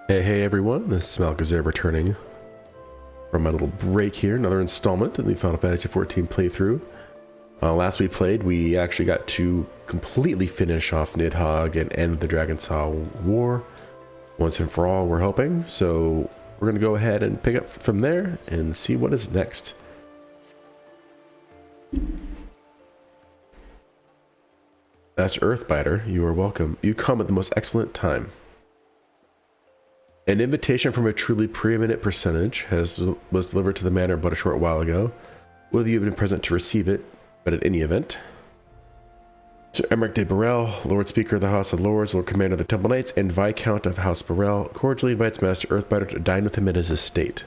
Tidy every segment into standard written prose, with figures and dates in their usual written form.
Hey everyone, this is Malkazer returning from my little break here, another installment in the Final Fantasy XIV playthrough. Last we played, we actually got to completely finish off Nidhogg and end the Dragonsaw War once and for all, we're hoping. So we're going to go ahead and pick up from there and see what is next. Master Earthbiter, you are welcome. You come at the most excellent time. An invitation from a truly preeminent personage was delivered to the manor but a short while ago. Whether you have been present to receive it, but at any event. Sir Emmerich de Burrell, Lord Speaker of the House of Lords, Lord Commander of the Temple Knights, and Viscount of House Burrell, cordially invites Master Earthbiter to dine with him at his estate.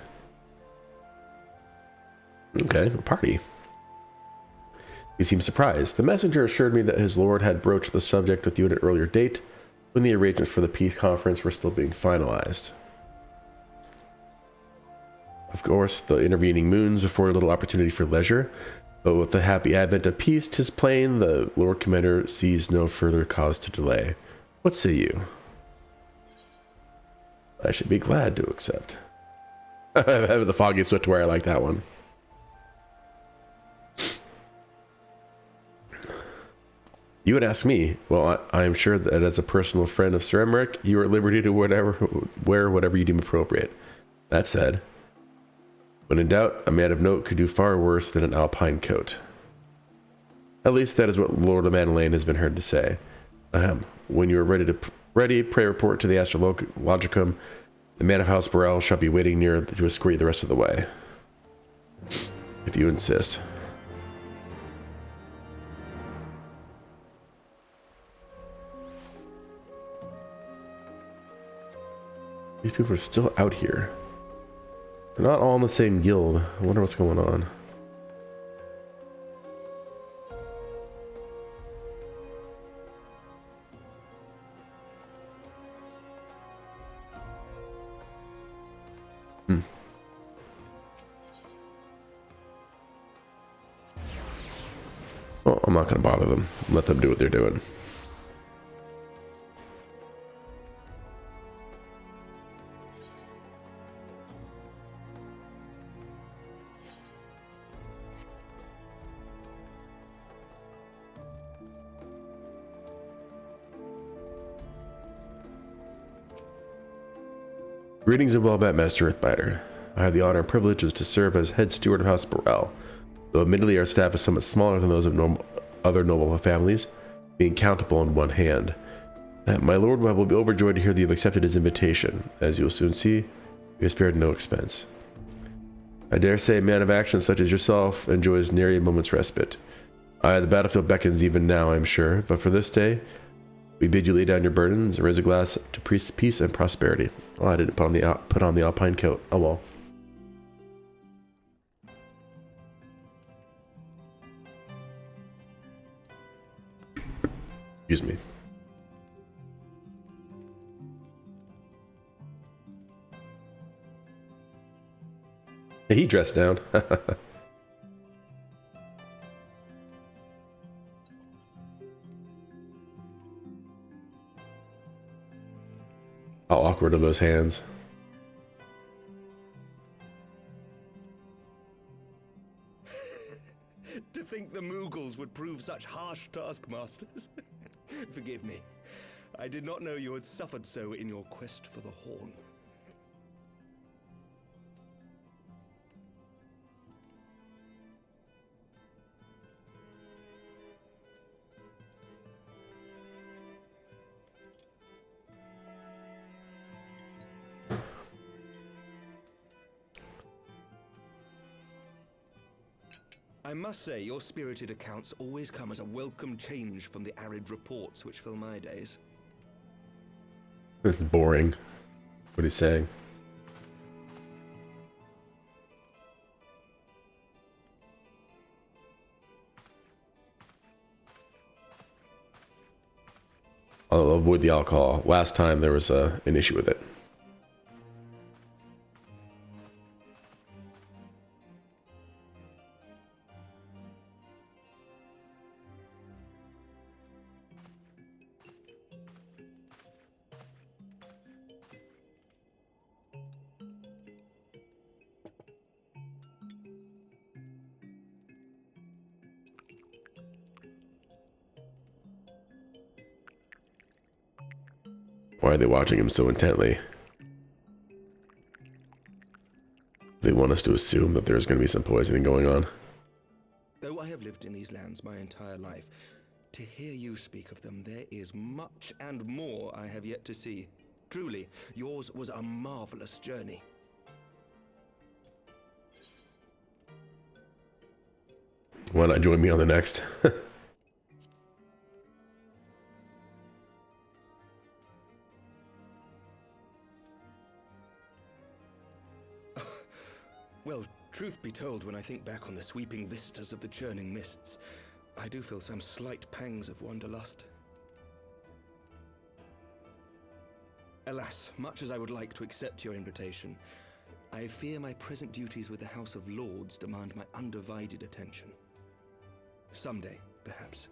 Okay, a party. You seem surprised. The messenger assured me that his lord had broached the subject with you at an earlier date, when the arrangements for the peace conference were still being finalized. Of course, the intervening moons afford little opportunity for leisure, but with the happy advent of peace, 'tis plain the Lord Commander sees no further cause to delay. What say you? I should be glad to accept. The foggy switchware, I like that one. You would ask me. Well, I am sure that as a personal friend of Sir Emmerich, you are at liberty to wear whatever you deem appropriate. That said, when in doubt, a man of note could do far worse than an alpine coat. At least that is what Lord of Manalaine has been heard to say. When you are ready, pray report to the Astrologicum. The man of House Burrell shall be waiting near to escort you the rest of the way. If you insist. These people are still out here. They're not all in the same guild. I wonder what's going on. Well, I'm not going to bother them. Let them do what they're doing. Greetings and well met, Master Earthbiter. I have the honor and privilege to serve as head steward of House Burrell. Though admittedly our staff is somewhat smaller than those of other noble families, being countable in one hand. My lord will be overjoyed to hear that you have accepted his invitation. As you will soon see, we have spared no expense. I dare say a man of action such as yourself enjoys nary a moment's respite. The battlefield beckons even now, I am sure, but for this day, we bid you lay down your burdens and raise a glass to peace and prosperity. Oh, I didn't put on the alpine coat. Oh well. Excuse me. Hey, he dressed down. How awkward are those hands? To think the Moogles would prove such harsh taskmasters. Forgive me. I did not know you had suffered so in your quest for the horn. I must say, your spirited accounts always come as a welcome change from the arid reports which fill my days. It's boring. What he's saying. I'll avoid the alcohol. Last time there was an issue with it. Why are they watching him so intently? They want us to assume that there's going to be some poisoning going on. Though I have lived in these lands my entire life, to hear you speak of them, there is much and more I have yet to see. Truly, yours was a marvelous journey. Why not join me on the next? Well, truth be told, when I think back on the sweeping vistas of the churning mists, I do feel some slight pangs of wanderlust. Alas, much as I would like to accept your invitation, I fear my present duties with the House of Lords demand my undivided attention. Someday, perhaps.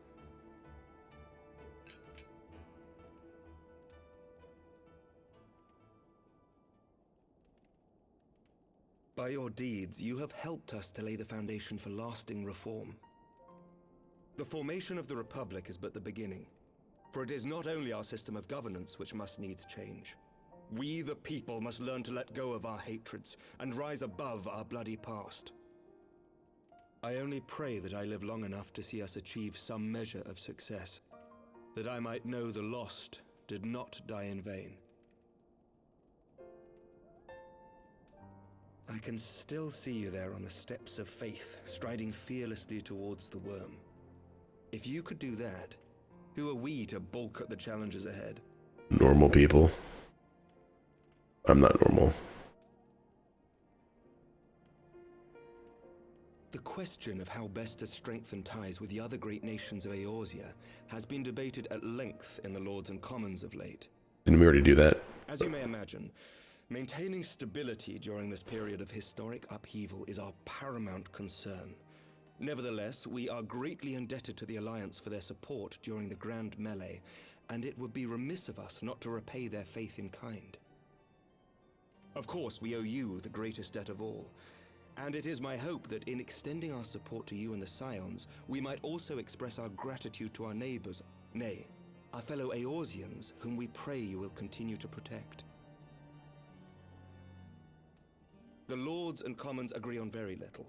By your deeds, you have helped us to lay the foundation for lasting reform. The formation of the Republic is but the beginning, for it is not only our system of governance which must needs change. We, the people, must learn to let go of our hatreds and rise above our bloody past. I only pray that I live long enough to see us achieve some measure of success, that I might know the lost did not die in vain. I can still see you there on the steps of faith, striding fearlessly towards the worm. If you could do that, who are we to balk at the challenges ahead? Normal people. I'm not normal. The question of how best to strengthen ties with the other great nations of Eorzea has been debated at length in the Lords and Commons of late. Didn't we already do that? As you may imagine, maintaining stability during this period of historic upheaval is our paramount concern. Nevertheless, we are greatly indebted to the Alliance for their support during the Grand Melee, and it would be remiss of us not to repay their faith in kind. Of course, we owe you the greatest debt of all, and it is my hope that in extending our support to you and the Scions, we might also express our gratitude to our neighbors, nay, our fellow Eorzeans, whom we pray you will continue to protect. The Lords and Commons agree on very little,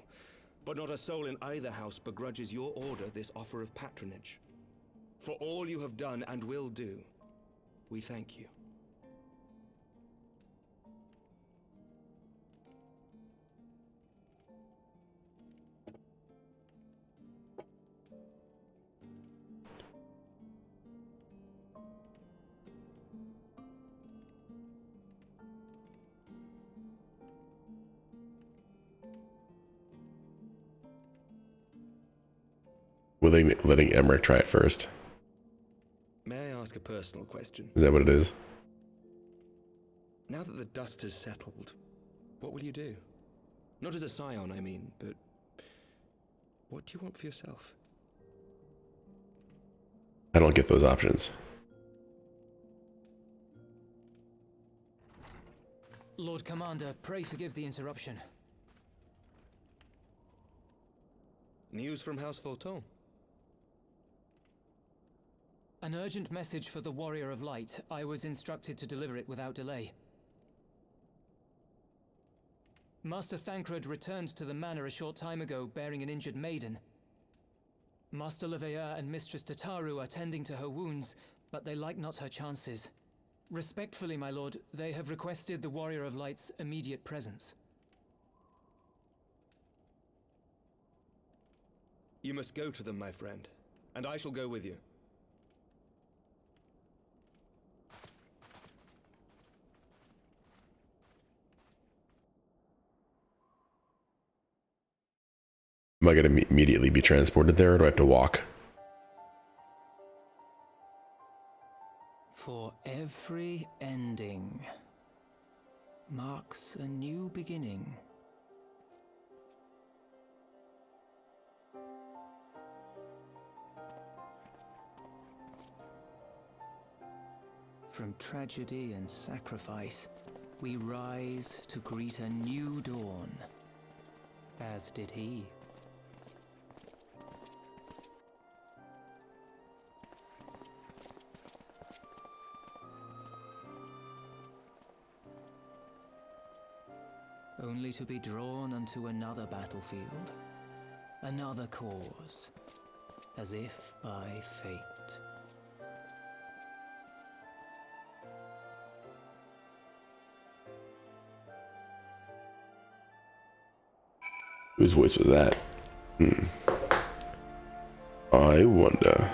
but not a soul in either house begrudges your order this offer of patronage. For all you have done and will do, we thank you. Letting Emmerich try it first. May I ask a personal question? Is that what it is? Now that the dust has settled, what will you do? Not as a scion, I mean, but what do you want for yourself? I don't get those options. Lord Commander, pray forgive the interruption. News from House Fulton? An urgent message for the Warrior of Light. I was instructed to deliver it without delay. Master Thancred returned to the manor a short time ago, bearing an injured maiden. Master Leveilleur and Mistress Tataru are tending to her wounds, but they like not her chances. Respectfully, my lord, they have requested the Warrior of Light's immediate presence. You must go to them, my friend, and I shall go with you. Am I going to immediately be transported there, or do I have to walk? For every ending marks a new beginning. From tragedy and sacrifice, we rise to greet a new dawn, as did he. only to be drawn unto another battlefield, another cause, as if by fate. Whose voice was that? I wonder.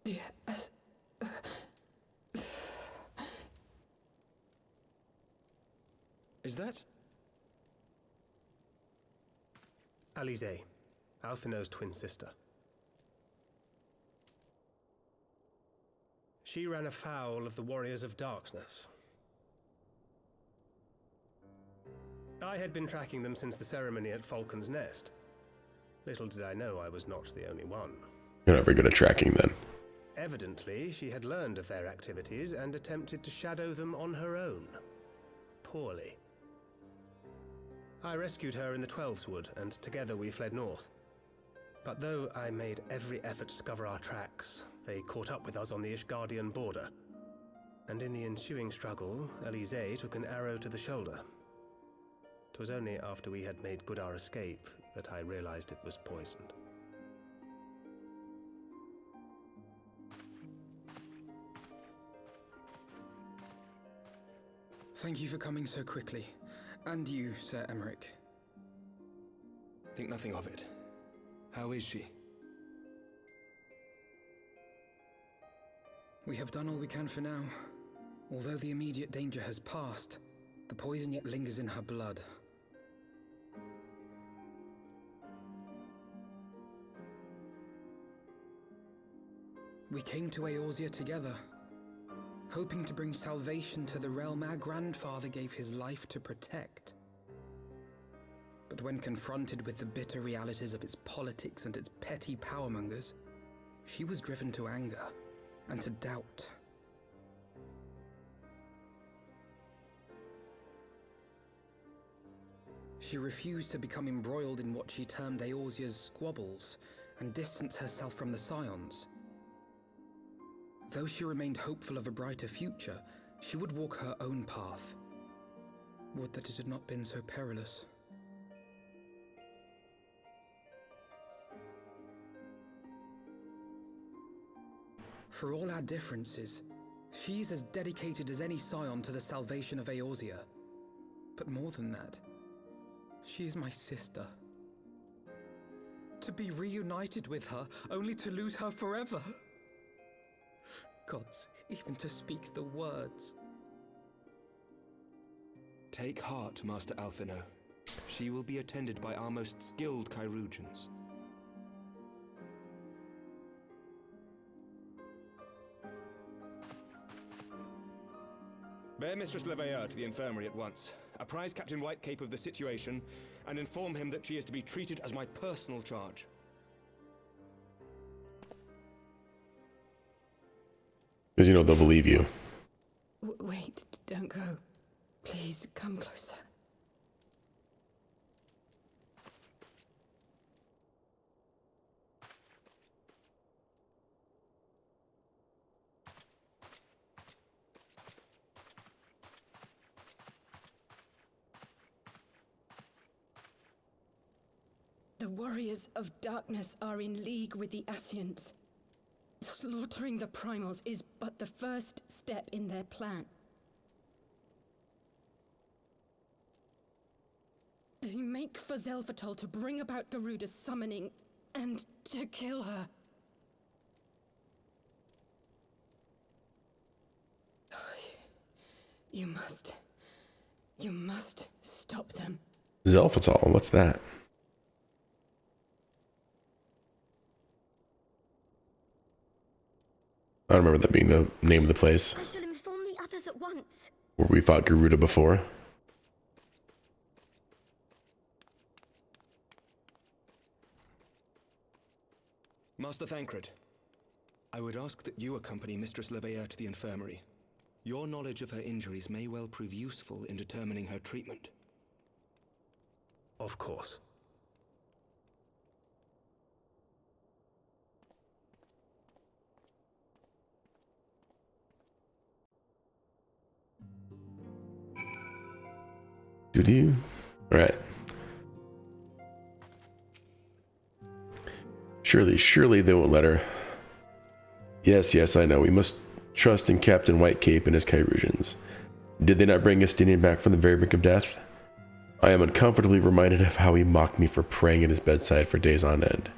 Yes. Is that... Alize, Alphinaud's twin sister. She ran afoul of the Warriors of Darkness. I had been tracking them since the ceremony at Falcon's Nest. Little did I know I was not the only one. You're not very good at tracking then. Evidently, she had learned of their activities and attempted to shadow them on her own. Poorly. I rescued her in the Twelveswood, and together we fled north. But though I made every effort to cover our tracks, they caught up with us on the Ishgardian border. And in the ensuing struggle, Alize took an arrow to the shoulder. 'Twas only after we had made good our escape that I realized it was poisoned. Thank you for coming so quickly. And you, Sir Emmerich. Think nothing of it. How is she? We have done all we can for now. Although the immediate danger has passed, the poison yet lingers in her blood. We came to Eorzea together, hoping to bring salvation to the realm our grandfather gave his life to protect. But when confronted with the bitter realities of its politics and its petty powermongers, she was driven to anger and to doubt. She refused to become embroiled in what she termed Eorzea's squabbles and distance herself from the Scions. Though she remained hopeful of a brighter future, she would walk her own path. Would that it had not been so perilous. For all our differences, she's as dedicated as any Scion to the salvation of Eorzea. But more than that, she is my sister. To be reunited with her, only to lose her forever. Gods, even to speak the words. Take heart, Master Alphinaud. She will be attended by our most skilled Chirurgeons. Bear Mistress Leveilleur to the infirmary at once. Apprise Captain Whitecape of the situation, and inform him that she is to be treated as my personal charge. Because you know they'll believe you. Wait, don't go. Please, come closer. The Warriors of Darkness are in league with the Ascians. Slaughtering the Primals is but the first step in their plan. They make for Zelfatol to bring about Garuda's summoning and to kill her. You must stop them. Zelfatol, what's that? I don't remember that being the name of the place. I shall inform the others at once. Where we fought Garuda before. Master Thancred, I would ask that you accompany Mistress Leveilleur to the infirmary. Your knowledge of her injuries may well prove useful in determining her treatment. Of course. Do you? Alright. Surely they won't let her. Yes, I know. We must trust in Captain Whitecape and his Chirurgians. Did they not bring Estinian back from the very brink of death? I am uncomfortably reminded of how he mocked me for praying at his bedside for days on end.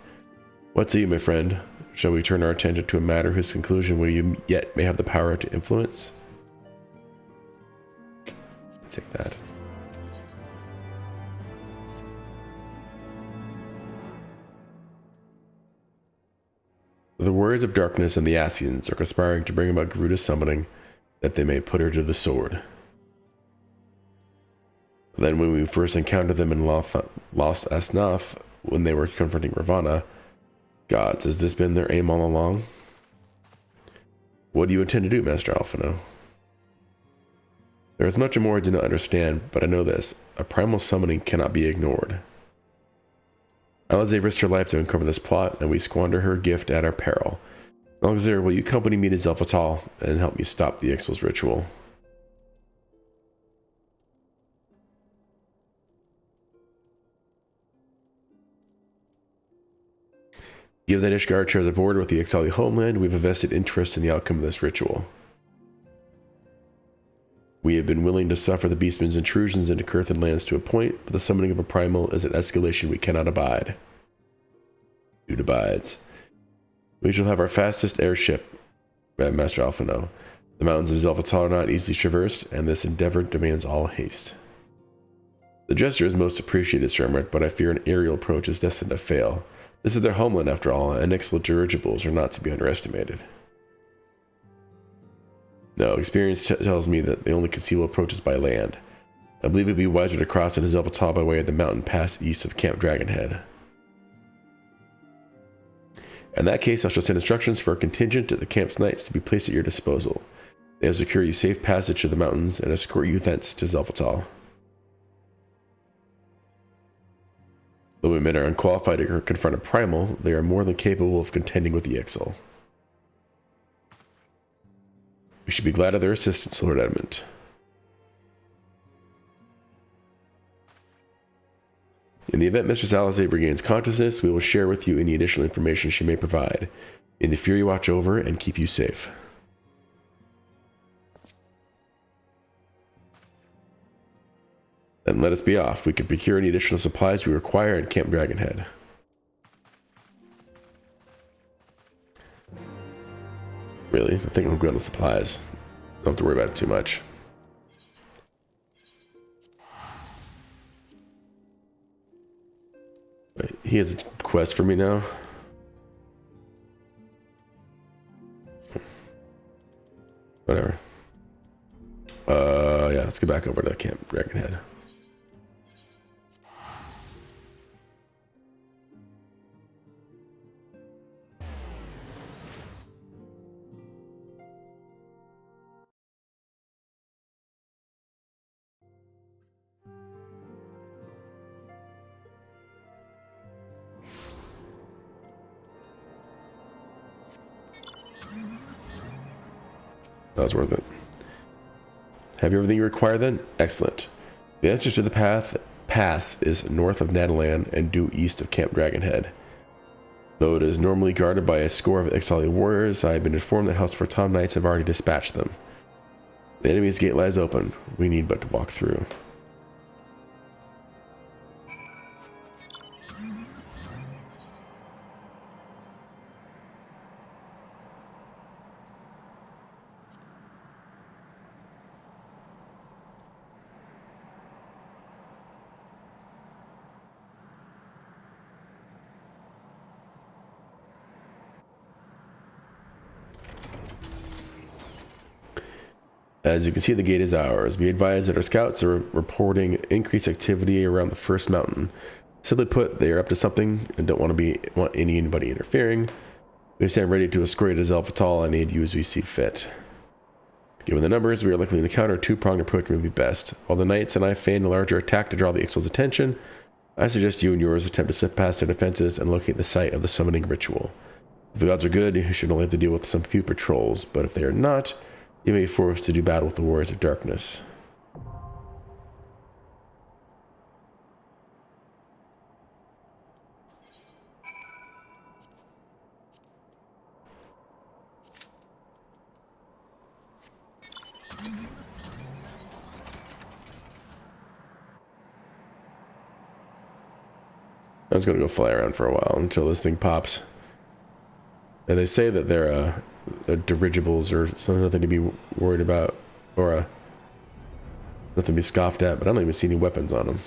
What say you, my friend? Shall we turn our attention to a matter whose conclusion we yet may have the power to influence? Take that. The warriors of darkness and the Asians are conspiring to bring about Garuda's summoning, that they may put her to the sword. Then when we first encountered them in Lost Asnaf, when they were confronting Ravana, gods, has this been their aim all along? What do you intend to do, Master Alphino? There is much more I do not understand, but I know this. A primal summoning cannot be ignored. Alize risked her life to uncover this plot, and we squander her gift at our peril. Alexander, will you accompany me to Zelphatal and help me stop the Ixal's ritual? Given that Ishgard shares a border with the Ixali homeland, we have a vested interest in the outcome of this ritual. We have been willing to suffer the Beastman's intrusions into Kurthan lands to a point, but the summoning of a primal is an escalation we cannot abide. Dude abides. We shall have our fastest airship, Master Alphino. The mountains of Zelphatal are not easily traversed, and this endeavor demands all haste. The gesture is most appreciated, Shermert, but I fear an aerial approach is destined to fail. This is their homeland, after all, and Ixal dirigibles are not to be underestimated. No, experience tells me that the only conceivable approach is by land. I believe it would be wiser to cross into Zelphatal by way of the mountain pass east of Camp Dragonhead. In that case, I shall send instructions for a contingent of the camp's knights to be placed at your disposal. They will secure you safe passage to the mountains and escort you thence to Zelphatal. Though my men are unqualified to confront a primal, they are more than capable of contending with the Ixal. We should be glad of their assistance, Lord Edmund. In the event Mistress Alize regains consciousness, we will share with you any additional information she may provide. May the Fury watch over and keep you safe. Then let us be off. We can procure any additional supplies we require in Camp Dragonhead. Really? I think I'm good on supplies. Don't have to worry about it too much. Wait, he has a quest for me now. Whatever. Yeah, let's get back over to Camp Dragonhead. That was worth it. Have you everything you require then? Excellent. The entrance to the pass is north of Nadalan and due east of Camp Dragonhead. Though it is normally guarded by a score of Ixali warriors, I have been informed that House Fortom Knights have already dispatched them. The enemy's gate lies open. We need but to walk through. As you can see, the gate is ours. Be advised that our scouts are reporting increased activity around the first mountain. Simply put, they are up to something and don't want anybody interfering. We stand ready to escort as Alphatal and aid you as we see fit. Given the numbers, we are likely to encounter a two-pronged approach would be best. While the knights and I feign a larger attack to draw the Ixal's attention, I suggest you and yours attempt to slip past their defenses and locate the site of the summoning ritual. If the gods are good, you should only have to deal with some few patrols, but if they are not, you may be forced to do battle with the warriors of darkness. I'm just gonna go fly around for a while until this thing pops. And they say that they're dirigibles or something, nothing to be worried about, or nothing to be scoffed at, but I don't even see any weapons on them.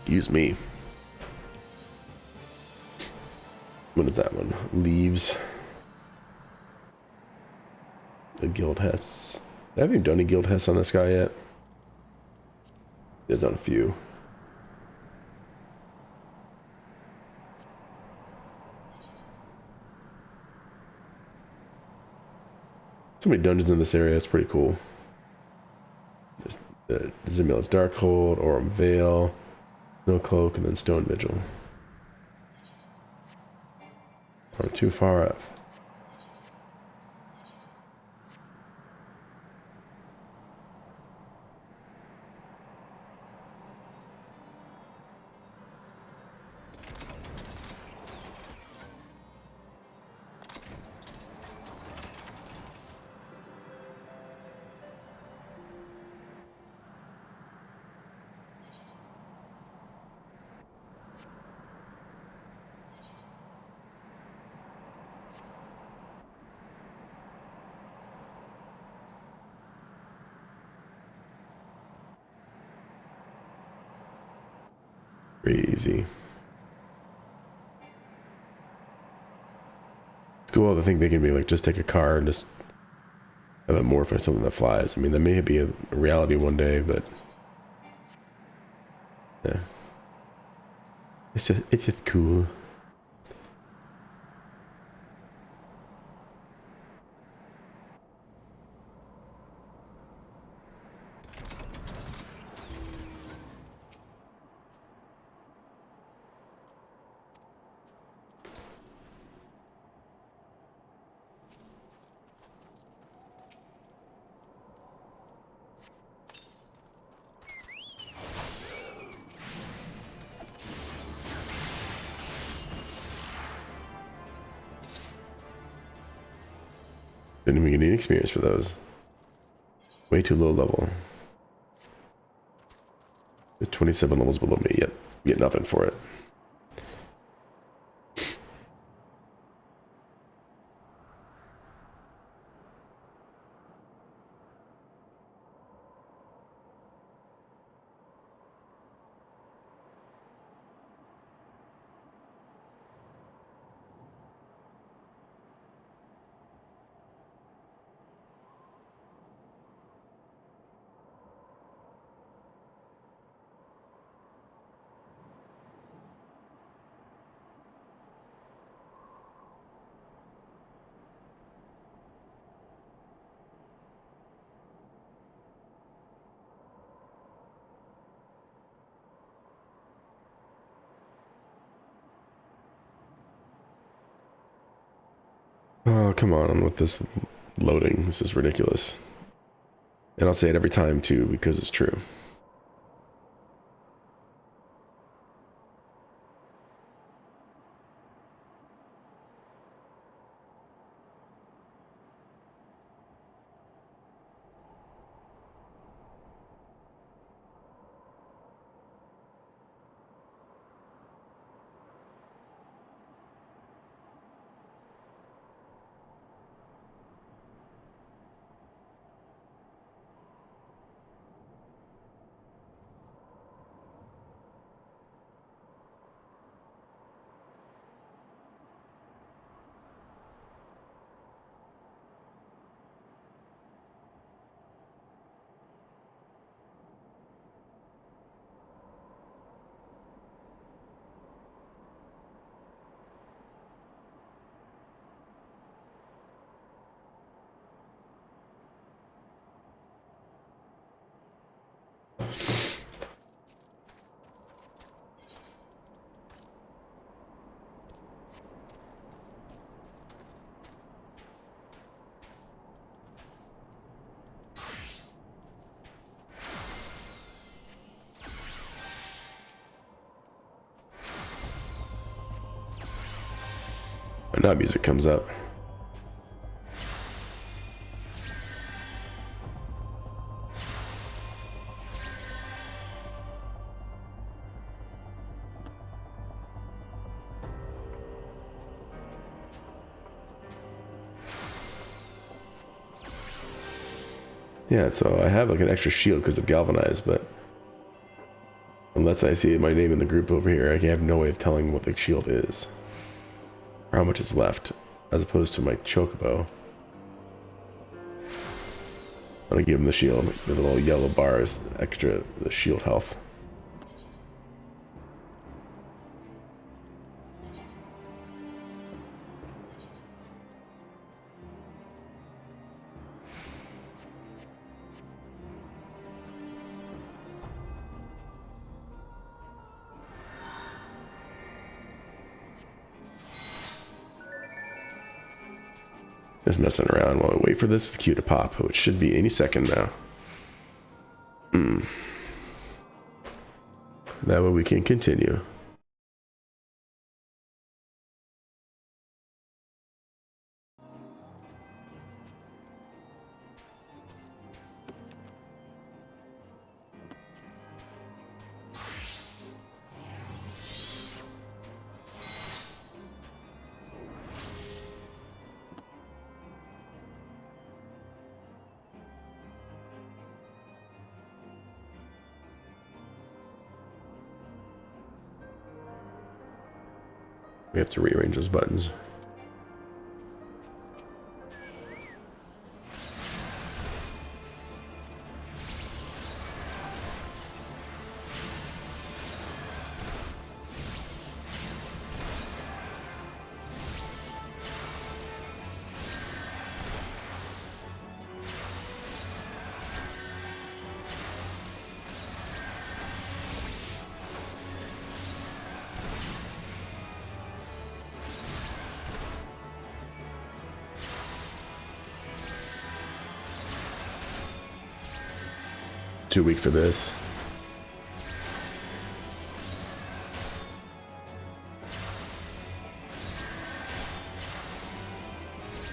Excuse me. What is that one? Leaves. The guild has. I haven't even done any guild tests on this guy yet. I've done a few. So many dungeons in this area. It's pretty cool. There's Zimil's Darkhold, Aurum Vale, Snow Cloak, and then Stone Vigil. I'm too far up. Crazy. It's cool to think they can be like, just take a car and just have it morph into something that flies. I mean, that may be a reality one day, but yeah, it's just cool. Didn't even get any experience for those. Way too low level. 27 levels below me, yet get nothing for it. Oh, come on with this loading. This is ridiculous. And I'll say it every time too, because it's true. And now music comes up. Yeah, so I have like an extra shield because of galvanized, but unless I see my name in the group over here, I have no way of telling what the shield is or how much is left, as opposed to my chocobo. I'm gonna give him the shield. The little yellow bar is extra the shield health. Just messing around while we wait for this queue to pop, which should be any second now. That way we can continue. We have to rearrange those buttons. Too weak for this.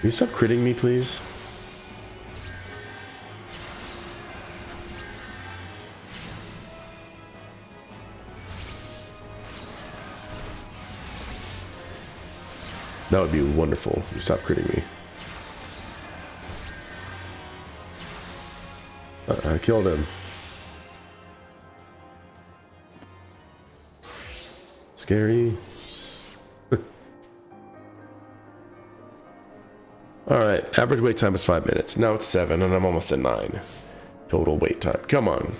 Can you stop critting me, please? That would be wonderful. You stop critting me. I killed him. Scary. Alright, average wait time is 5 minutes. Now it's 7 and I'm almost at 9. Total wait time. Come on.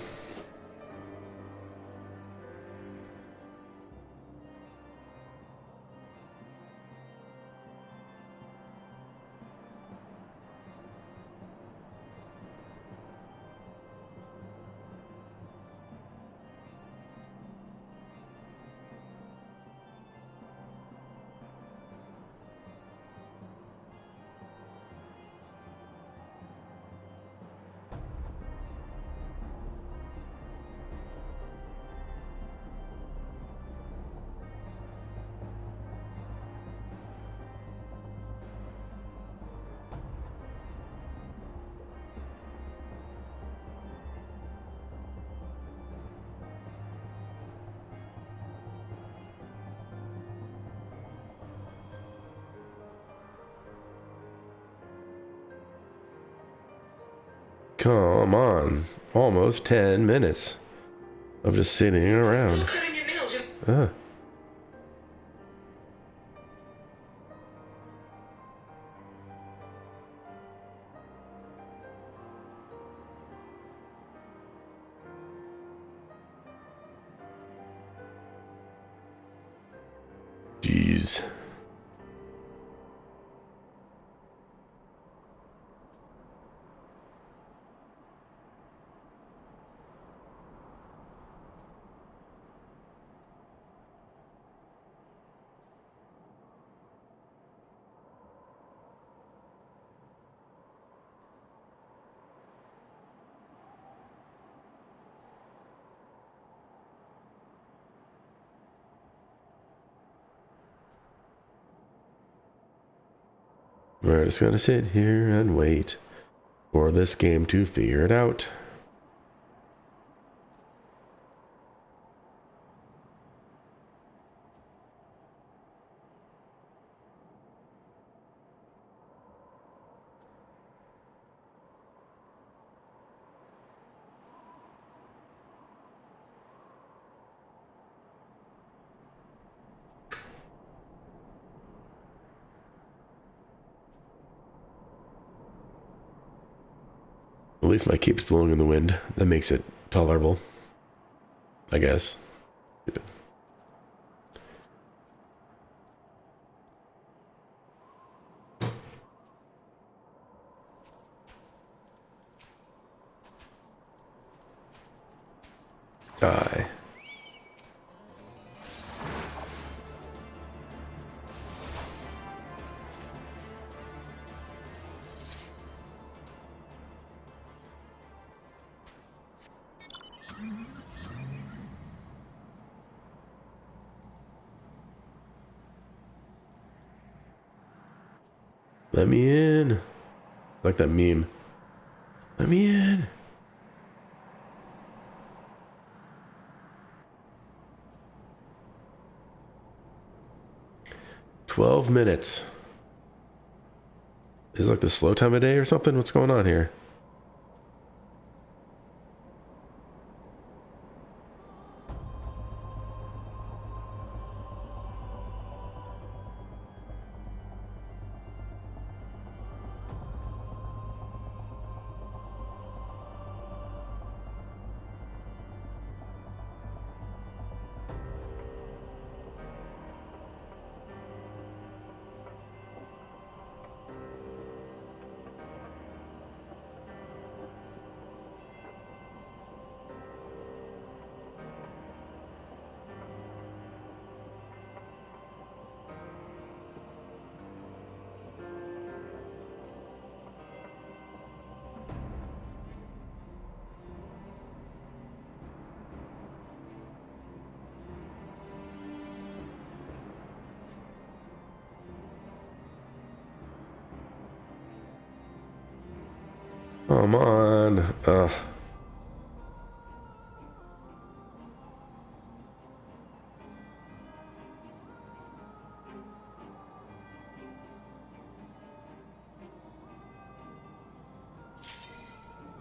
Come on. Almost 10 minutes of just sitting around. Jeez. We're just gonna sit here and wait for this game to figure it out. At least my cape's blowing in the wind. That makes it tolerable, I guess. Stupid. Die. Let me in. Like that meme. Let me in. "12 minutes. Is it like the slow time of day or something? What's going on here? Come on. Ugh.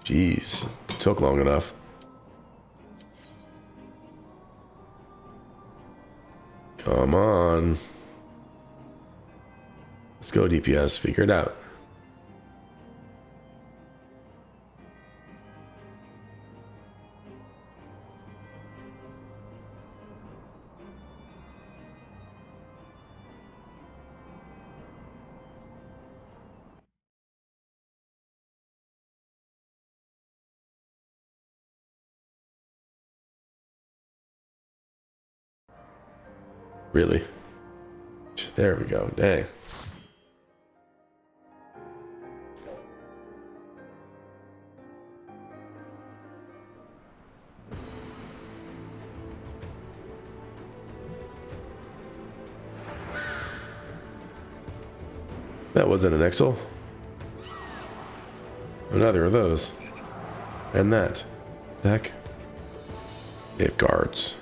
Jeez, took long enough. Come on. Let's go, DPS. Figure it out. Really? There we go. Dang. That wasn't an Exel. Neither of those. And that. Heck. Safeguards.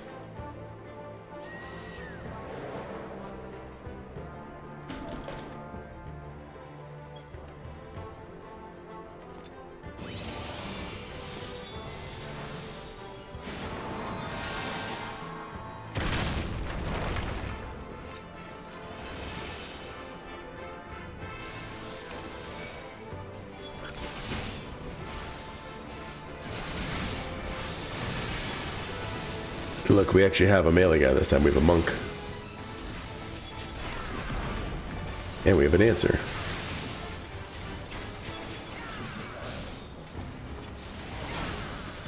Look, we actually have a melee guy this time. We have a monk. And we have an answer.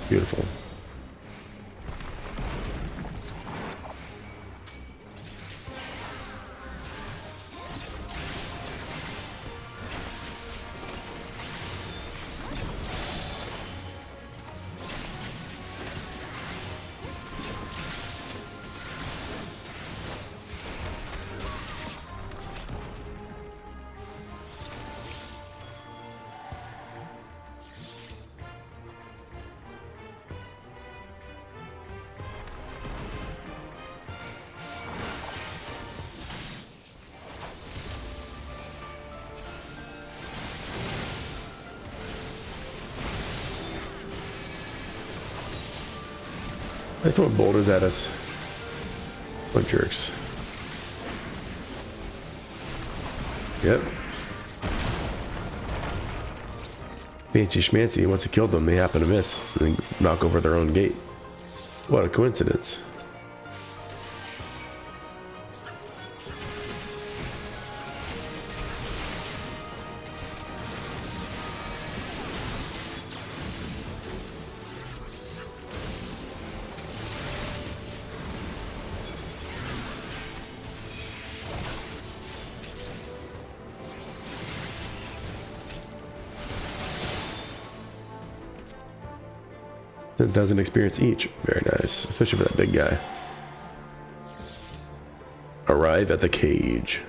Beautiful. They throw boulders at us. What jerks. Yep. Fancy schmancy. Once it killed them, they happen to miss and knock over their own gate. What a coincidence. Doesn't experience each. Very nice, especially for that big guy. Arrive at the cage.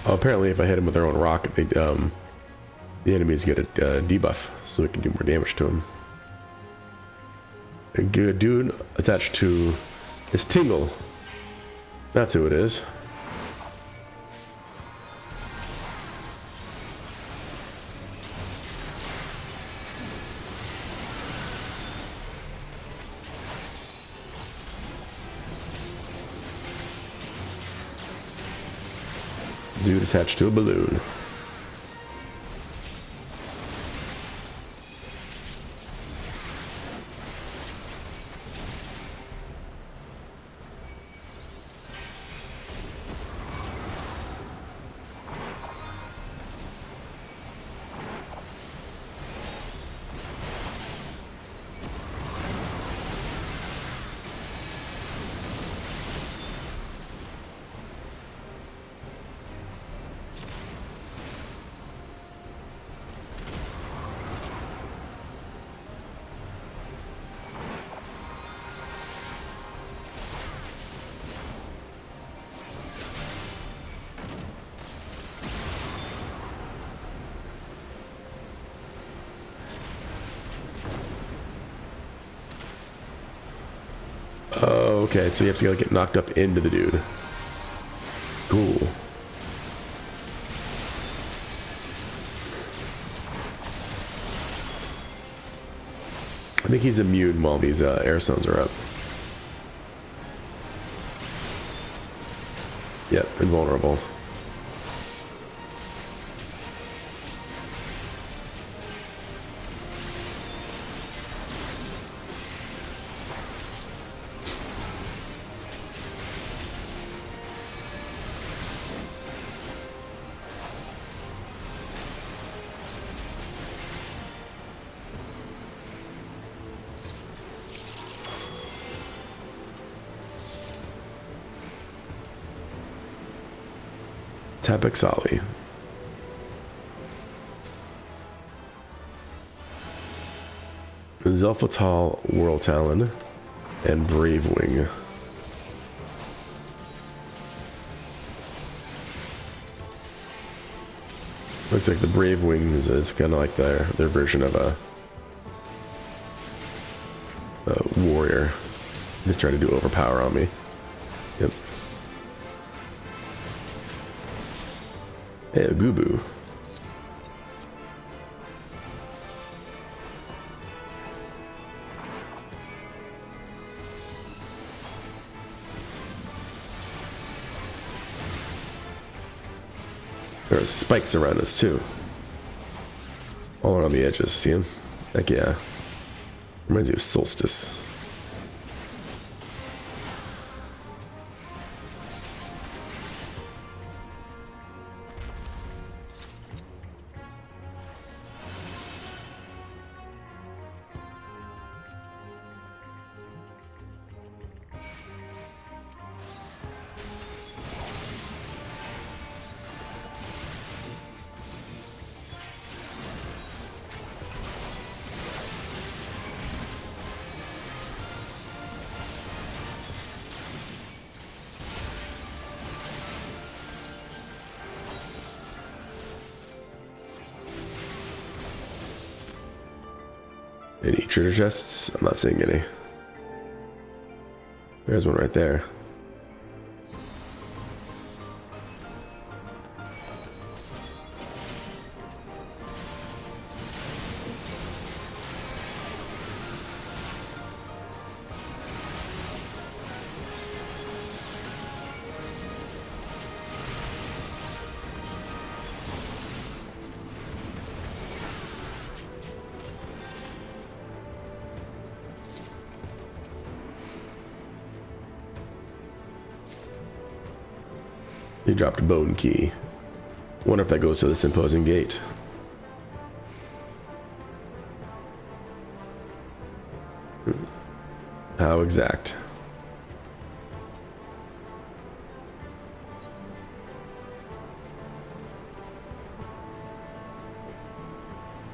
Oh, apparently if I hit him with their own rocket, they, the enemies get a debuff, so we can do more damage to them. A good dude attached to his tingle. That's who it is. Dude attached to a balloon. Oh, okay, so you have to like, get knocked up into the dude. Cool. I think he's immune while these air stones are up. Yep, invulnerable. FFXIV. Zelfatal, Whirl Talon, and Brave Wing. Looks like the Brave Wings is kind of like their version of a warrior. Just trying to do overpower on me. Yep. Hey, a Gubu. There are spikes around us too. All around the edges, see them? Heck yeah. Reminds you of Solstice. Any treasure chests? I'm not seeing any. There's one right there. He dropped a bone key. Wonder if that goes to this imposing gate. How exact?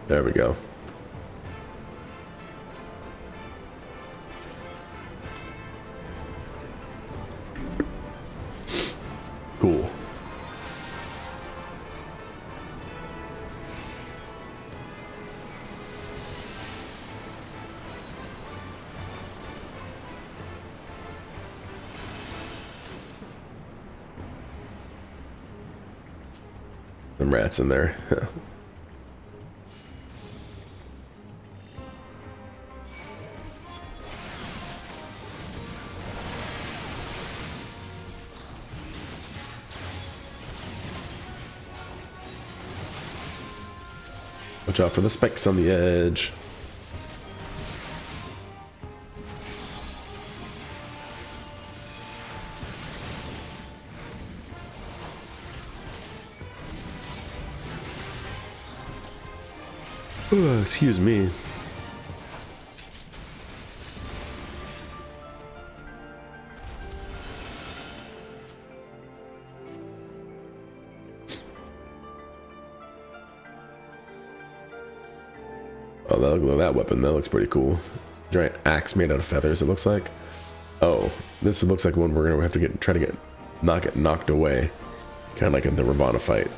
There we go. Cool. Some rats in there. Watch out for the spikes on the edge. Excuse me. Oh, look at that weapon. That looks pretty cool. Giant axe made out of feathers, it looks like. Oh, this looks like one we're gonna have to try to get knocked away. Kind of like in the Ravana fight.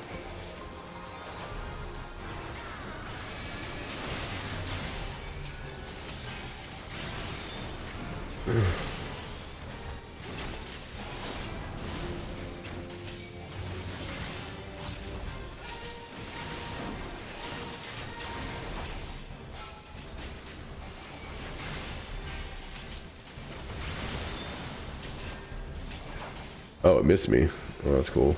Oh, it missed me. Oh, that's cool.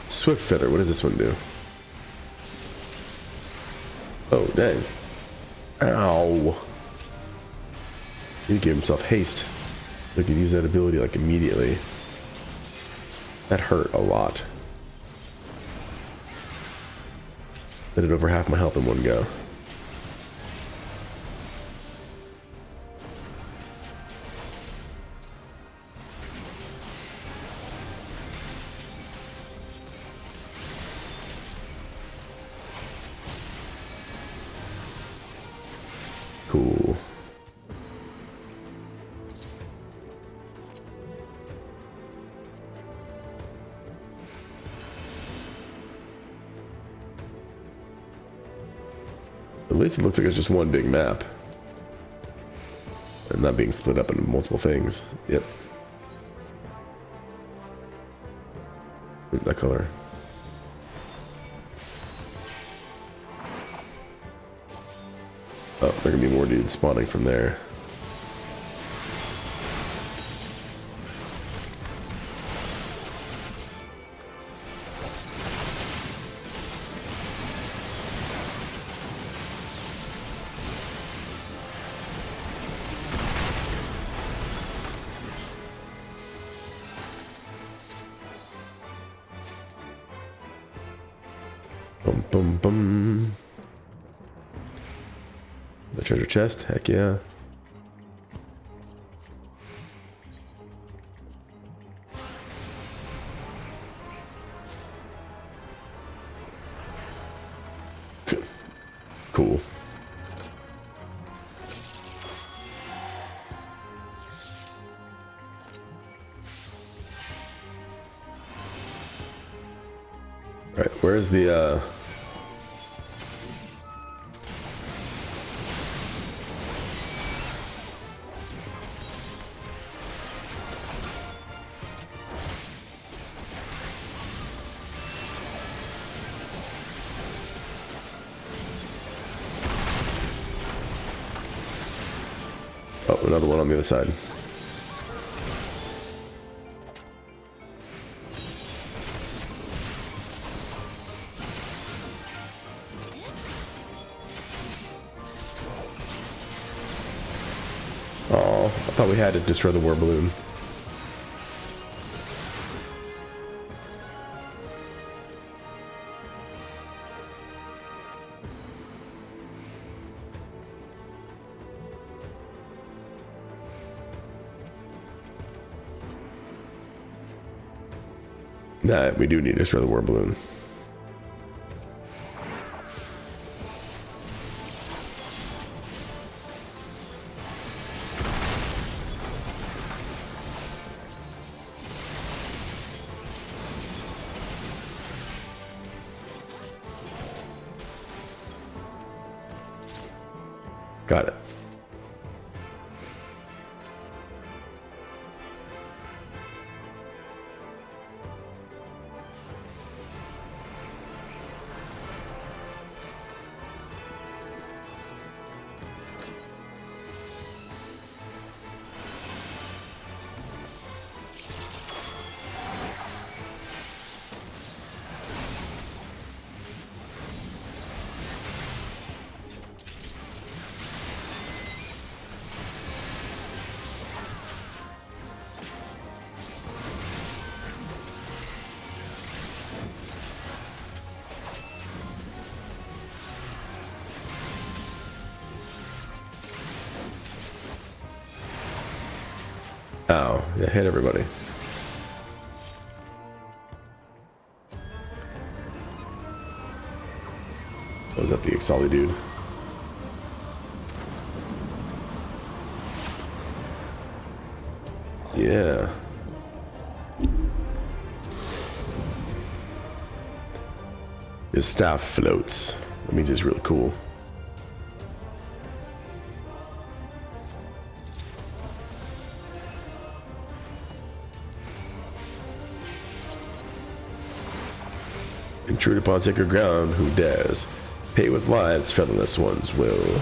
Swift Feather, what does this one do? Oh, dang. Ow. He gave himself haste. So he could use that ability like immediately. That hurt a lot. I did over half my health in one go. Cool. At least it looks like it's just one big map. And not being split up into multiple things. Yep. That color. Oh, there are gonna be more dudes spawning from there. Bum bum bum. The treasure chest? Heck yeah. Right, where's the oh, another one on the other side. Oh, I thought we had to destroy the war balloon. Nah, we do need to destroy the war balloon. Got it. Oh, yeah, hit everybody. Was that the Exali dude? Yeah. His staff floats. That means he's really cool. Intrude upon sacred ground, who dares? Pay with lives, featherless ones will.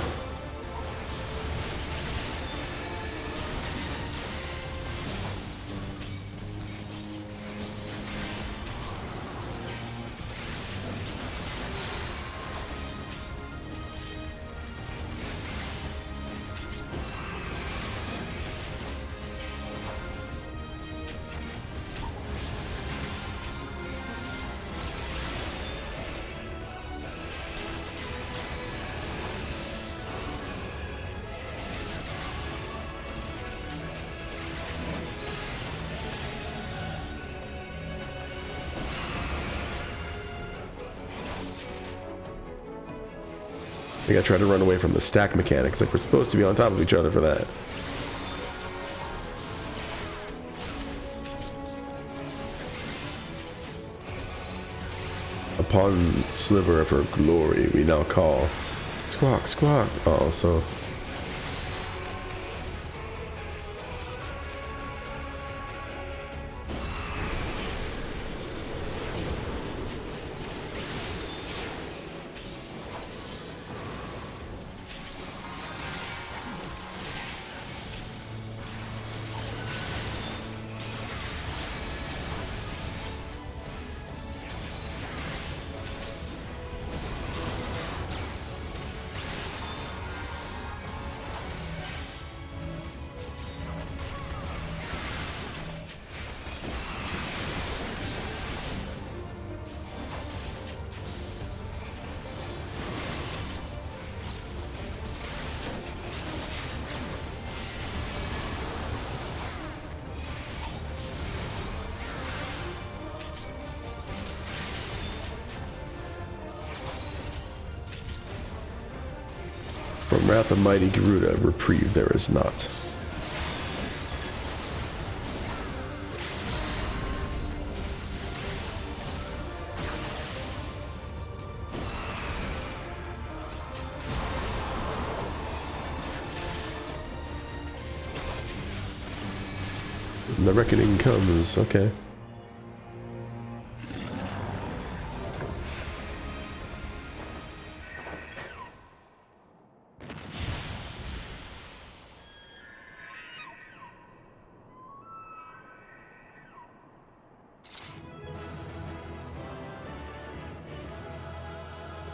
I think I tried to run away from the stack mechanics, like we're supposed to be on top of each other for that. Upon sliver of her glory, we now call. Squawk, squawk. Oh, so. From wrath of mighty Garuda, reprieve there is not. The reckoning comes. Okay.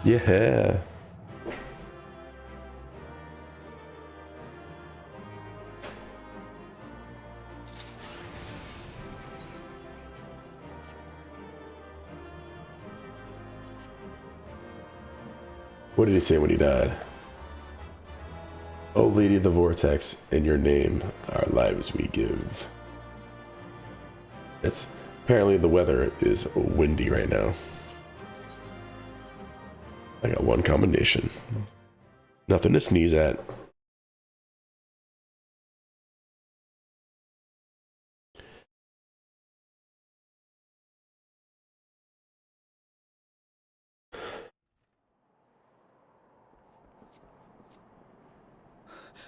Yeah. What did he say when he died? O Lady of the Vortex, in your name, our lives we give. It's apparently the weather is windy right now. I got one combination. Nothing to sneeze at.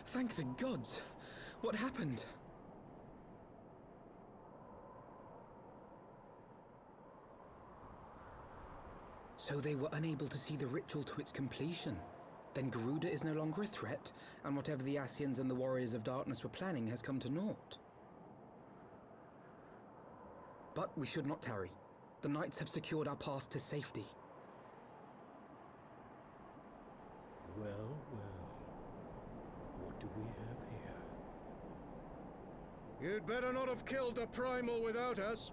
Thank the gods! What happened? So they were unable to see the ritual to its completion. Then Garuda is no longer a threat, and whatever the Asians and the Warriors of Darkness were planning has come to naught. But we should not tarry. The knights have secured our path to safety. Well, what do we have here? You'd better not have killed the Primal without us.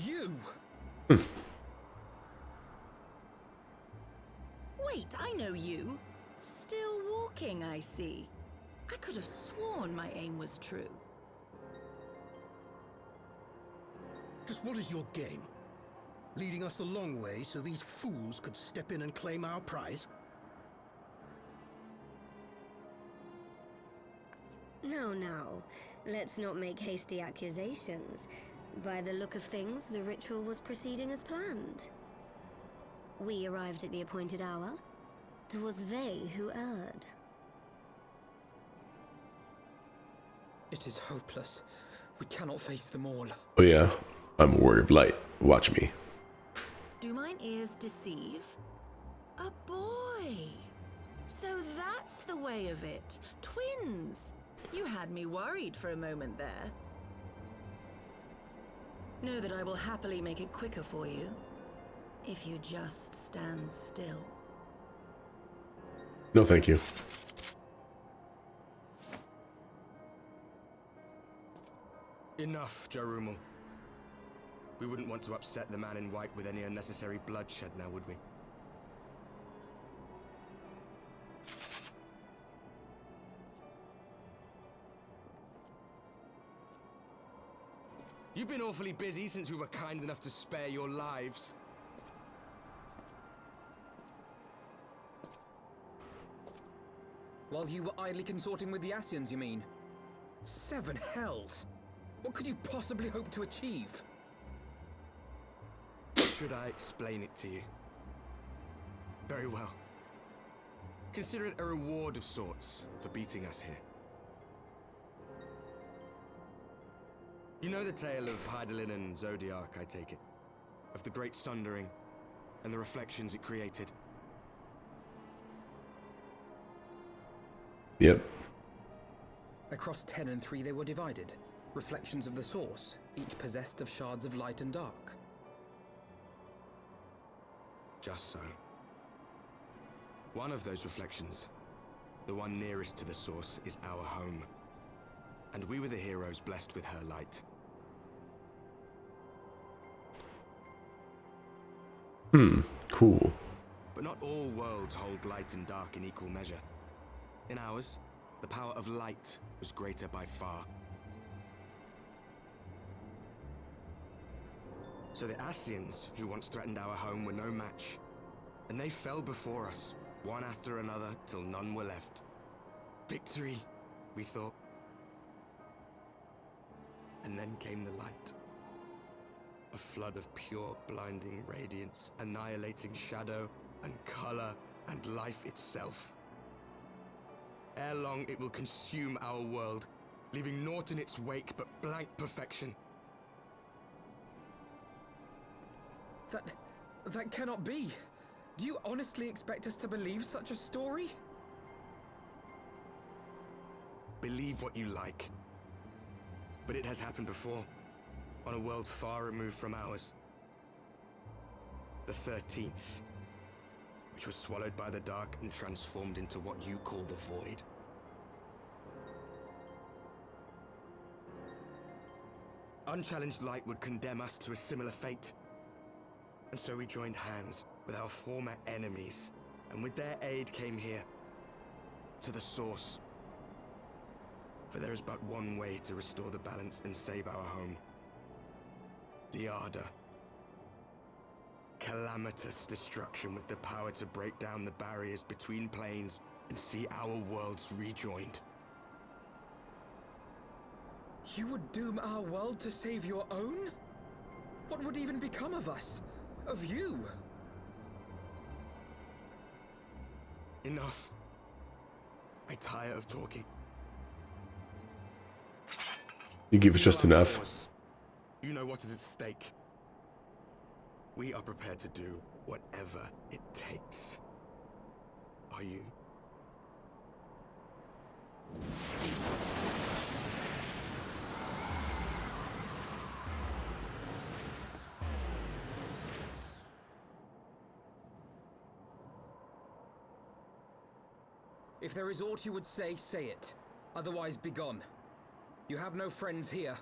You! Wait, I know you. Still walking, I see. I could have sworn my aim was true. Just what is your game? Leading us a long way so these fools could step in and claim our prize? No. Let's not make hasty accusations. By the look of things, the ritual was proceeding as planned. We arrived at the appointed hour. 'Twas they who erred. It is hopeless. We cannot face them all. Oh yeah, I'm a warrior of light. Watch me. Do mine ears deceive? A boy! So that's the way of it. Twins! You had me worried for a moment there. Know that I will happily make it quicker for you, if you just stand still. No, thank you. Enough, Jarumal. We wouldn't want to upset the man in white with any unnecessary bloodshed now, would we? You've been awfully busy since we were kind enough to spare your lives. While you were idly consorting with the Asians, you mean? 7 hells! What could you possibly hope to achieve? Should I explain it to you? Very well. Consider it a reward of sorts for beating us here. You know the tale of Hydaelyn and Zodiac, I take it? Of the Great Sundering and the reflections it created? Yep. Across 10 and 3 they were divided. Reflections of the source, each possessed of shards of light and dark. Just so. One of those reflections, the one nearest to the source, is our home. And we were the heroes blessed with her light. Cool. But not all worlds hold light and dark in equal measure. In ours, the power of light was greater by far. So the Asians, who once threatened our home, were no match. And they fell before us, one after another till none were left. Victory, we thought. And then came the light. A flood of pure, blinding radiance, annihilating shadow and color and life itself. Ere long, it will consume our world, leaving naught in its wake but blank perfection. That cannot be. Do you honestly expect us to believe such a story? Believe what you like. But it has happened before, on a world far removed from ours. The 13th, which was swallowed by the dark and transformed into what you call the Void. Unchallenged light would condemn us to a similar fate. And so we joined hands with our former enemies, and with their aid came here, to the Source. For there is but one way to restore the balance and save our home. The Ardor. Calamitous destruction with the power to break down the barriers between planes and see our worlds rejoined. You would doom our world to save your own? What would even become of us? Of you? Enough. I tire of talking. You give us just enough. You know what is at stake. We are prepared to do whatever it takes. Are you? If there is aught you would say, say it. Otherwise, begone. You have no friends here.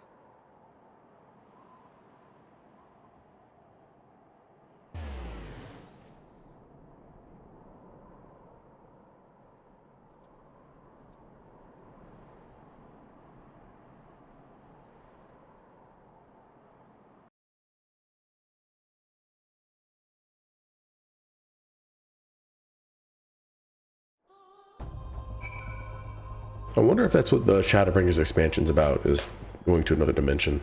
I wonder if that's what the Shadowbringers expansion's about, is going to another dimension.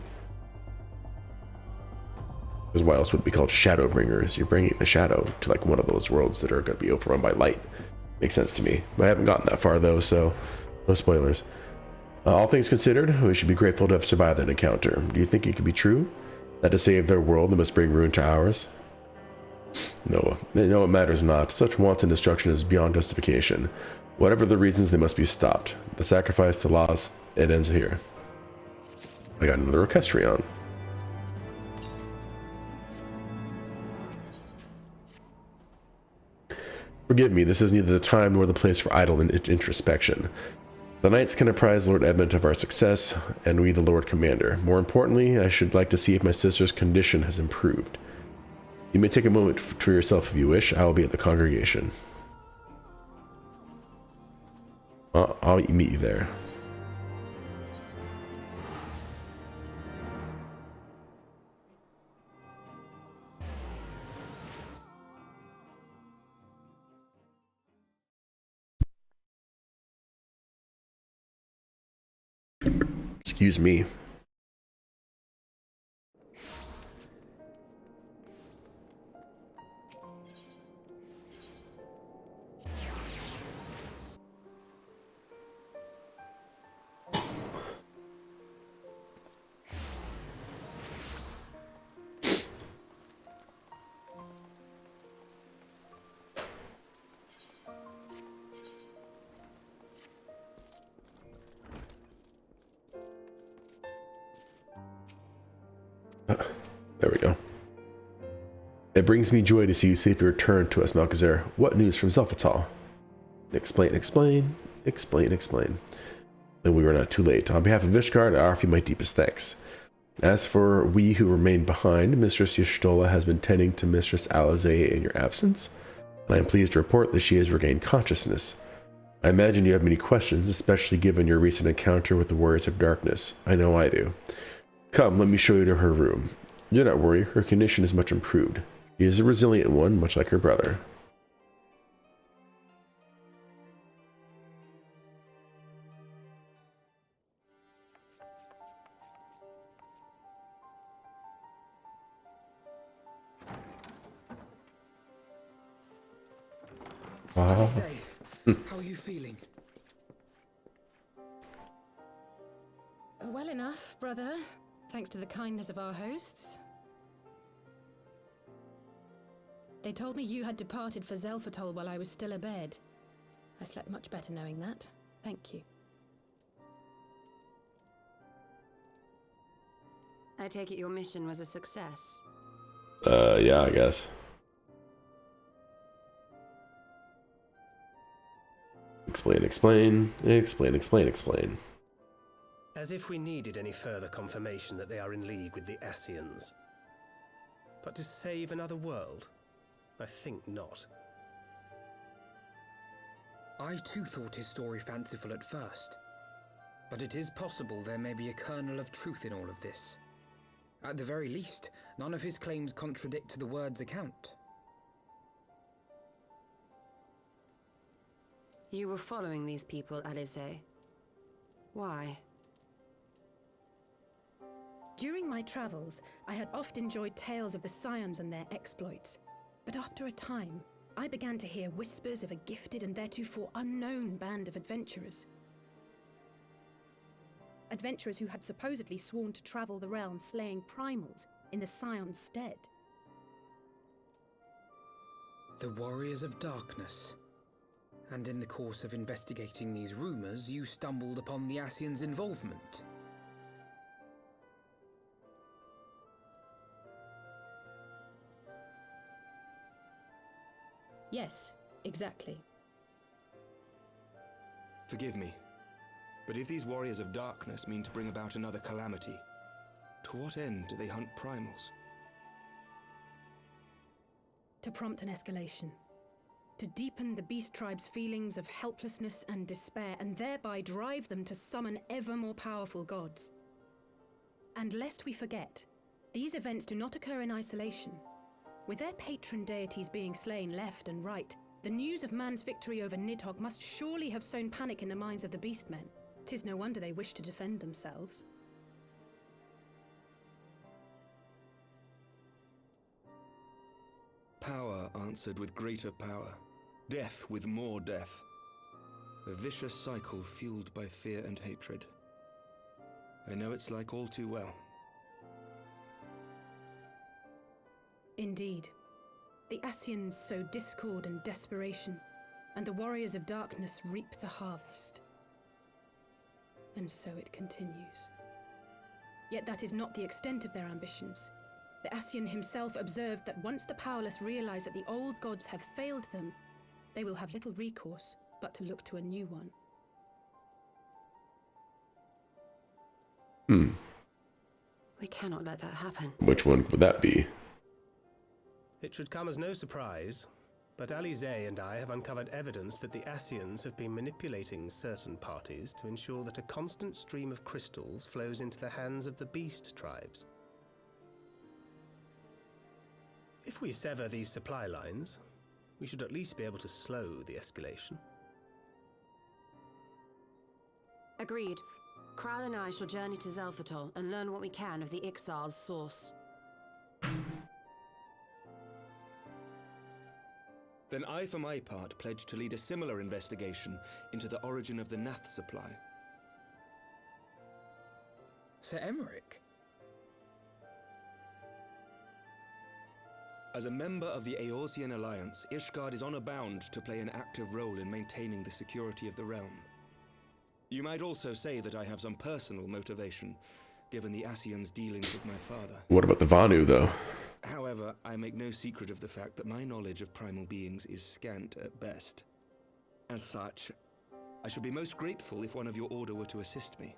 Because why else would it be called Shadowbringers? You're bringing the shadow to like one of those worlds that are going to be overrun by light. Makes sense to me. I haven't gotten that far though, so no spoilers. All things considered, we should be grateful to have survived that encounter. Do you think it could be true? That to save their world, they must bring ruin to ours? No, it matters not. Such wanton destruction is beyond justification. Whatever the reasons, they must be stopped. The sacrifice to laws, it ends here. I got another Orchestrion. Forgive me, this is neither the time nor the place for idle introspection. The knights can apprise Lord Edmund of our success, and we the Lord Commander. More importantly, I should like to see if my sister's condition has improved. You may take a moment for yourself if you wish. I will be at the congregation. I'll meet you there. Excuse me. There we go. It brings me joy to see you safely return to us, Malchezaar. What news from Zelphatal? Explain. Then we were not too late. On behalf of Vishgard, I offer you my deepest thanks. As for we who remained behind, Mistress Y'shtola has been tending to Mistress Alizé in your absence, and I am pleased to report that she has regained consciousness. I imagine you have many questions, especially given your recent encounter with the Warriors of Darkness. I know I do. Come, let me show you to her room. Do not worry, her condition is much improved. She is a resilient one, much like her brother. Alizé, how are you feeling? Well enough, brother. Thanks to the kindness of our hosts. They told me you had departed for Zelfatol while I was still abed. I slept much better knowing that. Thank you. I take it your mission was a success. Yeah, I guess. Explain, explain, explain, explain, explain. As if we needed any further confirmation that they are in league with the Ascians. But to save another world? I think not. I too thought his story fanciful at first. But it is possible there may be a kernel of truth in all of this. At the very least, none of his claims contradict the word's account. You were following these people, Alizé. Why? During my travels, I had oft enjoyed tales of the Scions and their exploits. But after a time, I began to hear whispers of a gifted and theretofore unknown band of adventurers. Adventurers who had supposedly sworn to travel the realm slaying primals in the Scion's stead. The Warriors of Darkness. And in the course of investigating these rumors, you stumbled upon the Ascians' involvement. Yes, exactly. Forgive me, but if these Warriors of Darkness mean to bring about another calamity, to what end do they hunt primals? To prompt an escalation. To deepen the beast tribe's feelings of helplessness and despair, and thereby drive them to summon ever more powerful gods. And lest we forget, these events do not occur in isolation. With their patron deities being slain left and right, the news of man's victory over Nidhogg must surely have sown panic in the minds of the beastmen. 'Tis no wonder they wish to defend themselves. Power answered with greater power. Death with more death. A vicious cycle fueled by fear and hatred. I know it's like all too well. Indeed. The Ascians sow discord and desperation, and the Warriors of Darkness reap the harvest. And so it continues. Yet that is not the extent of their ambitions. The Ascian himself observed that once the powerless realize that the old gods have failed them, they will have little recourse but to look to a new one. We cannot let that happen. Which one would that be? It should come as no surprise, but Alizé and I have uncovered evidence that the Ascians have been manipulating certain parties to ensure that a constant stream of crystals flows into the hands of the beast tribes. If we sever these supply lines, we should at least be able to slow the escalation. Agreed. Kral and I shall journey to Zelfatol and learn what we can of the Ixal's source. Then I, for my part, pledge to lead a similar investigation into the origin of the Nath supply. Sir Emmerich? As a member of the Eorzean Alliance, Ishgard is honor bound to play an active role in maintaining the security of the realm. You might also say that I have some personal motivation, given the Ascians' dealings with my father. What about the Vanu, though? However, I make no secret of the fact that my knowledge of primal beings is scant at best. As such, I should be most grateful if one of your order were to assist me.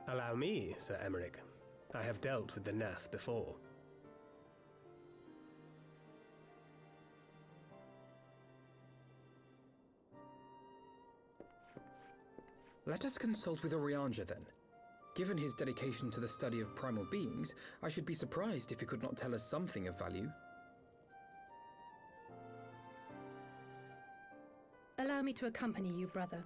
Allow me, Sir Emmerich. I have dealt with the Nath before. Let us consult with Orianja then. Given his dedication to the study of primal beings, I should be surprised if he could not tell us something of value. Allow me to accompany you, brother.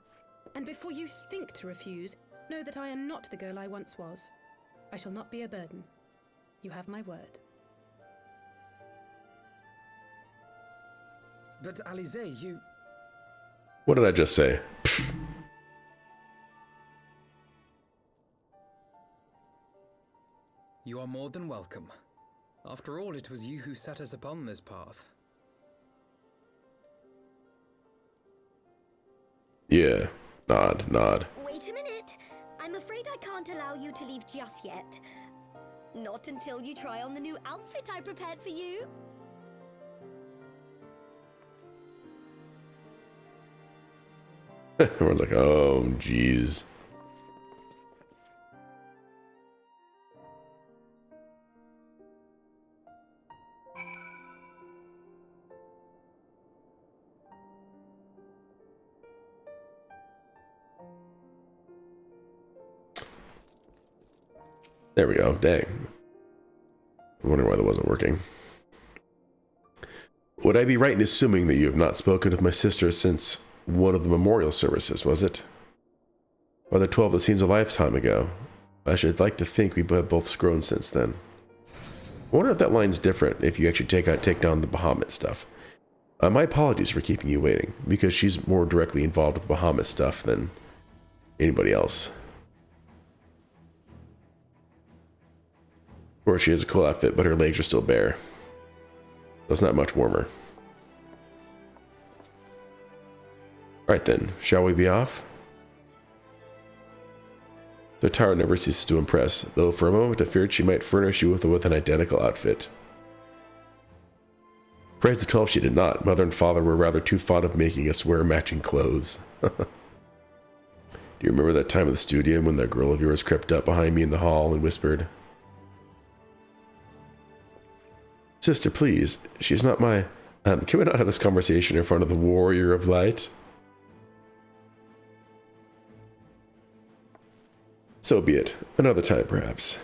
And before you think to refuse, know that I am not the girl I once was. I shall not be a burden. You have my word. But Alize, you... What did I just say? You are more than welcome. After all, it was you who set us upon this path. Yeah. Nod, nod. Wait a minute. I'm afraid I can't allow you to leave just yet. Not until you try on the new outfit I prepared for you. We're like, oh, jeez. There we go. Dang. I'm wondering why that wasn't working. Would I be right in assuming that you have not spoken with my sister since one of the memorial services, was it? By the 12, it seems a lifetime ago. I should like to think we have both grown since then. I wonder if that line's different if you actually take down the Bahamut stuff. My apologies for keeping you waiting, because she's more directly involved with Bahamut stuff than anybody else. Of course, she has a cool outfit, but her legs are still bare. So it's not much warmer. Alright then, shall we be off? Totaro never ceases to impress, though for a moment I feared she might furnish you with an identical outfit. Praise the 12 she did not. Mother and father were rather too fond of making us wear matching clothes. Do you remember that time at the studio when that girl of yours crept up behind me in the hall and whispered, "Sister, please, she's not my... can we not have this conversation in front of the warrior of light?" So be it. Another time, perhaps.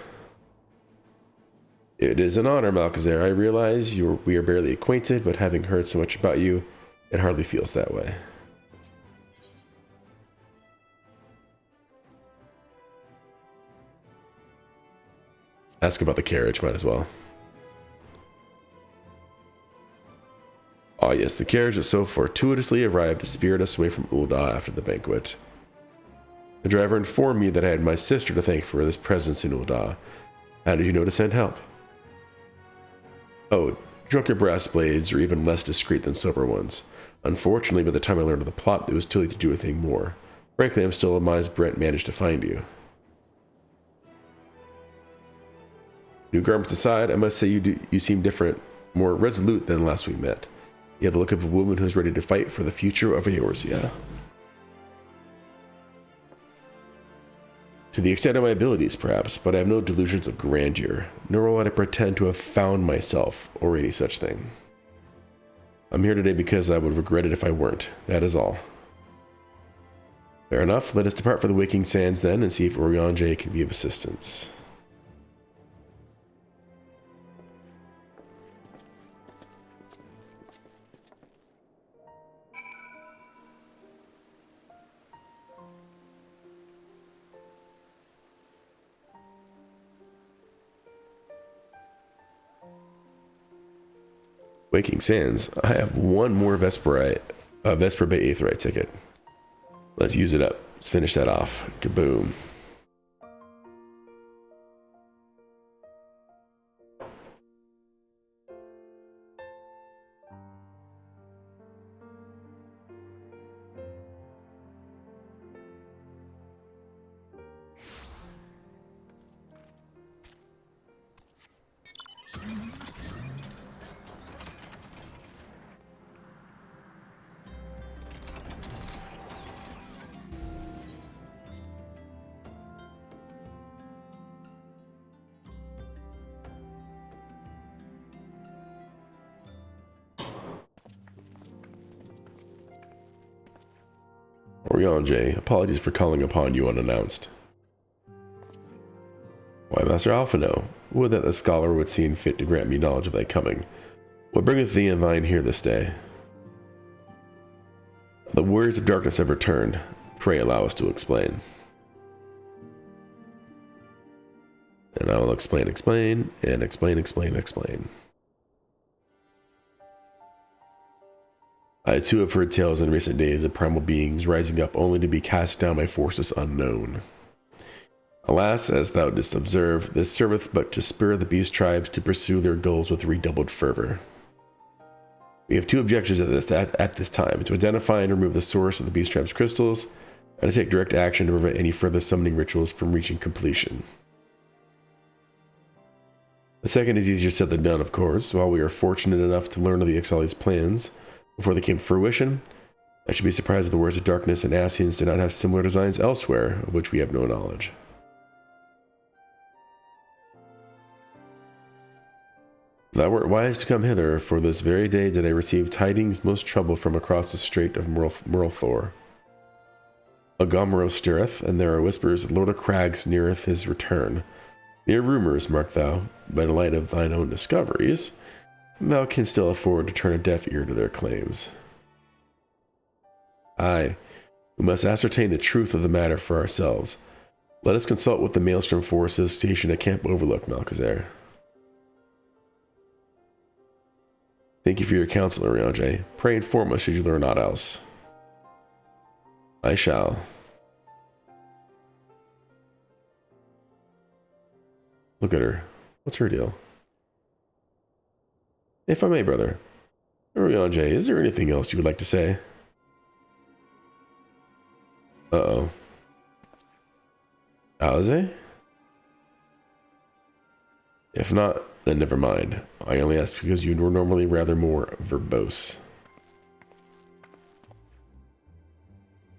It is an honor, Malcazar. I realize we are barely acquainted, but having heard so much about you, it hardly feels that way. Ask about the carriage, might as well. Ah, yes, the carriage that so fortuitously arrived to spirit us away from Ul'dah after the banquet. The driver informed me that I had my sister to thank for this presence in Ul'dah. How did you know to send help? Oh, drunken brass blades are even less discreet than silver ones. Unfortunately, by the time I learned of the plot, it was too late to do anything more. Frankly, I'm still amazed Brent managed to find you. New garments aside, I must say you seem different, more resolute than last we met. You have the look of a woman who is ready to fight for the future of Eorzea. To the extent of my abilities, perhaps, but I have no delusions of grandeur, nor will I pretend to have found myself, or any such thing. I'm here today because I would regret it if I weren't, that is all. Fair enough, let us depart for the Waking Sands then, and see if Urianger can be of assistance. Waking Sands. I have one more Vesper Bay Aetheryte ticket. Let's use it up. Let's finish that off. Kaboom. Urianger, apologies for calling upon you unannounced. Why, Master Alphino, would that the scholar would seem fit to grant me knowledge of thy coming. What bringeth thee and thine here this day? The warriors of darkness have returned. Pray allow us to explain. And I will explain, and explain. I too have heard tales in recent days of primal beings rising up only to be cast down by forces unknown. Alas, as thou didst observe, this serveth but to spur the beast tribes to pursue their goals with redoubled fervor. We have two objectives at this time, to identify and remove the source of the beast tribes' crystals, and to take direct action to prevent any further summoning rituals from reaching completion. The second is easier said than done, of course. While we are fortunate enough to learn of the Ixali's plans before they came to fruition, I should be surprised if the Warriors of Darkness and Ascians did not have similar designs elsewhere, of which we have no knowledge. Thou wert wise to come hither, for this very day did I receive tidings most trouble from across the strait of Murlthor. A Gomero stirreth, and there are whispers that Lord of Crags neareth his return. Mere rumors, mark thou, but in light of thine own discoveries, thou canst still afford to turn a deaf ear to their claims. Aye, we must ascertain the truth of the matter for ourselves. Let us consult with the Maelstrom forces stationed at Camp Overlook, Malchezair. Thank you for your counsel, Urianger. Pray inform us should you learn aught else. I shall. Look at her. What's her deal? If I may, brother. Urianger, is there anything else you would like to say? Uh-oh. Alize? If not, then never mind. I only ask because you were normally rather more verbose.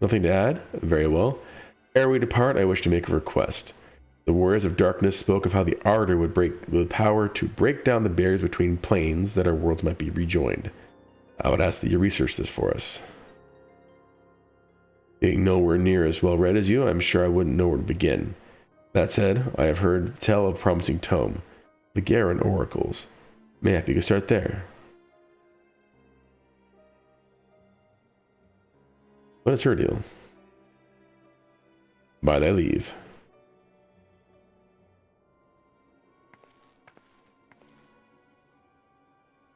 Nothing to add? Very well. Ere we depart, I wish to make a request. The Warriors of Darkness spoke of how the Ardor would with power to break down the barriers between planes that our worlds might be rejoined. I would ask that you research this for us. Being nowhere near as well read as you, I'm sure I wouldn't know where to begin. That said, I have heard tell of a promising tome, the Garen Oracles. Mayhap you could start there. What is her deal? By thy leave.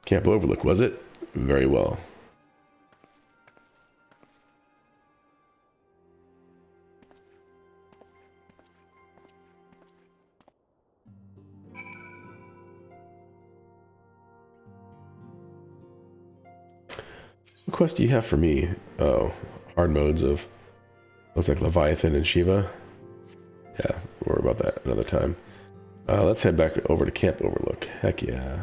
Camp Overlook, was it? Very well. What quest do you have for me? Oh, hard modes of... Looks like Leviathan and Shiva. Yeah, we'll worry about that another time. Let's head back over to Camp Overlook. Heck yeah.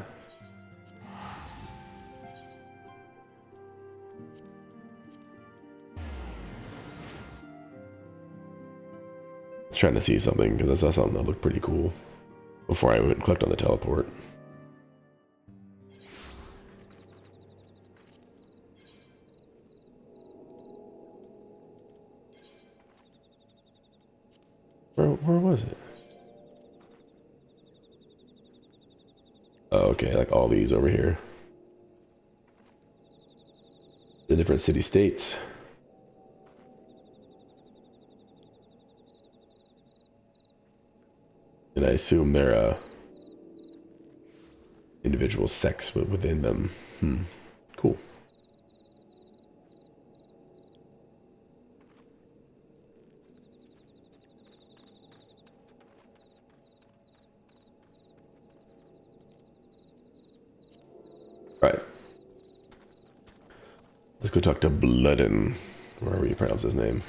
I was trying to see something, because I saw something that looked pretty cool before I went and clicked on the teleport. Where was it? Oh, okay, like all these over here. The different city-states. And I assume they're individual sects within them. Cool. Right. Let's go talk to Bloodin. Wherever you pronounce his name.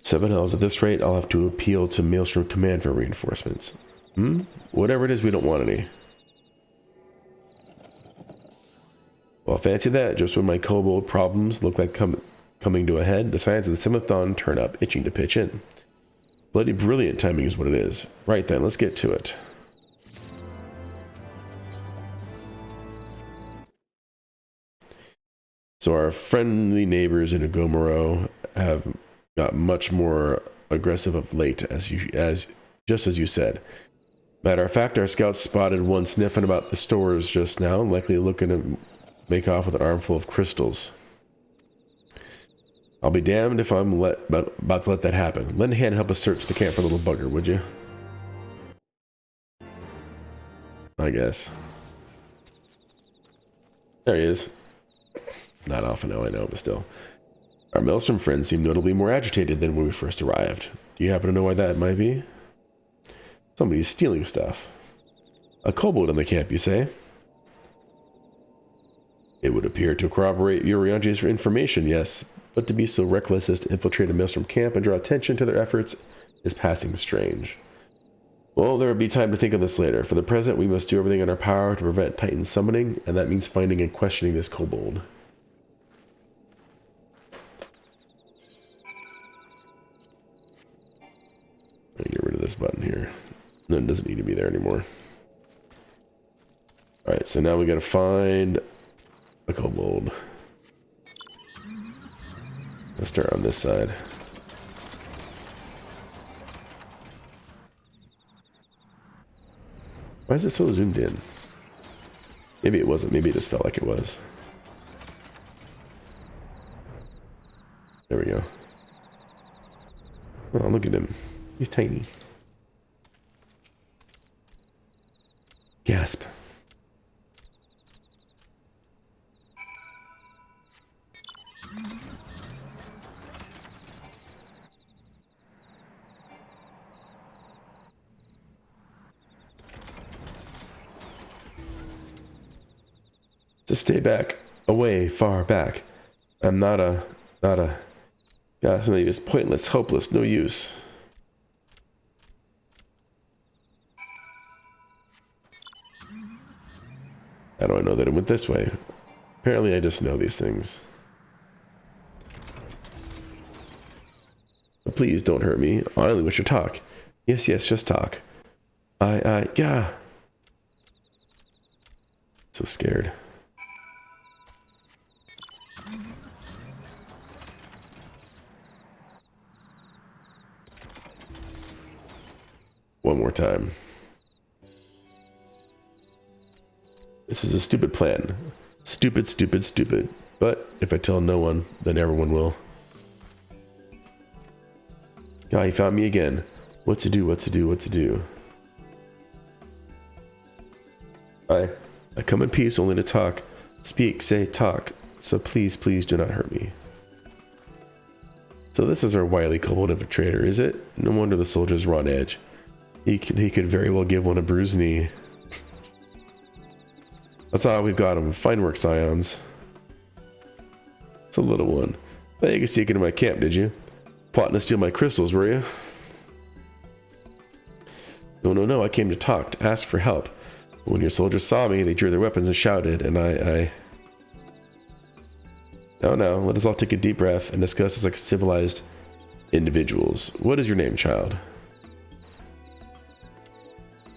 7 Hells. At this rate, I'll have to appeal to Maelstrom Command for reinforcements. Whatever it is, we don't want any. Well, fancy that. Just when my kobold problems look like coming to a head, the signs of the Simithon turn up, itching to pitch in. Bloody brilliant timing is what it is. Right then, let's get to it. So our friendly neighbors in Gomero have got much more aggressive of late, just as you said. Matter of fact, our scouts spotted one sniffing about the stores just now, likely looking to make off with an armful of crystals. I'll be damned if I'm about to let that happen. Lend a hand and help us search the camp for the little bugger, would you? I guess. There he is. Not often now, I know, but still. Our Maelstrom friends seem notably more agitated than when we first arrived. Do you happen to know why that might be? Somebody's stealing stuff. A kobold in the camp, you say? It would appear to corroborate Urianji's information, yes, but to be so reckless as to infiltrate a Maelstrom camp and draw attention to their efforts is passing strange. Well, there will be time to think on this later. For the present, we must do everything in our power to prevent Titan summoning, and that means finding and questioning this kobold. Let me get rid of this button here. No, it doesn't need to be there anymore. Alright, so now we gotta find a kobold. Let's start on this side. Why is it so zoomed in? Maybe it wasn't. Maybe it just felt like it was. There we go. Oh, look at him. He's tiny. Gasp. To stay back, away, far back. I'm not a, God, somebody is pointless, hopeless, no use. How do I know that it went this way? Apparently I just know these things. But please don't hurt me. I only wish to talk. Yes, yes, just talk. Yeah. So scared. One more time. This is a stupid plan. Stupid, stupid, stupid. But if I tell no one, then everyone will. God, he found me again. What to do, what to do, what to do. I come in peace only to talk. Speak, say, talk. So please, please do not hurt me. So this is our wily kobold infiltrator, is it? No wonder the soldiers were on edge. He could very well give one a bruised knee. That's all we've got him. Fine work, Scions. It's a little one. I think you sneak into my camp, did you? Plotting to steal my crystals, were you? No, I came to talk, to ask for help. When your soldiers saw me, they drew their weapons and shouted, and I... Now, let us all take a deep breath and discuss this like civilized individuals. What is your name, child?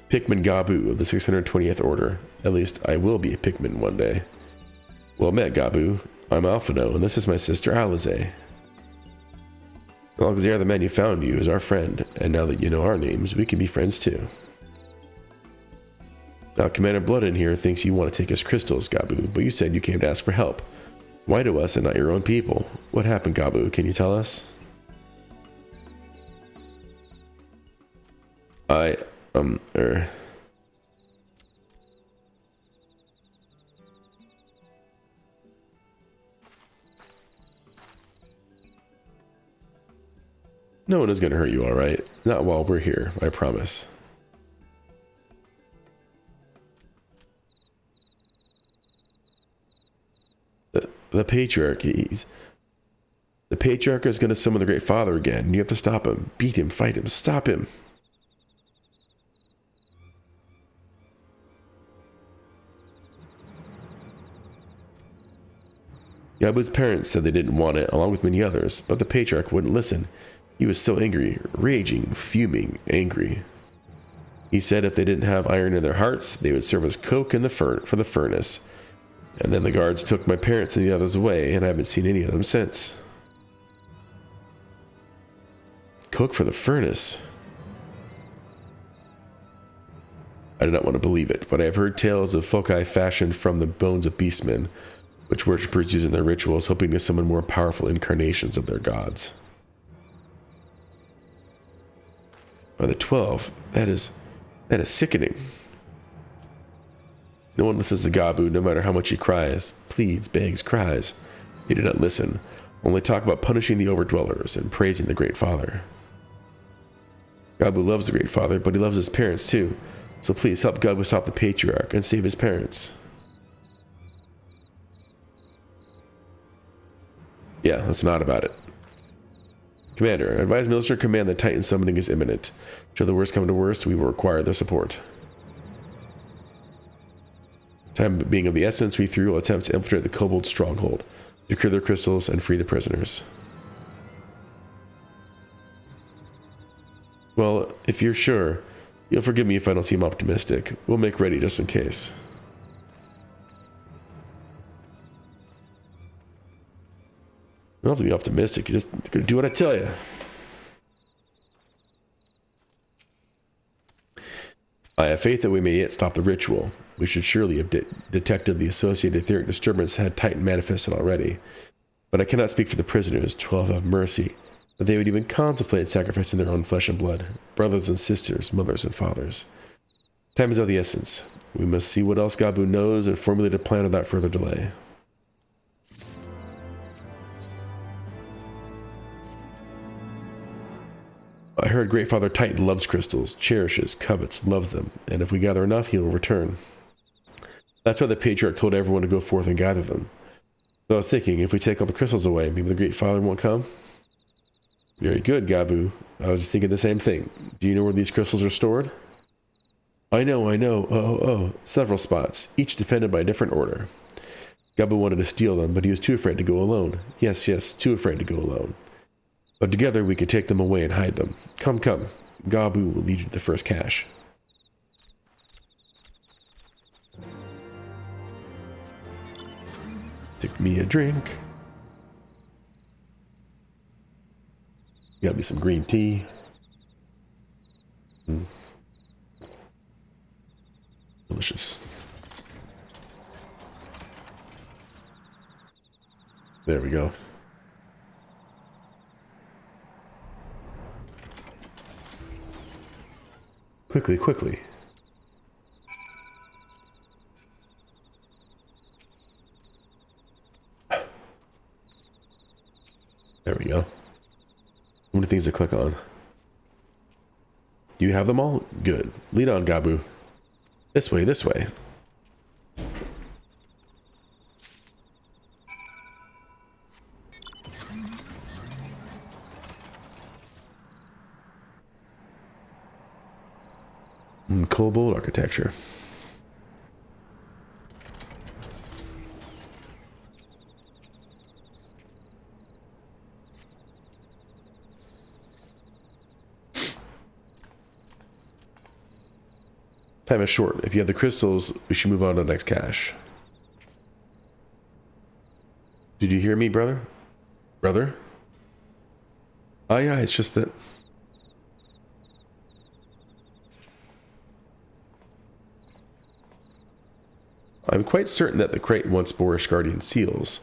Pikmin Gabu of the 620th Order. At least I will be a Pikmin one day. Well met, Gabu. I'm Alphino, and this is my sister Alize. Alexander, the man who found you, is our friend, and now that you know our names, we can be friends too. Now, Commander Blood in here thinks you want to take his crystals, Gabu, but you said you came to ask for help. Why to us and not your own people? What happened, Gabu? Can you tell us? No one is going to hurt you, alright? Not while we're here, I promise. The Patriarch, the Patriarch is going to summon the Great Father again, and you have to stop him. Beat him, fight him, stop him. Gabu's parents said they didn't want it, along with many others, but the Patriarch wouldn't listen. He was so angry, raging, fuming, angry. He said if they didn't have iron in their hearts, they would serve as coke in for the furnace. And then the guards took my parents and the others away, and I haven't seen any of them since. Coke for the furnace? I do not want to believe it, but I have heard tales of foci fashioned from the bones of beastmen, which worshippers use in their rituals, hoping to summon more powerful incarnations of their gods. By the 12, that is sickening. No one listens to Gabu, no matter how much he cries, pleads, begs, cries. He did not listen, only talk about punishing the overdwellers and praising the Great Father. Gabu loves the Great Father, but he loves his parents too, so please help Gabu stop the Patriarch and save his parents. Yeah, that's not about it. Commander, advise military command that Titan summoning is imminent. Should the worst come to worst, we will require their support. Time being of the essence, we three will attempt to infiltrate the Kobold stronghold, secure their crystals, and free the prisoners. Well, if you're sure, you'll forgive me if I don't seem optimistic. We'll make ready just in case. You don't have to be optimistic, you just gotta do what I tell you. I have faith that we may yet stop the ritual. We should surely have detected the associated etheric disturbance had Titan manifested already. But I cannot speak for the prisoners, 12 have mercy, that they would even contemplate sacrificing their own flesh and blood, brothers and sisters, mothers and fathers. Time is of the essence. We must see what else Gabu knows and formulate a plan without further delay. I heard Great Father Titan loves crystals, cherishes, covets, loves them, and if we gather enough, he will return. That's why the Patriarch told everyone to go forth and gather them. So I was thinking, if we take all the crystals away, maybe the Great Father won't come? Very good, Gabu. I was thinking the same thing. Do you know where these crystals are stored? I know. Oh. Several spots, each defended by a different order. Gabu wanted to steal them, but he was too afraid to go alone. Yes, too afraid to go alone. But together we could take them away and hide them. Come. Gabu will lead you to the first cache. Take me a drink. Got me some green tea. Delicious. There we go. Quickly. There we go. How many things to click on? Do you have them all? Good. Lead on, Gabu. This way. Kobold architecture. Time is short. If you have the crystals, we should move on to the next cache. Did you hear me, brother? Brother? Oh yeah, it's just that... I'm quite certain that the crate once bore Ishgardian seals.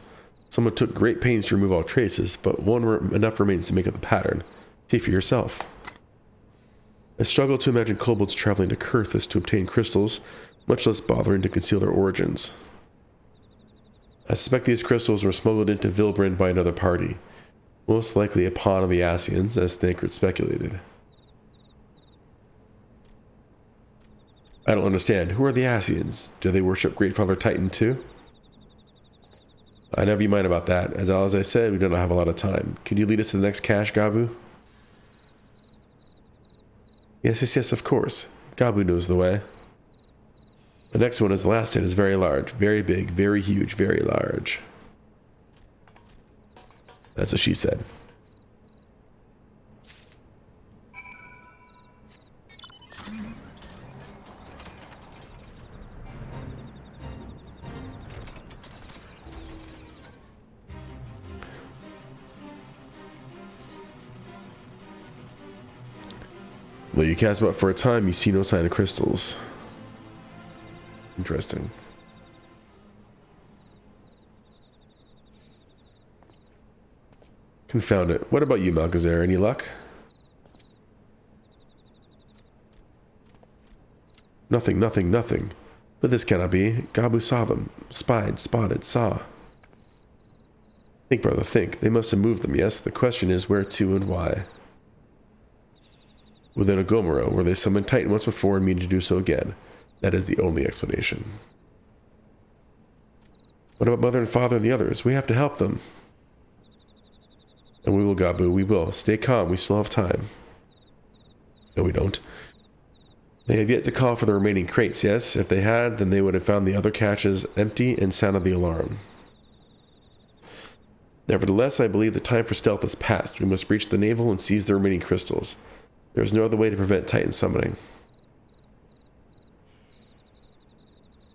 Someone took great pains to remove all traces, but enough remains to make up the pattern. See for yourself. I struggle to imagine kobolds traveling to Kurthus to obtain crystals, much less bothering to conceal their origins. I suspect these crystals were smuggled into Vilbrand by another party, most likely a pawn of the Ascians, as Thancred speculated. I don't understand. Who are the Ascians? Do they worship Great Father Titan too? I never you mind about that. As I said, we don't have a lot of time. Could you lead us to the next cache, Gabu? Yes, of course. Gabu knows the way. The next one is the last hit is very large, very big, very huge, very large. That's what she said. Though you cast about for a time, you see no sign of crystals. Interesting. Confound it. What about you, Malcazar? Any luck? Nothing. But this cannot be. Gabu saw them. Spied, spotted, saw. Think, brother, think. They must have moved them, yes? The question is where to and why. Within Ogomoro, where they summoned Titan once before and mean to do so again. That is the only explanation. What about Mother and Father and the others? We have to help them. And we will, Gabu, we will. Stay calm, we still have time. No, we don't. They have yet to call for the remaining crates, yes? If they had, then they would have found the other caches empty and sounded the alarm. Nevertheless, I believe the time for stealth has passed. We must breach the navel and seize the remaining crystals. There is no other way to prevent Titan summoning.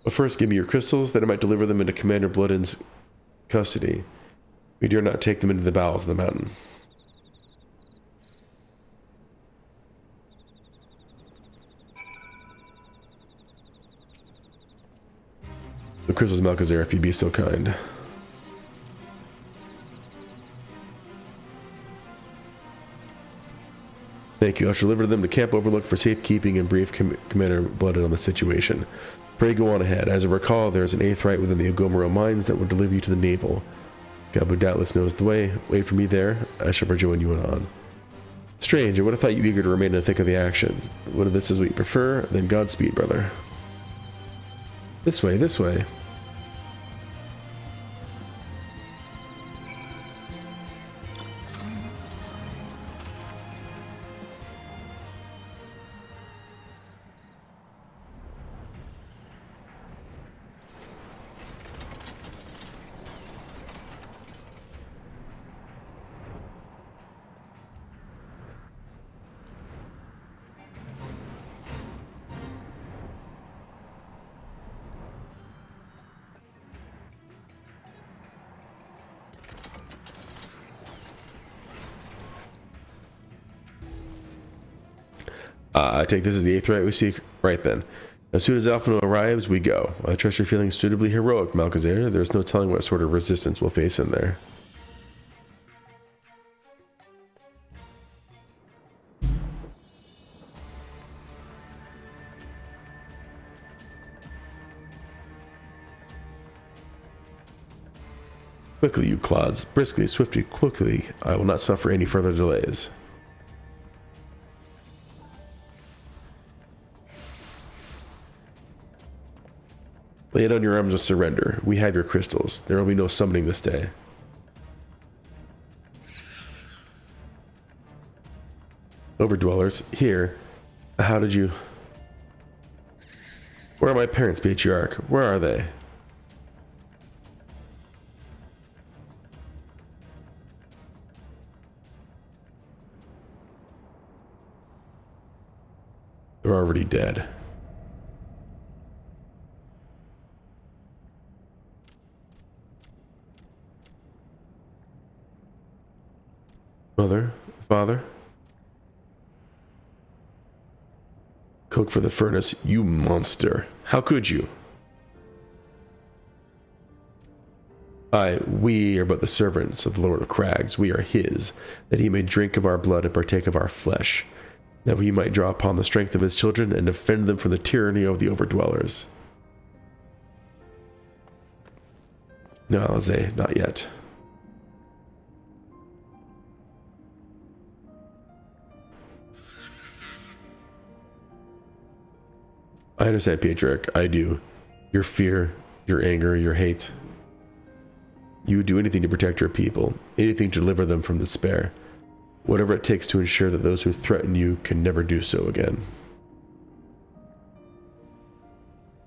But first, give me your crystals, that I might deliver them into Commander Bloodin's custody. We dare not take them into the bowels of the mountain. The crystals, Malkazar, if you'd be so kind. Thank you. I shall deliver them to Camp Overlook for safekeeping and brief Commander Blooded on the situation. Pray go on ahead. As I recall, there is an 8th right within the Ogomoro mines that will deliver you to the navel. Gabu doubtless knows the way. Wait for me there. I shall rejoin you on. Strange, I would have thought you eager to remain in the thick of the action. What if this is what you prefer? Then Godspeed, brother. This way, this way. I take this as the 8th right we seek. Right then. As soon as Alphino arrives, we go. I trust you're feeling suitably heroic, Malkazar. There's no telling what sort of resistance we'll face in there. Quickly, you clods. Briskly, swiftly, quickly. I will not suffer any further delays. Lay it on your arms of surrender. We have your crystals. There will be no summoning this day. Overdwellers, here. How did you... Where are my parents, Patriarch? Where are they? They're already dead. Mother, father, cook for the furnace, you monster. How could you? We are but the servants of the Lord of Crags. We are his, that he may drink of our blood and partake of our flesh, that we might draw upon the strength of his children and defend them from the tyranny of the overdwellers. No, Alze, not yet. I understand, Patriarch. I do. Your fear, your anger, your hate. You would do anything to protect your people, anything to deliver them from despair. Whatever it takes to ensure that those who threaten you can never do so again.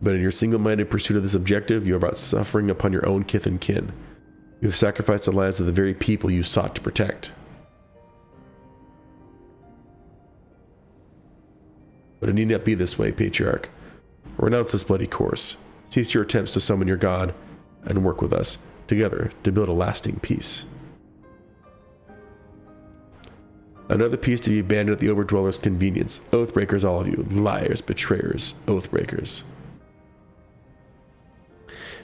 But in your single-minded pursuit of this objective, you are brought suffering upon your own kith and kin. You have sacrificed the lives of the very people you sought to protect. But it need not be this way, Patriarch. Renounce this bloody course. Cease your attempts to summon your god, and work with us, together, to build a lasting peace. Another piece to be abandoned at the Overdweller's convenience. Oathbreakers, all of you. Liars, betrayers, oathbreakers.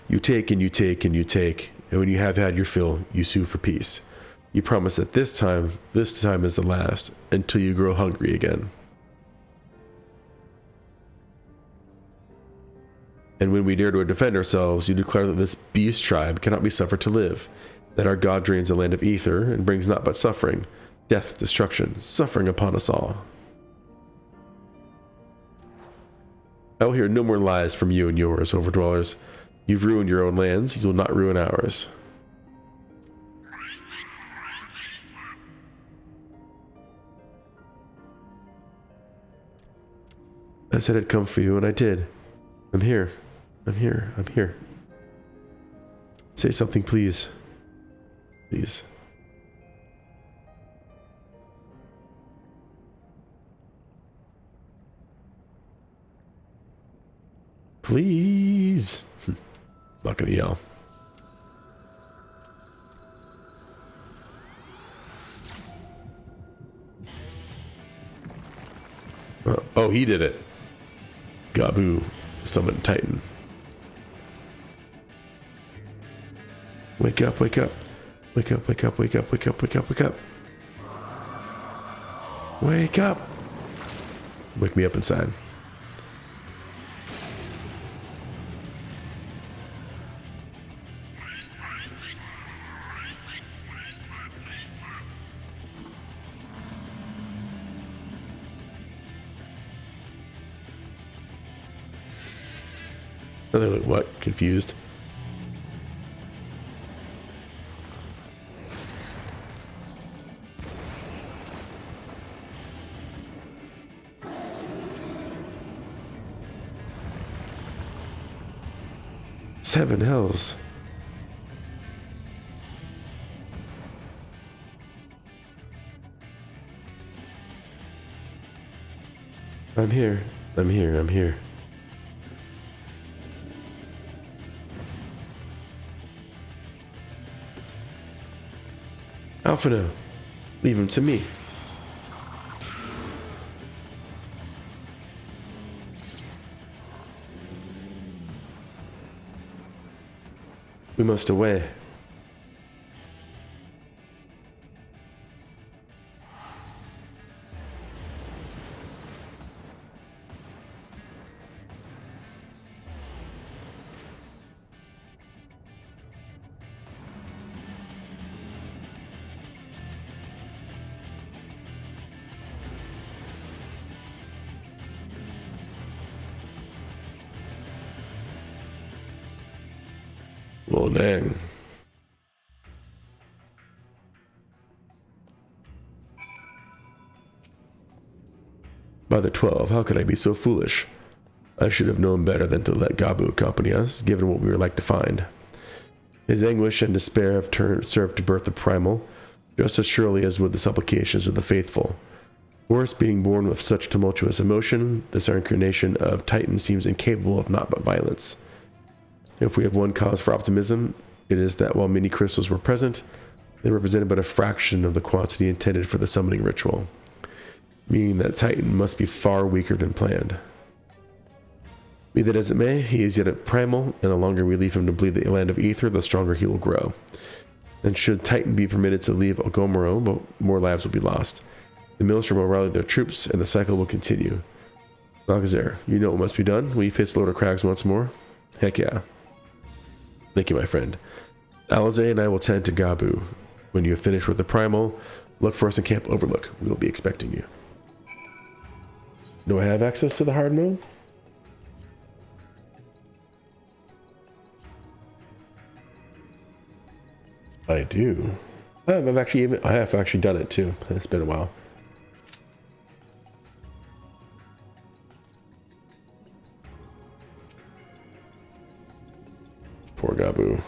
You take and you take and you take, and when you have had your fill, you sue for peace. You promise that this time is the last, until you grow hungry again. And when we dare to defend ourselves, you declare that this beast tribe cannot be suffered to live. that our god drains the land of ether and brings not but suffering, death, destruction, suffering upon us all. I will hear no more lies from you and yours, overdwellers. You've ruined your own lands, you'll not ruin ours. I said I'd come for you, and I did. I'm here. I'm here. I'm here. Say something, please. Please. Please. Not gonna yell. Oh, he did it. Gabu, summoned Titan. Wake up, wake up. Wake up, wake up, wake up, wake up, wake up, wake up. Wake up. Wake me up inside. Oh, they look what? Confused. Seven hells. I'm here. I'm here. I'm here. Alphino, leave him to me. We must away. Well, dang. By the 12, how could I be so foolish? I should have known better than to let Gabu accompany us, given what we were like to find. His anguish and despair have served to birth the primal, just as surely as would the supplications of the faithful. Worse, being born with such tumultuous emotion, this incarnation of Titan seems incapable of naught but violence. If we have one cause for optimism, it is that while many crystals were present, they represented but a fraction of the quantity intended for the summoning ritual, meaning that Titan must be far weaker than planned. Be that as it may, he is yet a primal, and the longer we leave him to bleed the land of ether, the stronger he will grow. And should Titan be permitted to leave Ogomoro, more lives will be lost. The Maelstrom will rally their troops, and the cycle will continue. Malgazer, you know what must be done. Will you face Lord of Crags once more? Heck yeah. Thank you, my friend. Alize and I will tend to Gabu. When you have finished with the primal, look for us in Camp Overlook. We will be expecting you. Do I have access to the hard mode? I do. I have actually done it too. It's been a while. Poor Gabu.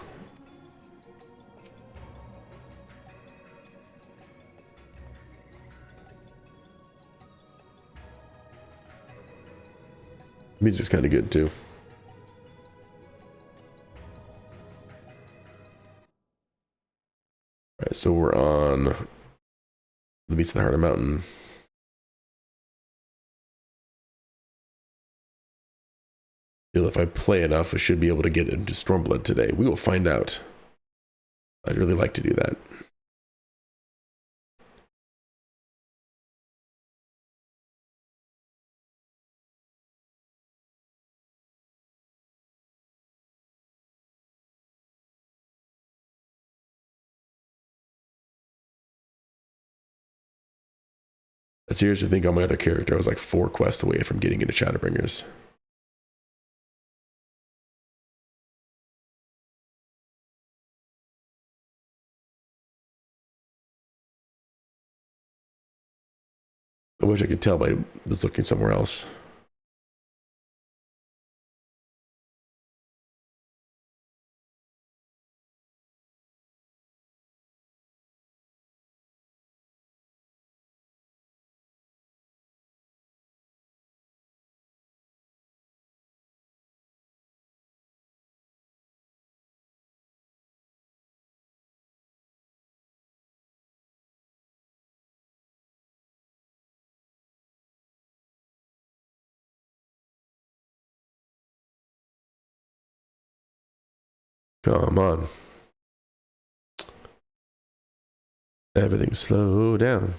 Music's kind of good too. Alright, so we're on the Beast of the Heart of Mountain. If I play enough, I should be able to get into Stormblood today. We will find out. I'd really like to do that. I seriously think on my other character I was like 4 quests away from getting into Shadowbringers. I wish I could tell, but I was looking somewhere else. Come on. Everything slow down.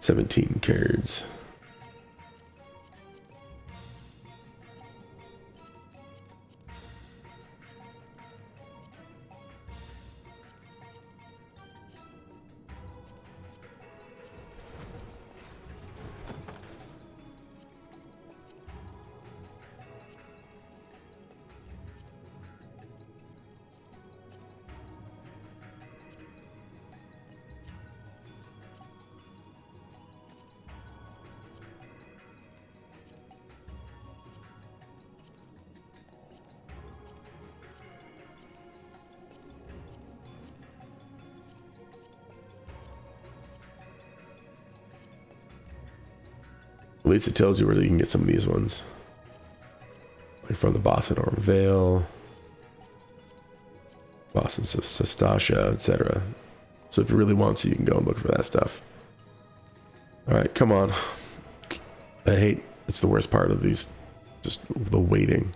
$17 cards. At least it tells you where you can get some of these ones. Like from the Boston Arm Vale, Boston Sestasha, etc. So if you really want to, you can go and look for that stuff. Alright, come on. I hate, it's the worst part of these, just the waiting.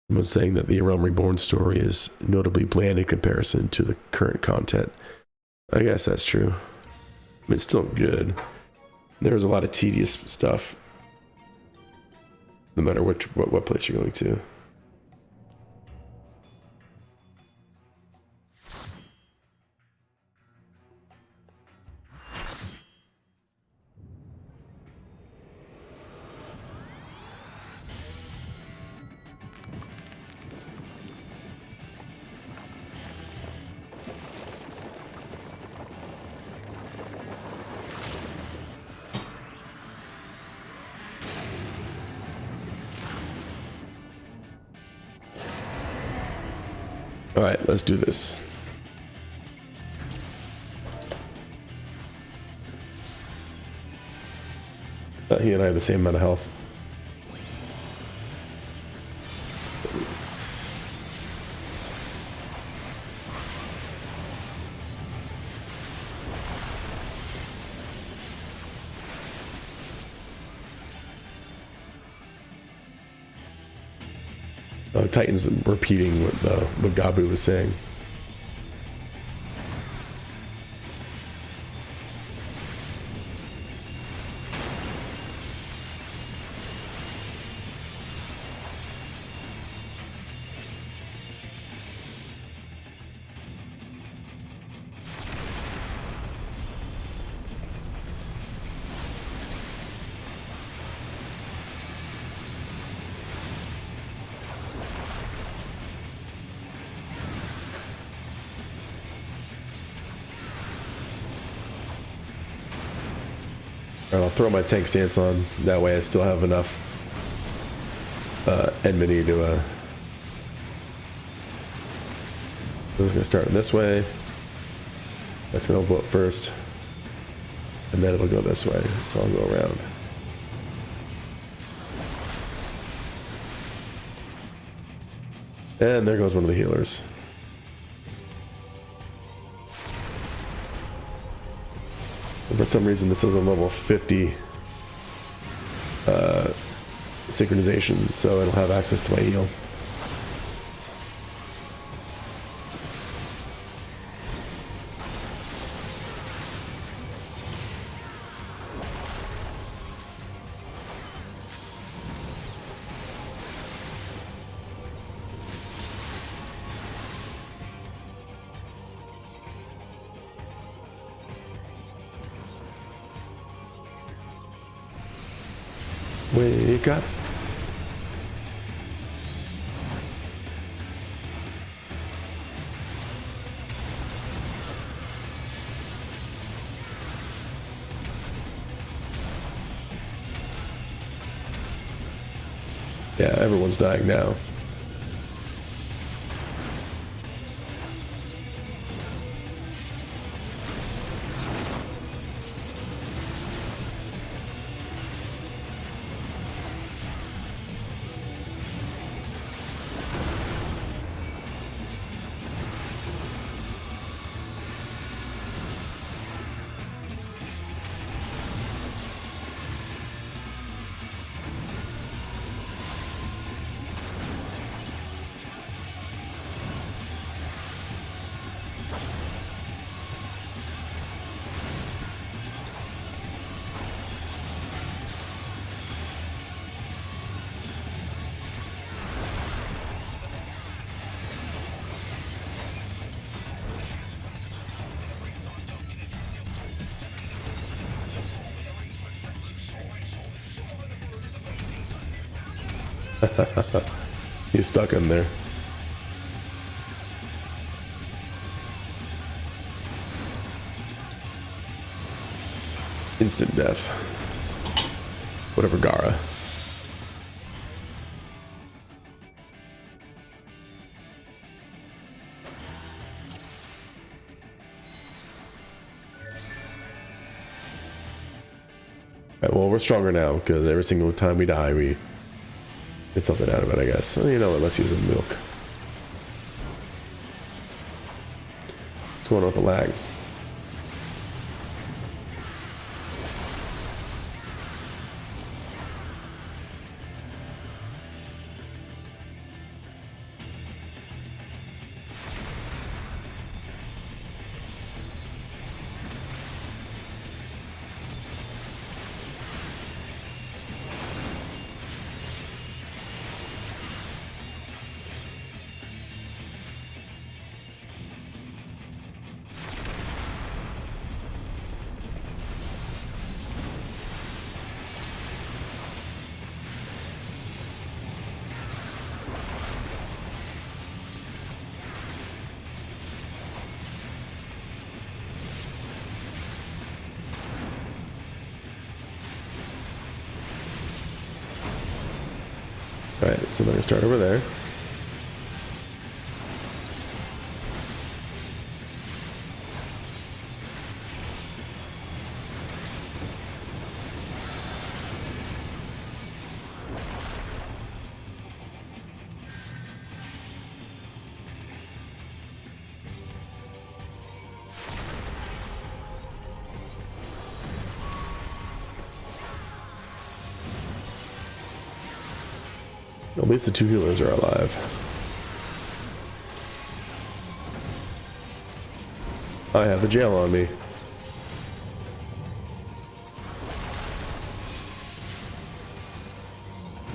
Someone saying that the Realm Reborn story is notably bland in comparison to the current content. I guess that's true. I mean, it's still good. There's a lot of tedious stuff, no matter what place you're going to. All right, let's do this. He and I have the same amount of health. Titan's repeating what Gabu was saying. I'll throw my tank stance on. That way I still have enough enmity to... I'm going to start this way. That's going to blow up first. And then it'll go this way. So I'll go around. And there goes one of the healers. For some reason, this is a level 50 synchronization, so it'll have access to my heal. Wake up. Yeah, everyone's dying now. He's stuck in there. Instant death. Whatever, Gara. Right, well, we're stronger now because every single time we die, we get something out of it, I guess. So, you know what? Let's use the milk. What's going on with the lag? Alright, so then I start over there. At least the two healers are alive. I have the jail on me.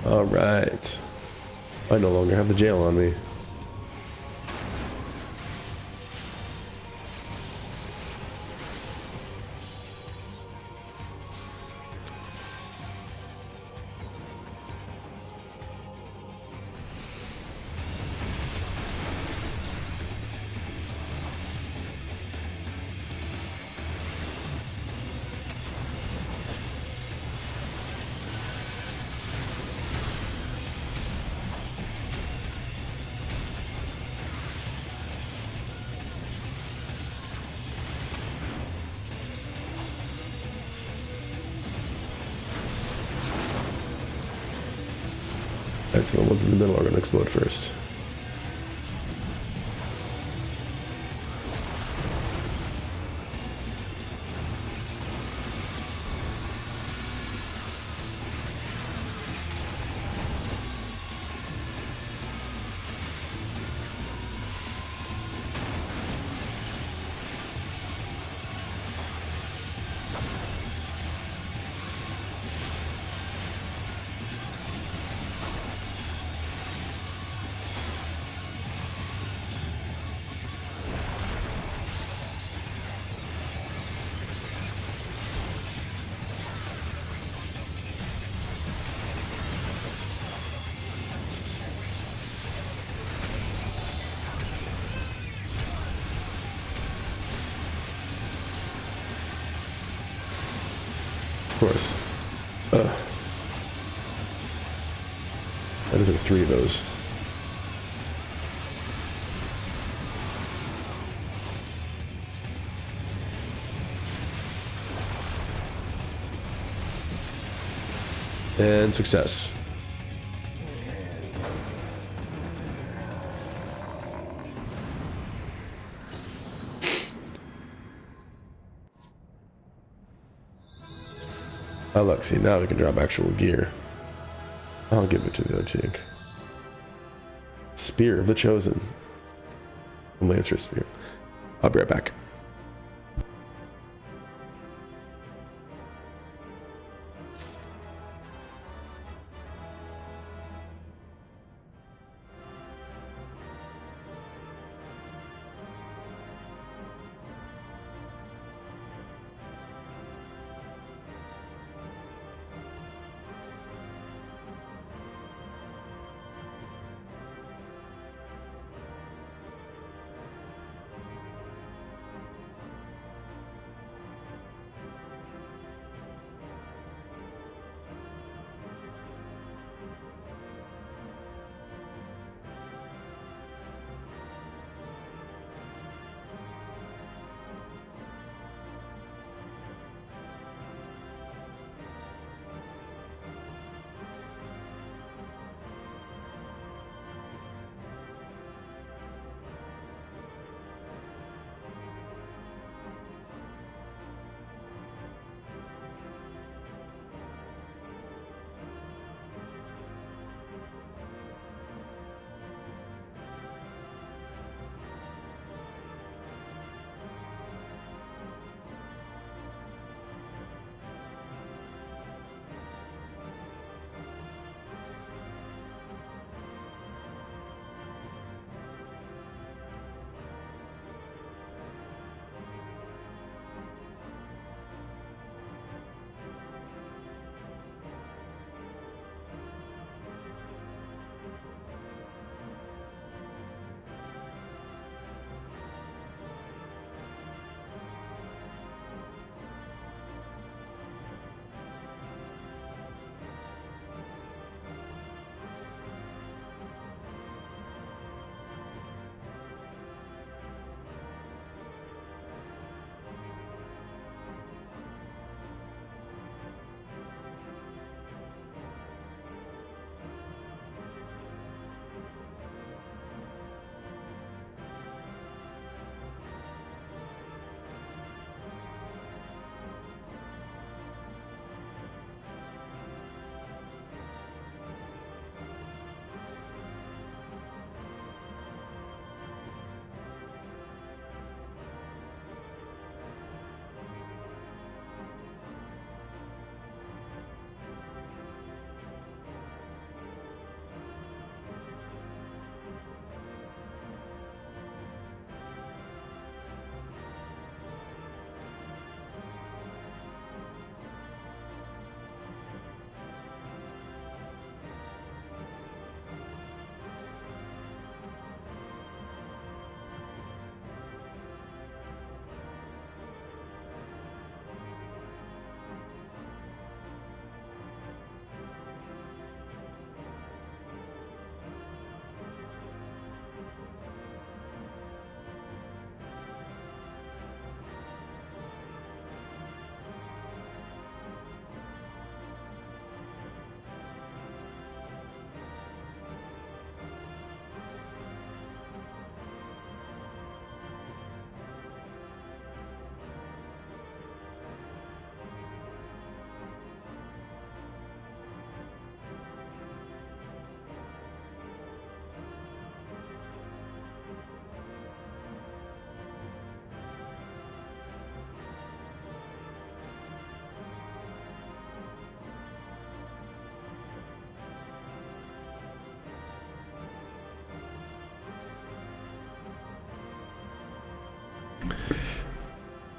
Alright. I no longer have the jail on me. Alright, so the ones in the middle are going to explode first. Of course. I took 3 of those. And success. Oh, look, see, now we can drop actual gear. I'll give it to the Otik. Spear of the Chosen. Lancer Spear. I'll be right back.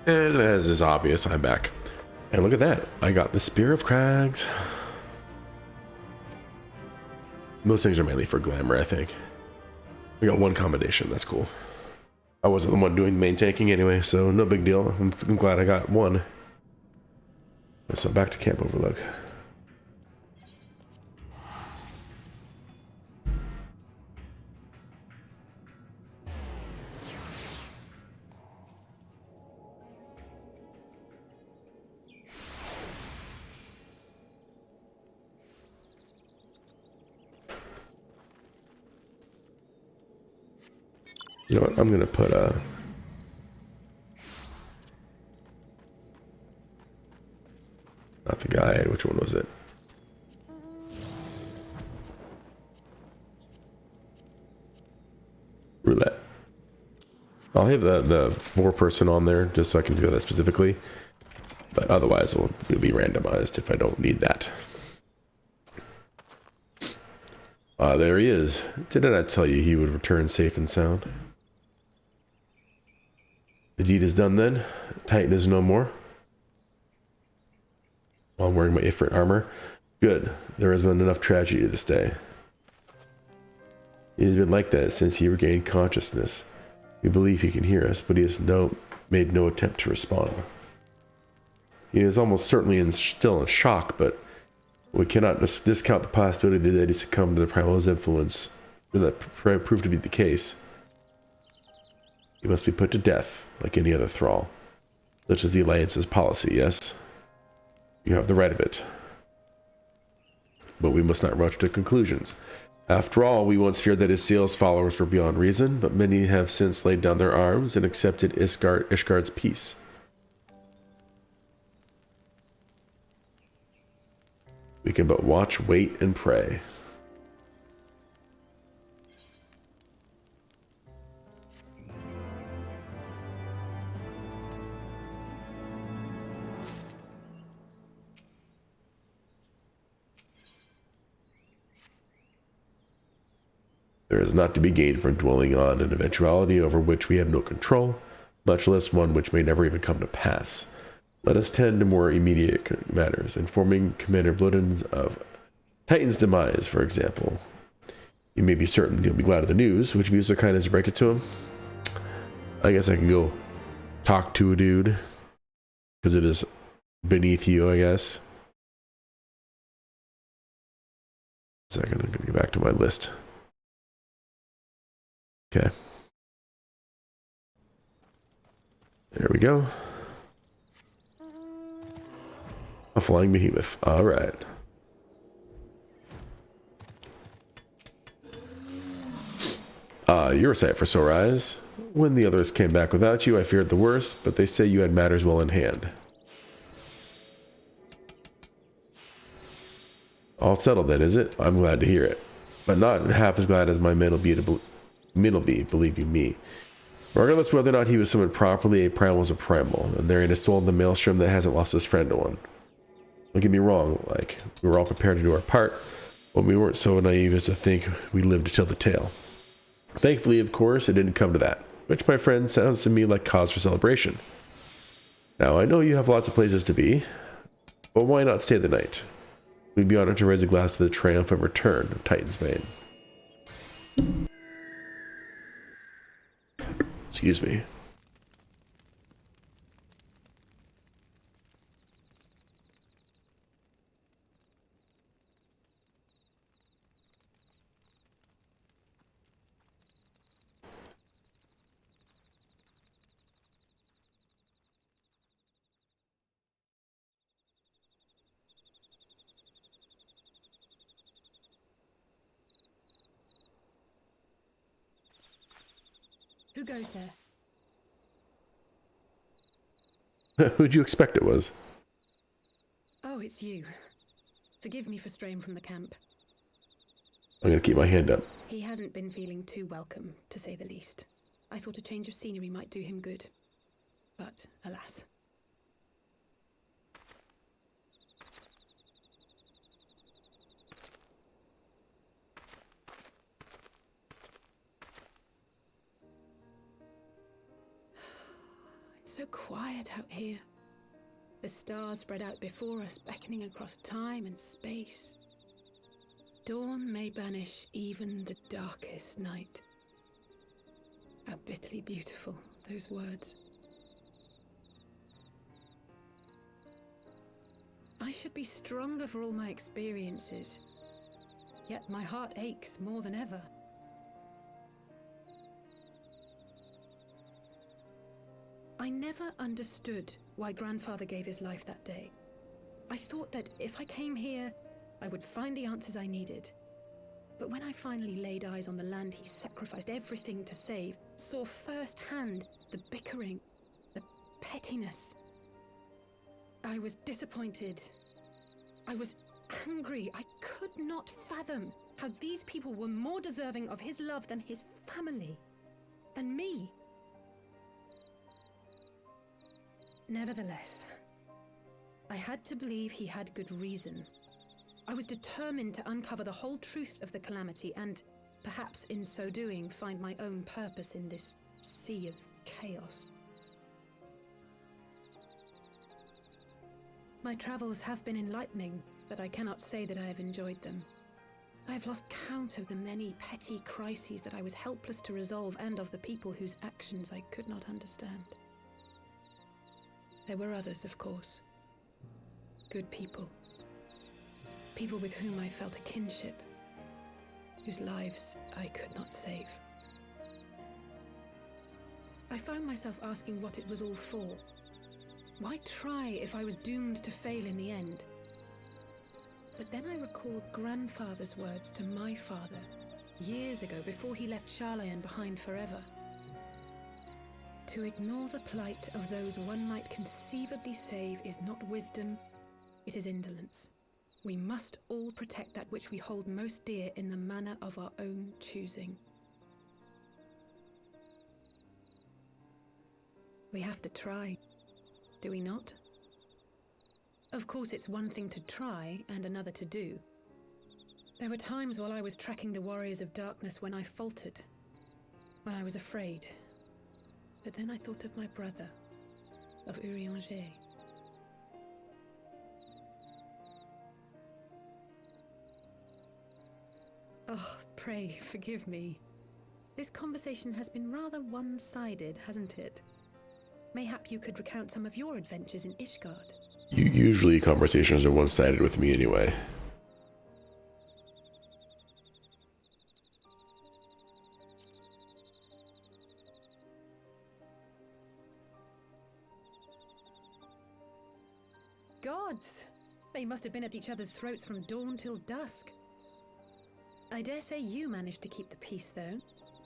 And as is obvious, I'm back. And look at that. I got the Spear of Crags. Most things are mainly for glamour, I think. We got one combination. That's cool. I wasn't the one doing the main tanking anyway, so no big deal. I'm glad I got one. So back to Camp Overlook. You know what? I'm gonna put not the guide. Which one was it? Roulette. I'll have the 4-person on there just so I can do that specifically. But otherwise, it'll be randomized if I don't need that. There he is. Didn't I tell you he would return safe and sound? The deed is done then. Titan is no more. While I'm wearing my Ifrit armor. Good. There has been enough tragedy this day. It has been like that since he regained consciousness. We believe he can hear us, but he has made no attempt to respond. He is almost certainly still in shock, but we cannot discount the possibility that he succumbed to the Primal's influence. When that proved to be the case, he must be put to death, like any other thrall. Such is the Alliance's policy, yes? You have the right of it. But we must not rush to conclusions. After all, we once feared that Isiel's followers were beyond reason, but many have since laid down their arms and accepted Ishgard's peace. We can but watch, wait, and pray. There is not to be gained from dwelling on an eventuality over which we have no control, much less one which may never even come to pass. Let us tend to more immediate matters, informing Commander Bloodens of Titan's demise, for example. You may be certain he'll be glad of the news. Would you be so kind as to break it to him? I guess I can go talk to a dude, because it is beneath you, I guess. A second, I'm going to get back to my list. Okay. There we go. A flying behemoth. All right. You're a sight for sore eyes. When the others came back without you, I feared the worst, but they say you had matters well in hand. All settled then, is it? I'm glad to hear it. But not half as glad as my men will be, believe you me. Regardless whether or not he was summoned properly, a primal is a primal, and there ain't a soul in the maelstrom that hasn't lost his friend to one. Don't get me wrong, like, we were all prepared to do our part, but we weren't so naive as to think we lived to tell the tale. Thankfully, of course, it didn't come to that, which, my friend, sounds to me like cause for celebration. Now, I know you have lots of places to be, but why not stay the night? We'd be honored to raise a glass to the triumphant return of Titan's Bane. Excuse me. Who goes there? Who'd you expect it was? Oh, it's you. Forgive me for straying from the camp. I'm gonna keep my hand up. He hasn't been feeling too welcome, to say the least. I thought a change of scenery might do him good. But, alas. It's so quiet out here. The stars spread out before us, beckoning across time and space. Dawn may banish even the darkest night. How bitterly beautiful, those words. I should be stronger for all my experiences, yet my heart aches more than ever. I never understood why Grandfather gave his life that day. I thought that if I came here, I would find the answers I needed. But when I finally laid eyes on the land he sacrificed everything to save, saw firsthand the bickering, the pettiness, I was disappointed. I was angry. I could not fathom how these people were more deserving of his love than his family, than me. Nevertheless, I had to believe he had good reason. I was determined to uncover the whole truth of the calamity and, perhaps in so doing, find my own purpose in this sea of chaos. My travels have been enlightening, but I cannot say that I have enjoyed them. I have lost count of the many petty crises that I was helpless to resolve and of the people whose actions I could not understand. There were others, of course. Good people. People with whom I felt a kinship, whose lives I could not save. I found myself asking what it was all for. Why try if I was doomed to fail in the end? But then I recalled Grandfather's words to my father, years ago, before he left Charlayan behind forever. To ignore the plight of those one might conceivably save is not wisdom, it is indolence. We must all protect that which we hold most dear in the manner of our own choosing. We have to try, do we not? Of course, it's one thing to try and another to do. There were times while I was tracking the warriors of darkness when I faltered, when I was afraid. But then I thought of my brother, of Urianger. Oh, pray forgive me. This conversation has been rather one-sided, hasn't it? Mayhap you could recount some of your adventures in Ishgard. Usually conversations are one-sided with me anyway. Gods! They must have been at each other's throats from dawn till dusk. I dare say you managed to keep the peace, though.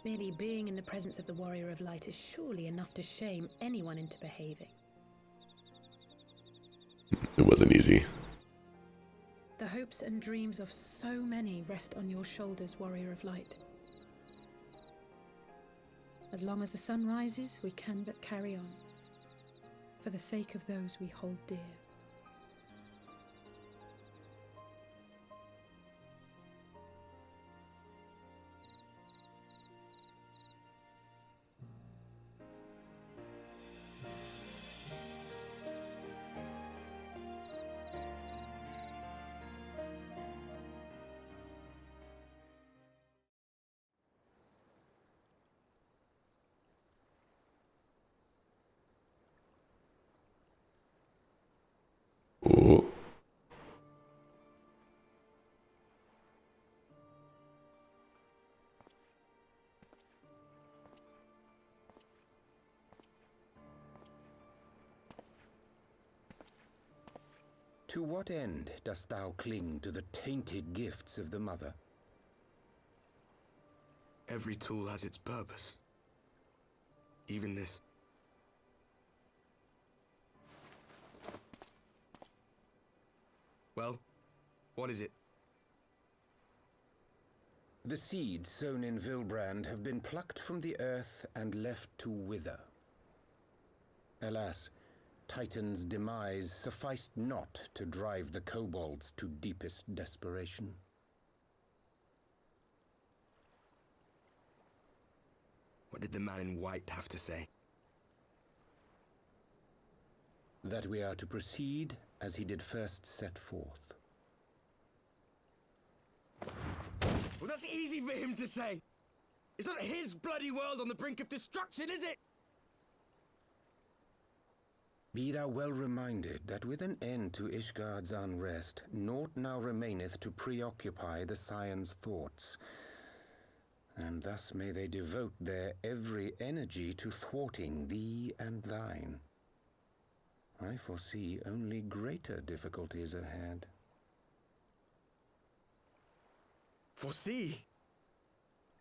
Merely being in the presence of the Warrior of Light is surely enough to shame anyone into behaving. It wasn't easy. The hopes and dreams of so many rest on your shoulders, Warrior of Light. As long as the sun rises, we can but carry on, for the sake of those we hold dear. Ooh. To what end dost thou cling to the tainted gifts of the Mother? Every tool has its purpose. Even this. Well, what is it? The seeds sown in Vilbrand have been plucked from the earth and left to wither. Alas, Titan's demise sufficed not to drive the kobolds to deepest desperation. What did the man in white have to say? That we are to proceed as he did first set forth. Well, that's easy for him to say. It's not his bloody world on the brink of destruction, is it? Be thou well reminded that with an end to Ishgard's unrest, naught now remaineth to preoccupy the Scion's thoughts. And thus may they devote their every energy to thwarting thee and thine. I foresee only greater difficulties ahead. Foresee?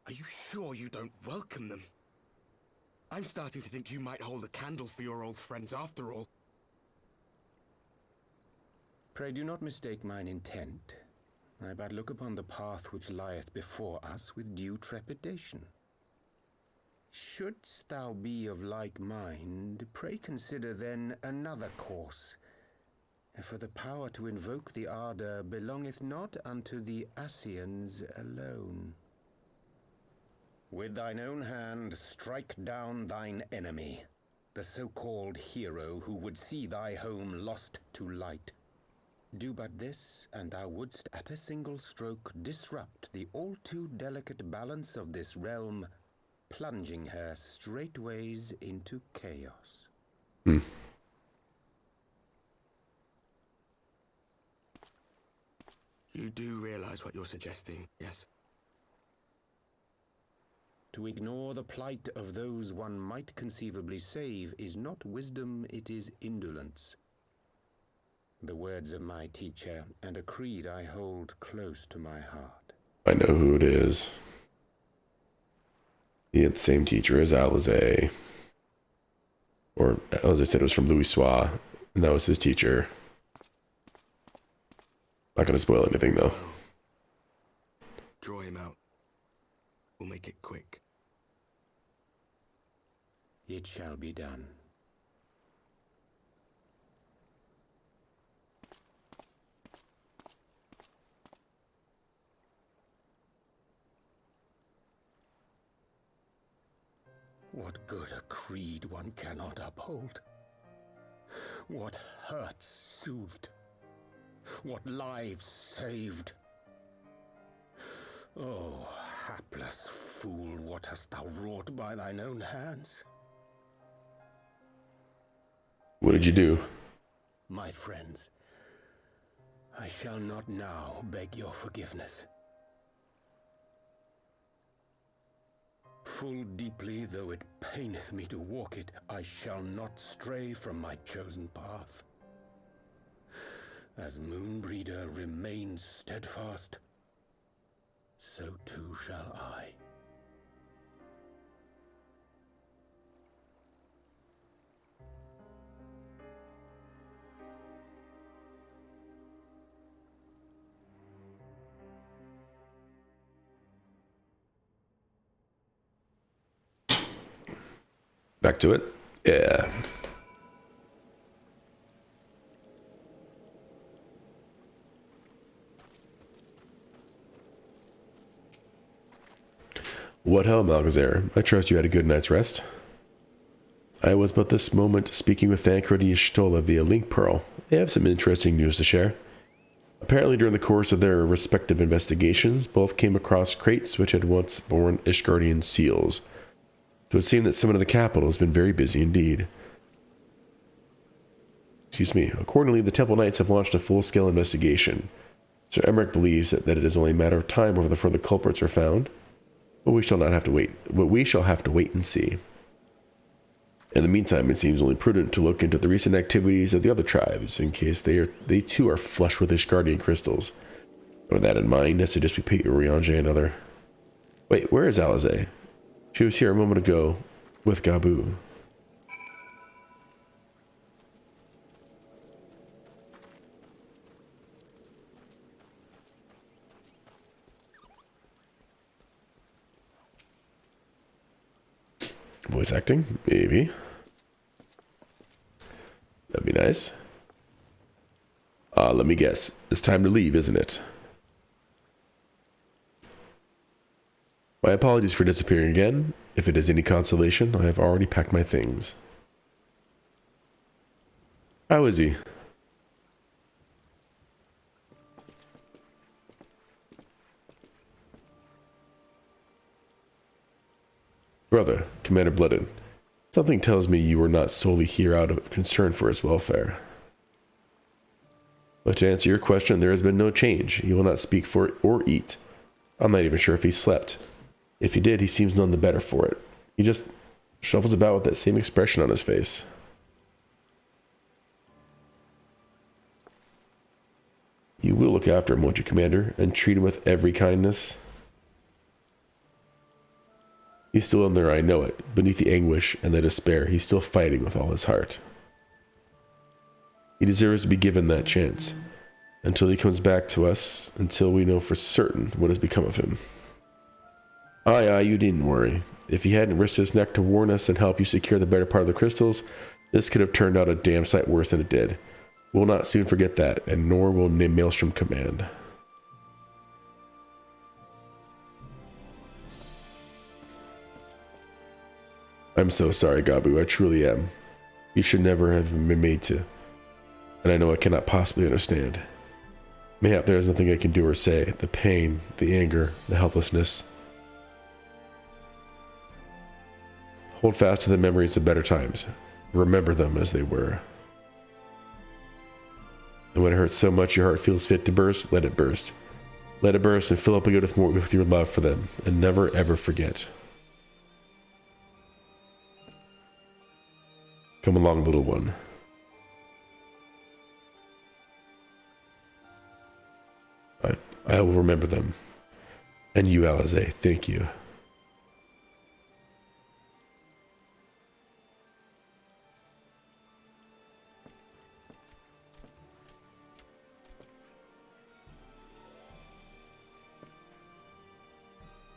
Are you sure you don't welcome them? I'm starting to think you might hold a candle for your old friends after all. Pray do not mistake mine intent. I but look upon the path which lieth before us with due trepidation. Shouldst thou be of like mind, pray consider then another course. For the power to invoke the ardor belongeth not unto the Ascians alone. With thine own hand strike down thine enemy, the so-called hero who would see thy home lost to light. Do but this, and thou wouldst at a single stroke disrupt the all-too delicate balance of this realm, plunging her straightways into chaos. You do realize what you're suggesting, yes? To ignore the plight of those one might conceivably save is not wisdom, it is indolence. The words of my teacher, and a creed I hold close to my heart. I know who it is. He had the same teacher as Alizé. Or, as I said, it was from Louis Soix, and that was his teacher. Not gonna spoil anything, though. Draw him out. We'll make it quick. It shall be done. What good a creed one cannot uphold? What hurts soothed? What lives saved? Oh, hapless fool, what hast thou wrought by thine own hands? What did you do? My friends, I shall not now beg your forgiveness. Full deeply though it paineth me to walk it, I shall not stray from my chosen path. As Moonbreeder remains steadfast, so too shall I. Back to it? Yeah. What ho, Malgazar? I trust you had a good night's rest. I was but this moment speaking with Thancred and Y'shtola via Link Pearl. They have some interesting news to share. Apparently during the course of their respective investigations, both came across crates which had once borne Ishgardian seals. So it seemed that someone in the capital has been very busy indeed. Excuse me. Accordingly, the Temple Knights have launched a full-scale investigation. Sir Emmerich believes that it is only a matter of time before the culprits are found. But we shall have to wait and see. In the meantime, it seems only prudent to look into the recent activities of the other tribes, in case they too are flush with Ishgardian crystals. With that in mind, I suggest we pay Urianger another. Wait, where is Alizé? She was here a moment ago with Gabu. Voice acting? Maybe. That'd be nice. Let me guess. It's time to leave, isn't it? My apologies for disappearing again. If it is any consolation, I have already packed my things. How is he? Brother, Commander Blooded, something tells me you were not solely here out of concern for his welfare. But to answer your question, there has been no change. He will not speak for it or eat. I'm not even sure if he slept. If he did, he seems none the better for it. He just shuffles about with that same expression on his face. You will look after him, won't you, Commander, and treat him with every kindness? He's still in there, I know it. Beneath the anguish and the despair, he's still fighting with all his heart. He deserves to be given that chance. Until he comes back to us, until we know for certain what has become of him. Aye, you needn't worry. If he hadn't risked his neck to warn us and help you secure the better part of the crystals, this could have turned out a damn sight worse than it did. We'll not soon forget that, and nor will Maelstrom Command. I'm so sorry, Gabu, I truly am. You should never have been made to, and I know I cannot possibly understand. Mayhap there is nothing I can do or say. The pain, the anger, the helplessness. Hold fast to the memories of better times. Remember them as they were. And when it hurts so much your heart feels fit to burst, let it burst. Let it burst and fill up again with your love for them, and never ever forget. Come along, little one. I will remember them. And you, Alize, thank you.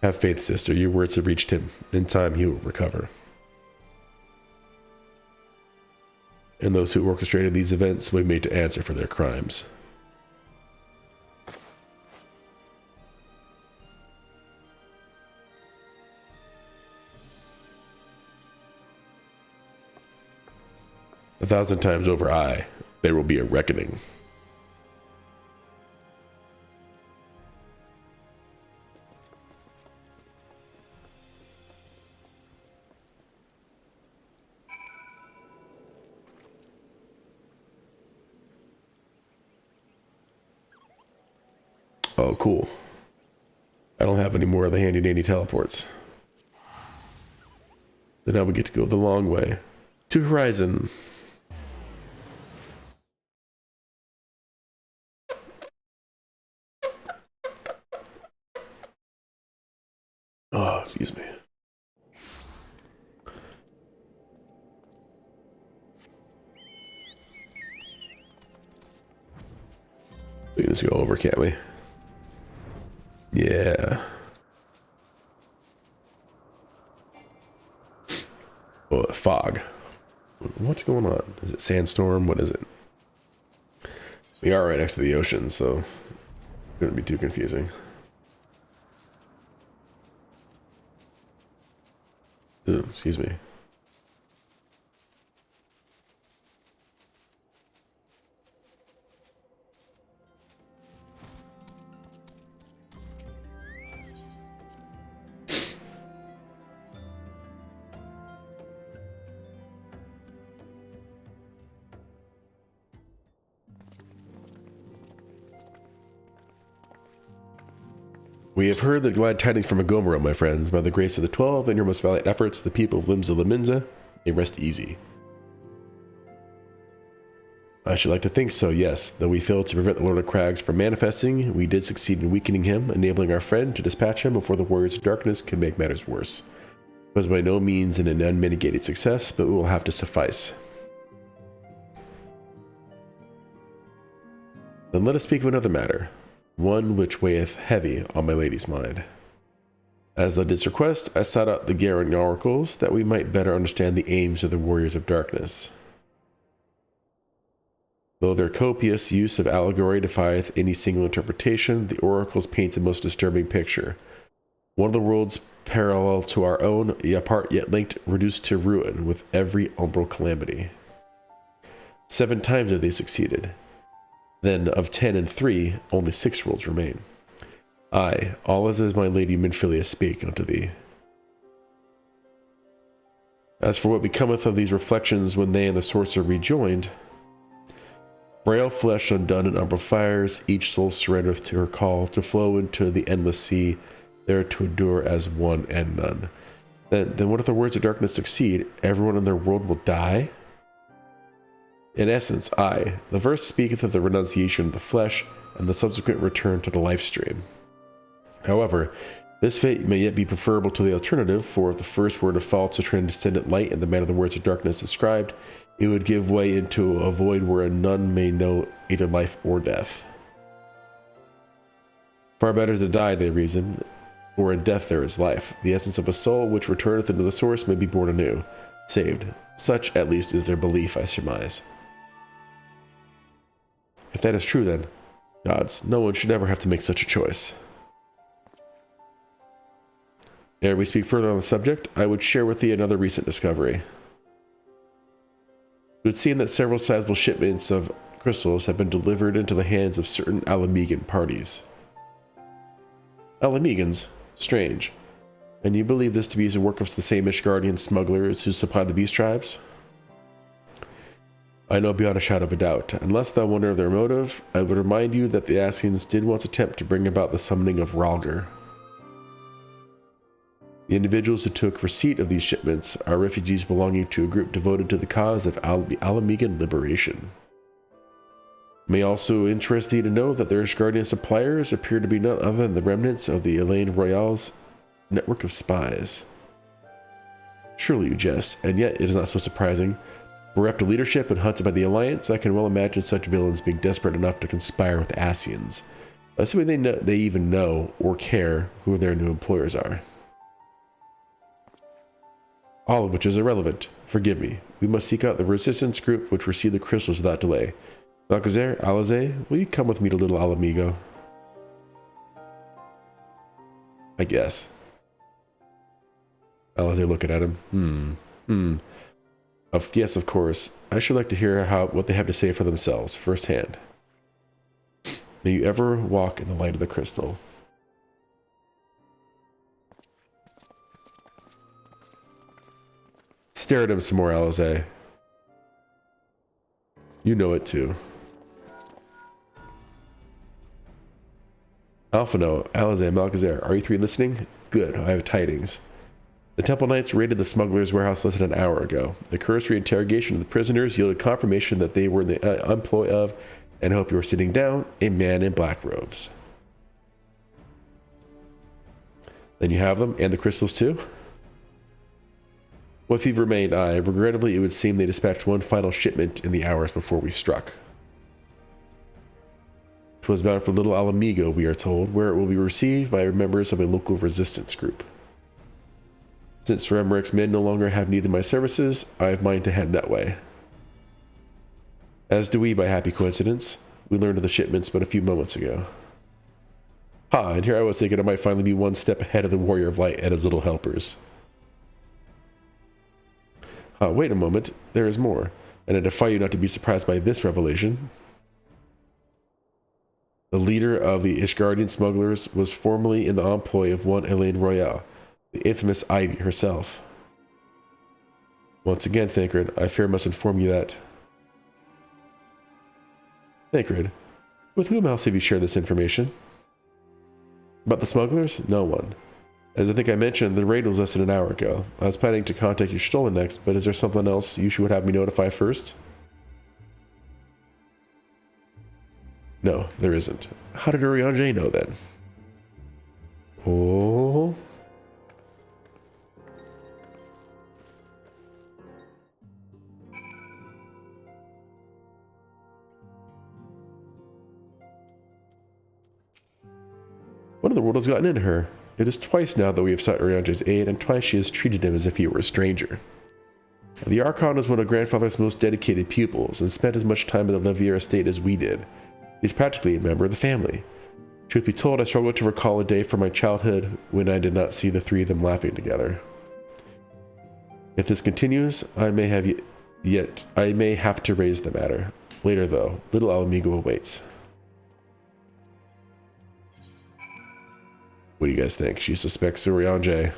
Have faith, sister. Your words have reached him. In time, he will recover. And those who orchestrated these events will be made to answer for their crimes. A thousand times over, there will be a reckoning. Oh, cool. I don't have any more of the handy dandy teleports. Then now we get to go the long way to Horizon. Oh, excuse me. We can just go over, can't we? Yeah. Oh, fog. What's going on? Is it sandstorm? What is it? We are right next to the ocean, so it shouldn't be too confusing. Ooh, excuse me. We have heard the glad tidings from Agomera, my friends. By the grace of the 12 and your most valiant efforts, the people of Limsa Laminza may rest easy. I should like to think so, yes. Though we failed to prevent the Lord of Crags from manifesting, we did succeed in weakening him, enabling our friend to dispatch him before the Warriors of Darkness could make matters worse. It was by no means an unmitigated success, but we will have to suffice. Then let us speak of another matter. One which weigheth heavy on my lady's mind. As thou didst request, I sought out the Garen oracles, that we might better understand the aims of the Warriors of Darkness. Though their copious use of allegory defieth any single interpretation, the oracles paint a most disturbing picture. One of the worlds parallel to our own, apart yet linked, reduced to ruin with every umbral calamity. 7 times have they succeeded. Then of 10 and 3, only 6 rolls remain. Aye, all as my lady Minfilia spake unto thee. As for what becometh of these reflections when they and the sorcerer rejoined, frail flesh undone in umbral fires, each soul surrendereth to her call, to flow into the endless sea, there to endure as one and none. Then what if the words of darkness succeed? Everyone in their world will die? In essence, aye, the verse speaketh of the renunciation of the flesh and the subsequent return to the life stream. However, this fate may yet be preferable to the alternative, for if the first word of false or transcendent light in the manner the words of darkness described, it would give way into a void where none may know either life or death. Far better to die, they reason, for in death there is life. The essence of a soul which returneth into the source may be born anew, saved. Such, at least, is their belief, I surmise. If that is true, then, gods, no one should ever have to make such a choice. Ere we speak further on the subject, I would share with thee another recent discovery. It would seem that several sizable shipments of crystals have been delivered into the hands of certain Alamegan parties. Alamegans? Strange. And you believe this to be the work of the same Ishgardian smugglers who supply the beast tribes? I know beyond a shadow of a doubt. Unless thou wonder of their motive, I would remind you that the Ascians did once attempt to bring about the summoning of Rhalgr. The individuals who took receipt of these shipments are refugees belonging to a group devoted to the cause of the Alamegan liberation. It may also interest thee to know that their Ishgardian suppliers appear to be none other than the remnants of the Elaine Royale's network of spies. Surely you jest, and yet it is not so surprising. Bereft of leadership and hunted by the Alliance, I can well imagine such villains being desperate enough to conspire with the Ascians, assuming they even know or care who their new employers are. All of which is irrelevant. Forgive me. We must seek out the resistance group which received the crystals without delay. Malcazer, Alize, will you come with me to Little Alamigo? I guess. Alize looking at him. Yes, of course. I should like to hear what they have to say for themselves, firsthand. May you ever walk in the light of the crystal. Stare at him some more, Alize. You know it too. Alphino, Alize, Malcazer, are you three listening? Good, I have tidings. The Temple Knights raided the smuggler's warehouse less than an hour ago. A cursory interrogation of the prisoners yielded confirmation that they were in the employ of, and I hope you are sitting down, a man in black robes. Then you have them, and the crystals too? What thief remained? Regrettably, it would seem they dispatched one final shipment in the hours before we struck. It was bound for Little Alamigo, we are told, where it will be received by members of a local resistance group. Since Sir Emmerich's men no longer have need of my services, I have mine to head that way. As do we, by happy coincidence. We learned of the shipments but a few moments ago. Ha, and here I was thinking I might finally be one step ahead of the Warrior of Light and his little helpers. Wait a moment, there is more, and I defy you not to be surprised by this revelation. The leader of the Ishgardian smugglers was formerly in the employ of one Elaine Royale, the infamous Ivy herself. Once again, Thancred, I fear must inform you that... Thancred, with whom else have you shared this information? About the smugglers? No one. As I think I mentioned, the raid was less than an hour ago. I was planning to contact your Stolen next, but is there something else you should have me notify first? No, there isn't. How did Urianger know then? Oh... What in the world has gotten into her? It is twice now that we have sought Urianger's aid, and twice she has treated him as if he were a stranger. The Archon was one of Grandfather's most dedicated pupils, and spent as much time at the Levier estate as we did. He's practically a member of the family. Truth be told, I struggle to recall a day from my childhood when I did not see the three of them laughing together. If this continues, I may have Yet, I may have to raise the matter. Later, though, little Alamigo awaits. What do you guys think? She suspects Urianger.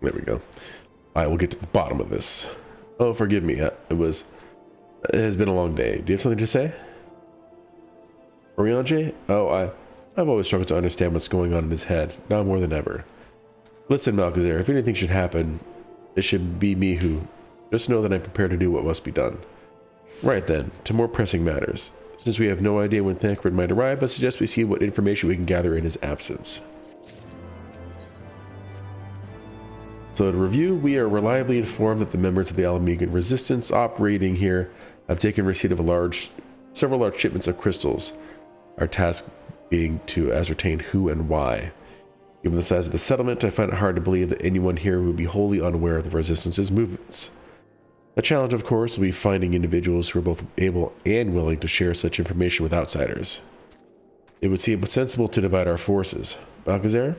There we go. I will get to the bottom of this. Oh, forgive me. It has been a long day. Do you have something to say? Urianger? Oh, I've always struggled to understand what's going on in his head, now more than ever. Listen, Malchazar, if anything should happen, it should be me who... Just know that I'm prepared to do what must be done. Right then, to more pressing matters. Since we have no idea when Thancred might arrive, I suggest we see what information we can gather in his absence. So to review, we are reliably informed that the members of the Alamigan resistance operating here have taken receipt of several large shipments of crystals, our task being to ascertain who and why. Given the size of the settlement, I find it hard to believe that anyone here would be wholly unaware of the resistance's movements. The challenge, of course, will be finding individuals who are both able and willing to share such information with outsiders. It would seem sensible to divide our forces. Malchazar?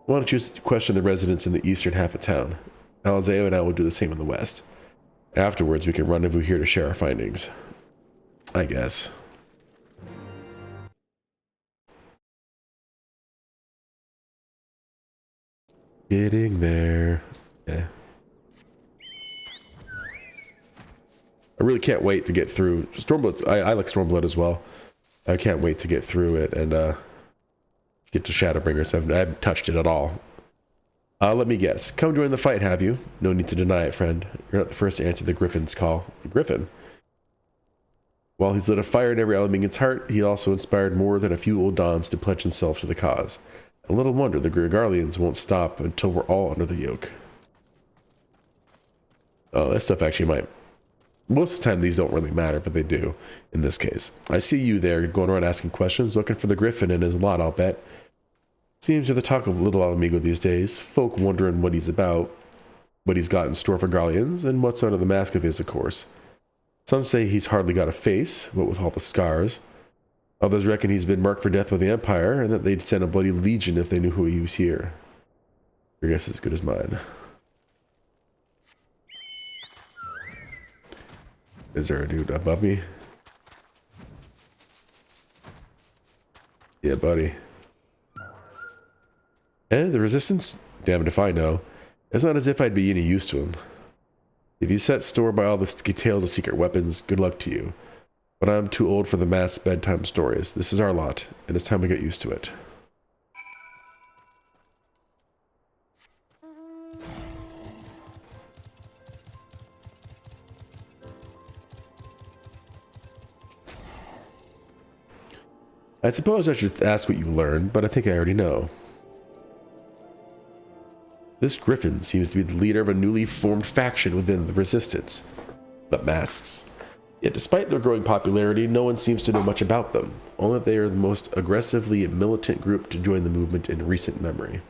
Why don't you question the residents in the eastern half of town? Alazeo and I will do the same in the west. Afterwards, we can rendezvous here to share our findings. I guess. Getting there. Yeah. I really can't wait to get through Stormblood. I like Stormblood as well. I can't wait to get through it and get to Shadowbringers. I haven't touched it at all. Let me guess. Come join the fight, have you? No need to deny it, friend. You're not the first to answer the Griffin's call. The Griffin? While he's lit a fire in every Alamingan's heart, he also inspired more than a few old Dons to pledge themselves to the cause. A little wonder the Gregarians won't stop until we're all under the yoke. Oh, that stuff actually might... Most of the time these don't really matter, but they do in this case. I see you there going around asking questions, looking for the Griffin and his lot, I'll bet. Seems to the talk of little Alamigo these days. Folk wondering what he's about, what he's got in store for Garleans, and what's under the mask of his, of course. Some say he's hardly got a face, what with all the scars. Others reckon he's been marked for death by the Empire, and that they'd send a bloody legion if they knew who he was here. Your guess is as good as mine. Is there a dude above me? Yeah, buddy. The Resistance? Damned if I know. It's not as if I'd be any use to him. If you set store by all the details of secret weapons, good luck to you. But I'm too old for the mass bedtime stories. This is our lot, and it's time we get used to it. I suppose I should ask what you learned, but I think I already know. This Griffin seems to be the leader of a newly formed faction within the Resistance, the Masks. Yet despite their growing popularity, no one seems to know much about them, only that they are the most aggressively militant group to join the movement in recent memory.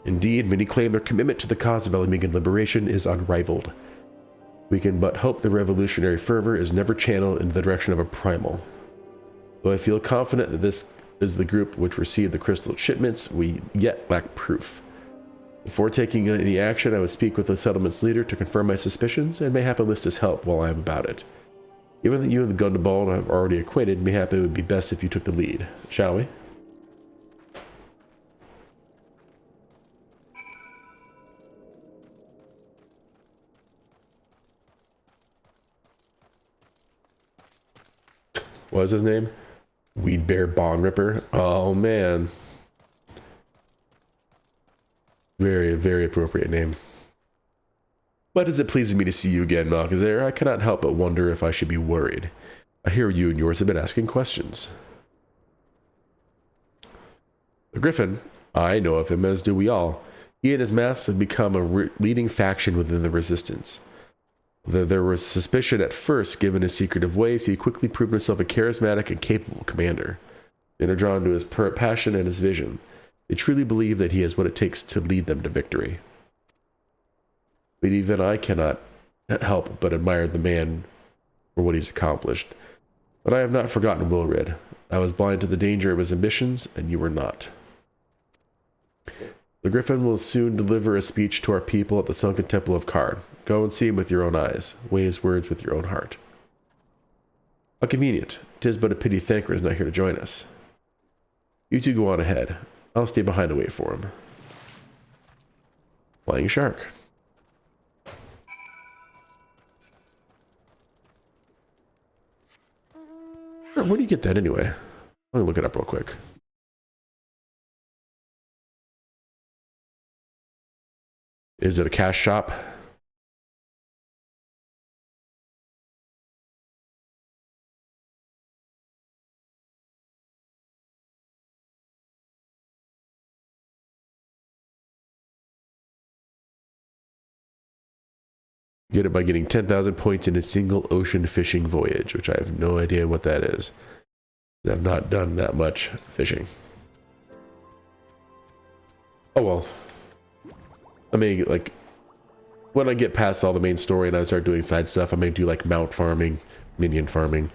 Indeed, many claim their commitment to the cause of Alamigan liberation is unrivaled. We can but hope the revolutionary fervor is never channeled in the direction of a primal. Though I feel confident that this is the group which received the crystal shipments, we yet lack proof. Before taking any action, I would speak with the settlement's leader to confirm my suspicions, and mayhap enlist his help while I am about it. Given that you and the Gundabald are already acquainted, mayhap it would be best if you took the lead. Shall we? What is his name? Weed Bear Bong Ripper. Oh man. Very, very appropriate name. But as it pleases me to see you again, Malchazar, I cannot help but wonder if I should be worried. I hear you and yours have been asking questions. The Griffin, I know of him, as do we all. He and his masks have become a leading faction within the Resistance. Though there was suspicion at first given his secretive ways, he quickly proved himself a charismatic and capable commander. Men are drawn to his passion and his vision. They truly believe that he has what it takes to lead them to victory. But even I cannot help but admire the man for what he's accomplished. But I have not forgotten Wilred. I was blind to the danger of his ambitions, and you were not. The Griffin will soon deliver a speech to our people at the sunken temple of Card. Go and see him with your own eyes. Weigh his words with your own heart. How convenient. 'Tis but a pity Thancred is not here to join us. You two go on ahead. I'll stay behind to wait for him. Flying Shark. Where do you get that anyway? Let me look it up real quick. Is it a cash shop? Get it by getting 10,000 points in a single ocean fishing voyage, which I have no idea what that is. I've not done that much fishing. Oh well. I may, like, when I get past all the main story and I start doing side stuff, I may do like mount farming, minion farming,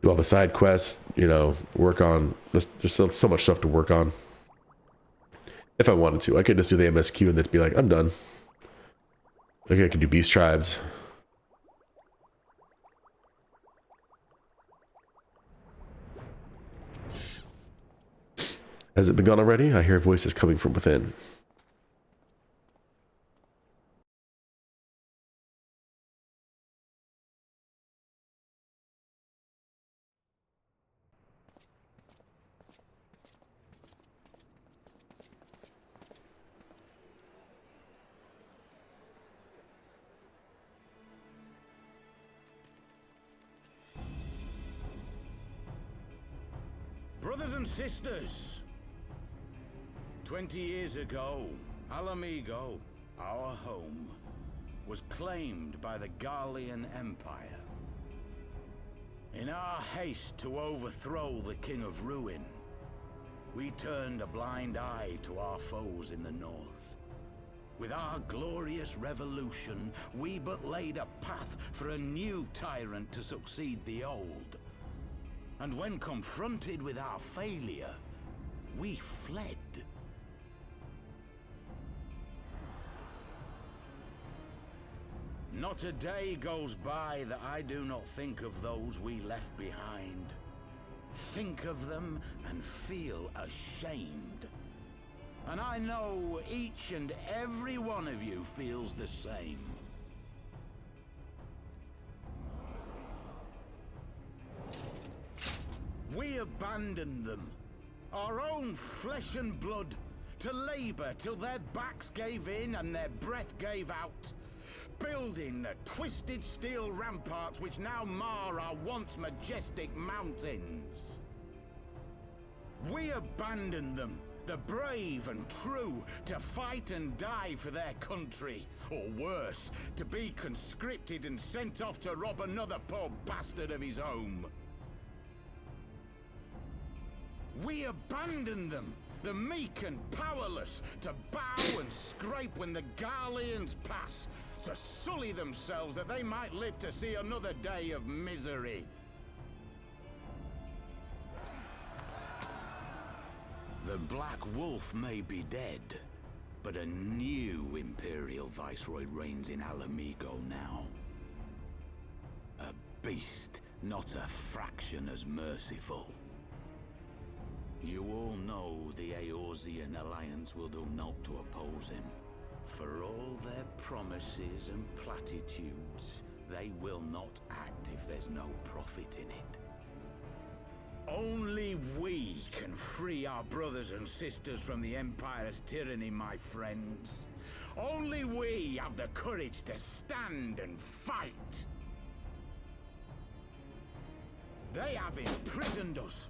do all the side quests, you know, work on, there's so much stuff to work on. If I wanted to, I could just do the MSQ and then be like, I'm done. Okay, I can do beast tribes. Has it begun already? I hear voices coming from within. Brothers and sisters, 20 years ago, Alamigo, our home, was claimed by the Garlean Empire. In our haste to overthrow the King of Ruin, we turned a blind eye to our foes in the north. With our glorious revolution, we but laid a path for a new tyrant to succeed the old. And when confronted with our failure, we fled. Not a day goes by that I do not think of those we left behind. Think of them and feel ashamed. And I know each and every one of you feels the same. We abandoned them, our own flesh and blood, to labor till their backs gave in and their breath gave out, building the twisted steel ramparts which now mar our once majestic mountains. We abandoned them, the brave and true, to fight and die for their country, or worse, to be conscripted and sent off to rob another poor bastard of his home. We abandoned them, the meek and powerless, to bow and scrape when the Garleans pass, to sully themselves that they might live to see another day of misery. The Black Wolf may be dead, but a new Imperial Viceroy reigns in Alamigo now. A beast, not a fraction as merciful. You all know the Eorzean Alliance will do naught to oppose him. For all their promises and platitudes, they will not act if there's no profit in it. Only we can free our brothers and sisters from the Empire's tyranny, my friends. Only we have the courage to stand and fight. They have imprisoned us.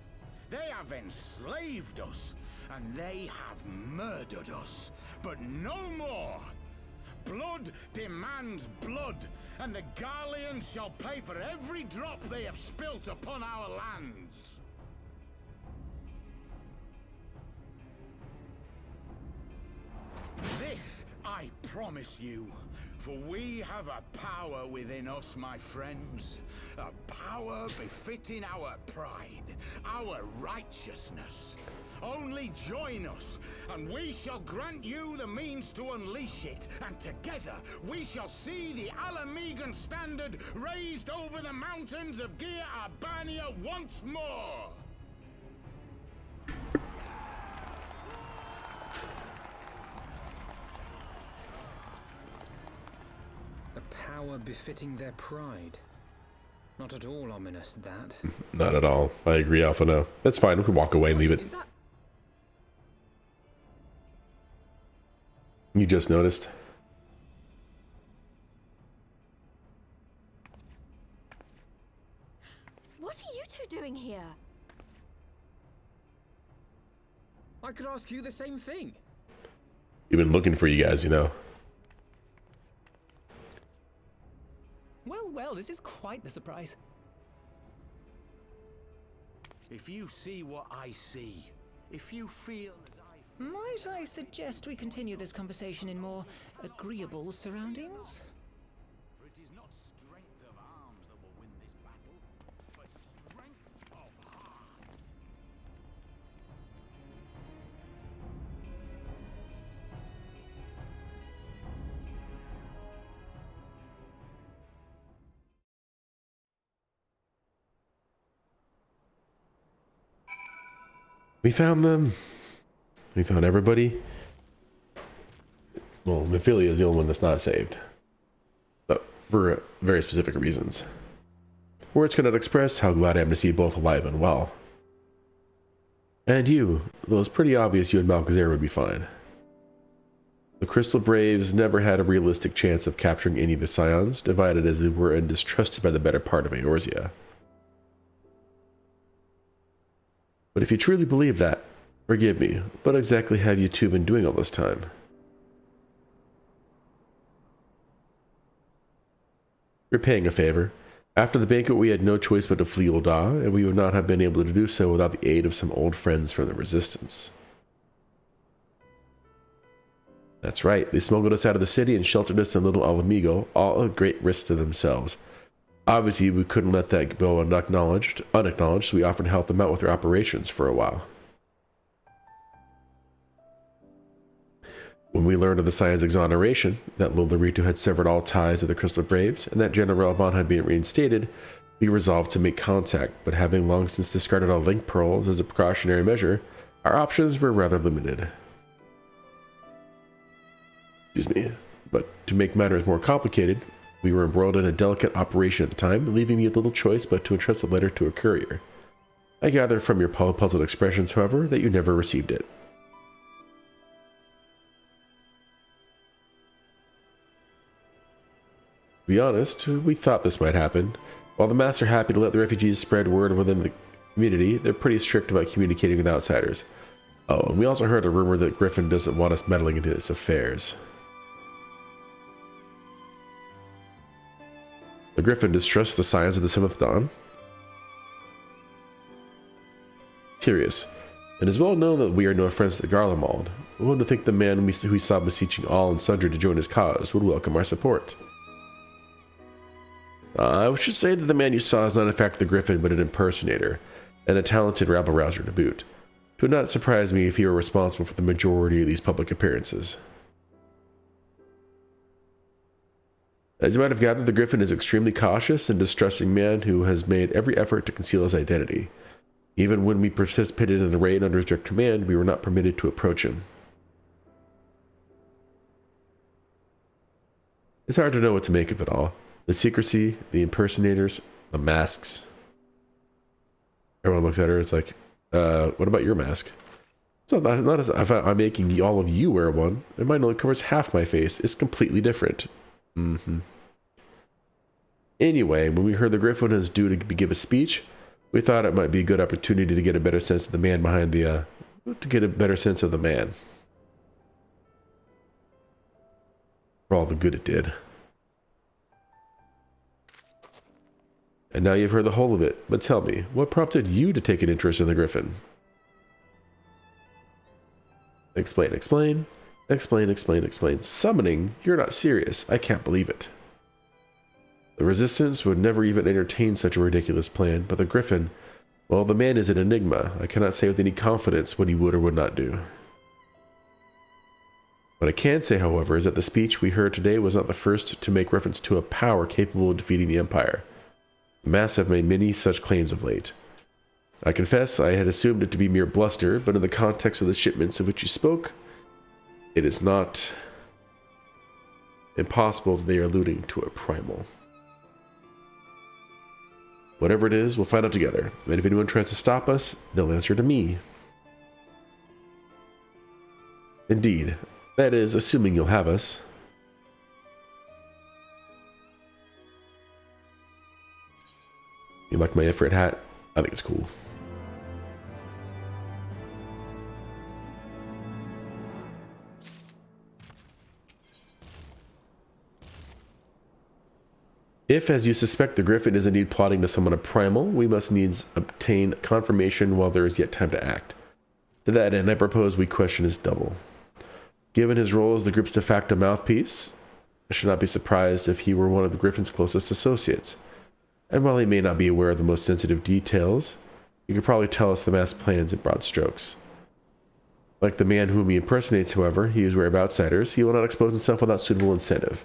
They have enslaved us, and they have murdered us. But no more! blood demands blood, and the Garleans shall pay for every drop they have spilt upon our lands. This I promise you, for we have a power within us, my friends. A power befitting our pride, our righteousness. Only join us, and we shall grant you the means to unleash it, and together we shall see the Alamegan standard raised over the mountains of Gia Arbania once more! A power befitting their pride. Not at all ominous, that. Not at all. I agree, Alpha. No. That's fine. We can walk away and leave it. Is that... You just noticed. What are you two doing here? I could ask you the same thing. We've been looking for you guys, you know. Well, this is quite the surprise. If you see what I see, if you feel as I feel... Might I suggest we continue this conversation in more agreeable surroundings? For it is not strength of arms that will win this battle, but strength of heart. We found them. We found everybody. Well, Mephilia is the only one that's not saved. But for very specific reasons. Words cannot express how glad I am to see you both alive and well. And you, though it's pretty obvious you and Malkazar would be fine. The Crystal Braves never had a realistic chance of capturing any of the Scions, divided as they were and distrusted by the better part of Eorzea. But if you truly believe that, forgive me, what exactly have you two been doing all this time? You're paying a favor. After the banquet we had no choice but to flee Ul'dah, and we would not have been able to do so without the aid of some old friends from the Resistance. That's right, they smuggled us out of the city and sheltered us in Little Alamigo, all at great risk to themselves. Obviously, we couldn't let that go unacknowledged, so we offered to help them out with their operations for a while. When we learned of the Scion's exoneration, that Lolorito had severed all ties with the Crystal Braves, and that General Relvon had been reinstated, we resolved to make contact, but having long since discarded all link pearls as a precautionary measure, our options were rather limited. Excuse me. But to make matters more complicated, we were embroiled in a delicate operation at the time, leaving me little choice but to entrust the letter to a courier. I gather from your puzzled expressions, however, that you never received it. To be honest, we thought this might happen. While the Master are happy to let the refugees spread word within the community, they're pretty strict about communicating with outsiders. Oh, and we also heard a rumor that Griffin doesn't want us meddling into his affairs. The Griffin distrusts the Scions of the 7th Dawn? Curious. It is well known that we are no friends to the Garlemald. One would think the man who we saw beseeching all and sundry to join his cause would welcome our support. I should say that the man you saw is not in fact the Griffin, but an impersonator, and a talented rabble-rouser to boot. It would not surprise me if he were responsible for the majority of these public appearances. As you might have gathered, the Griffin is an extremely cautious and distrusting man who has made every effort to conceal his identity. Even when we participated in a raid under his direct command, we were not permitted to approach him. It's hard to know what to make of it all. The secrecy, the impersonators, the masks. Everyone looks at her, it's like, what about your mask? So not as if I'm making all of you wear one. And mine only covers half my face. It's completely different. Anyway, when we heard the Griffin is due to give a speech, we thought it might be a good opportunity to get a better sense of the man behind the, for all the good it did. And now you've heard the whole of it, but tell me, what prompted you to take an interest in the Griffin? Explain, explain. Explain, explain, explain. Summoning? You're not serious. I can't believe it. The Resistance would never even entertain such a ridiculous plan, but the Griffin, well, the man is an enigma. I cannot say with any confidence what he would or would not do. What I can say, however, is that the speech we heard today was not the first to make reference to a power capable of defeating the Empire. The mass have made many such claims of late. I confess I had assumed it to be mere bluster, but in the context of the shipments of which you spoke, it is not impossible that they are alluding to a primal. Whatever it is, we'll find out together. And if anyone tries to stop us, they'll answer to me. Indeed. That is, assuming you'll have us. You like my Ifrit hat? I think it's cool. If, as you suspect, the Griffin is indeed plotting to summon a primal, we must needs obtain confirmation while there is yet time to act. To that end, I propose we question his double. Given his role as the group's de facto mouthpiece, I should not be surprised if he were one of the Griffin's closest associates. And while he may not be aware of the most sensitive details, he could probably tell us the mass plans in broad strokes. Like the man whom he impersonates, however, he is wary of outsiders. He will not expose himself without suitable incentive.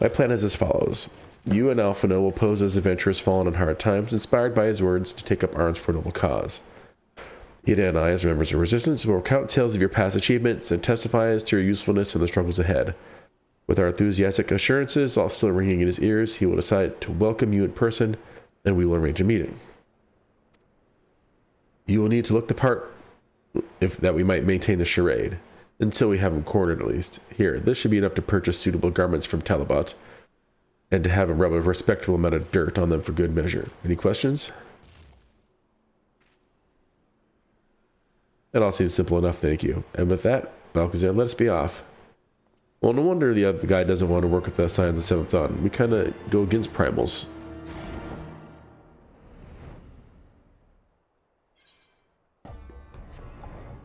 My plan is as follows. You and Alphino will pose as adventurers fallen on hard times, inspired by his words to take up arms for a noble cause. Ida and I, as members of Resistance, will recount tales of your past achievements and testify as to your usefulness in the struggles ahead. With our enthusiastic assurances all still ringing in his ears, he will decide to welcome you in person, and we will arrange a meeting. You will need to look the part if that we might maintain the charade, until we have him cornered at least. Here, this should be enough to purchase suitable garments from Talabot, and to have him rub a respectable amount of dirt on them for good measure. Any questions? It all seems simple enough, thank you. And with that, Balcazar, let us be off. Well, no wonder the other guy doesn't want to work with the Scions of Seventh Dawn. We kind of go against primals.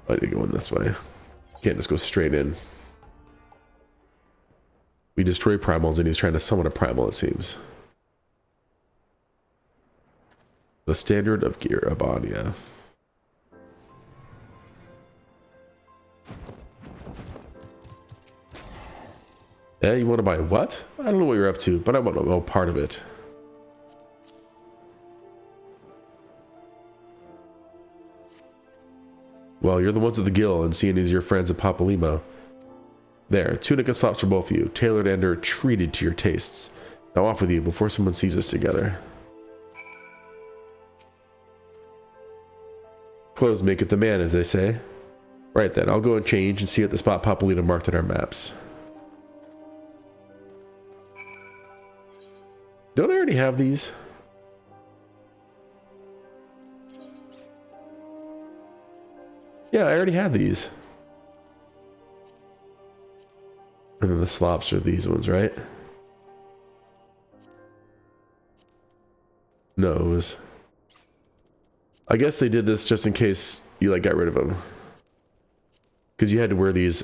I need to go in this way. Can't just go straight in. We destroy primals and he's trying to summon a primal, it seems. The Standard of Gear Abonia. Yeah, you want to buy what? I don't know what you're up to, but I want to know part of it. Well, you're the ones at the Guild, and seeing as your friends at Papalimo. There, tunic and slops for both of you, tailored and or treated to your tastes. Now off with you before someone sees us together. Clothes maketh the man, as they say. Right then, I'll go and change and see at the spot Papalino marked on our maps. Don't I already have these? Yeah, I already had these. And then the slops are these ones, right? No, it was... I guess they did this just in case you, like, got rid of them. Because you had to wear these,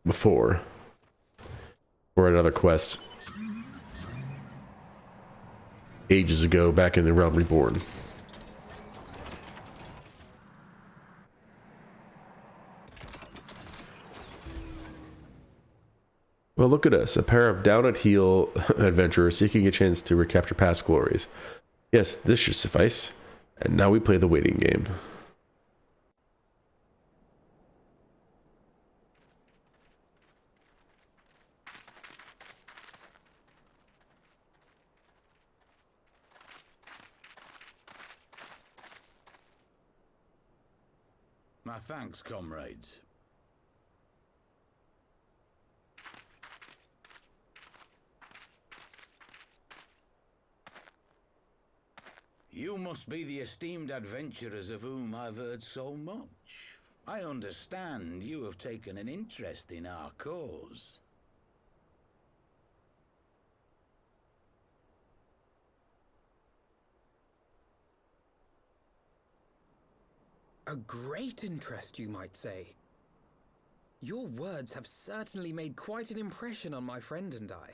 before. For another quest. Ages ago, back in the Realm Reborn. Well, look at us, a pair of down-at-heel adventurers seeking a chance to recapture past glories. Yes, this should suffice. And now we play the waiting game. My thanks, comrades. You must be the esteemed adventurers of whom I've heard so much. I understand you have taken an interest in our cause. A great interest, you might say. Your words have certainly made quite an impression on my friend and I.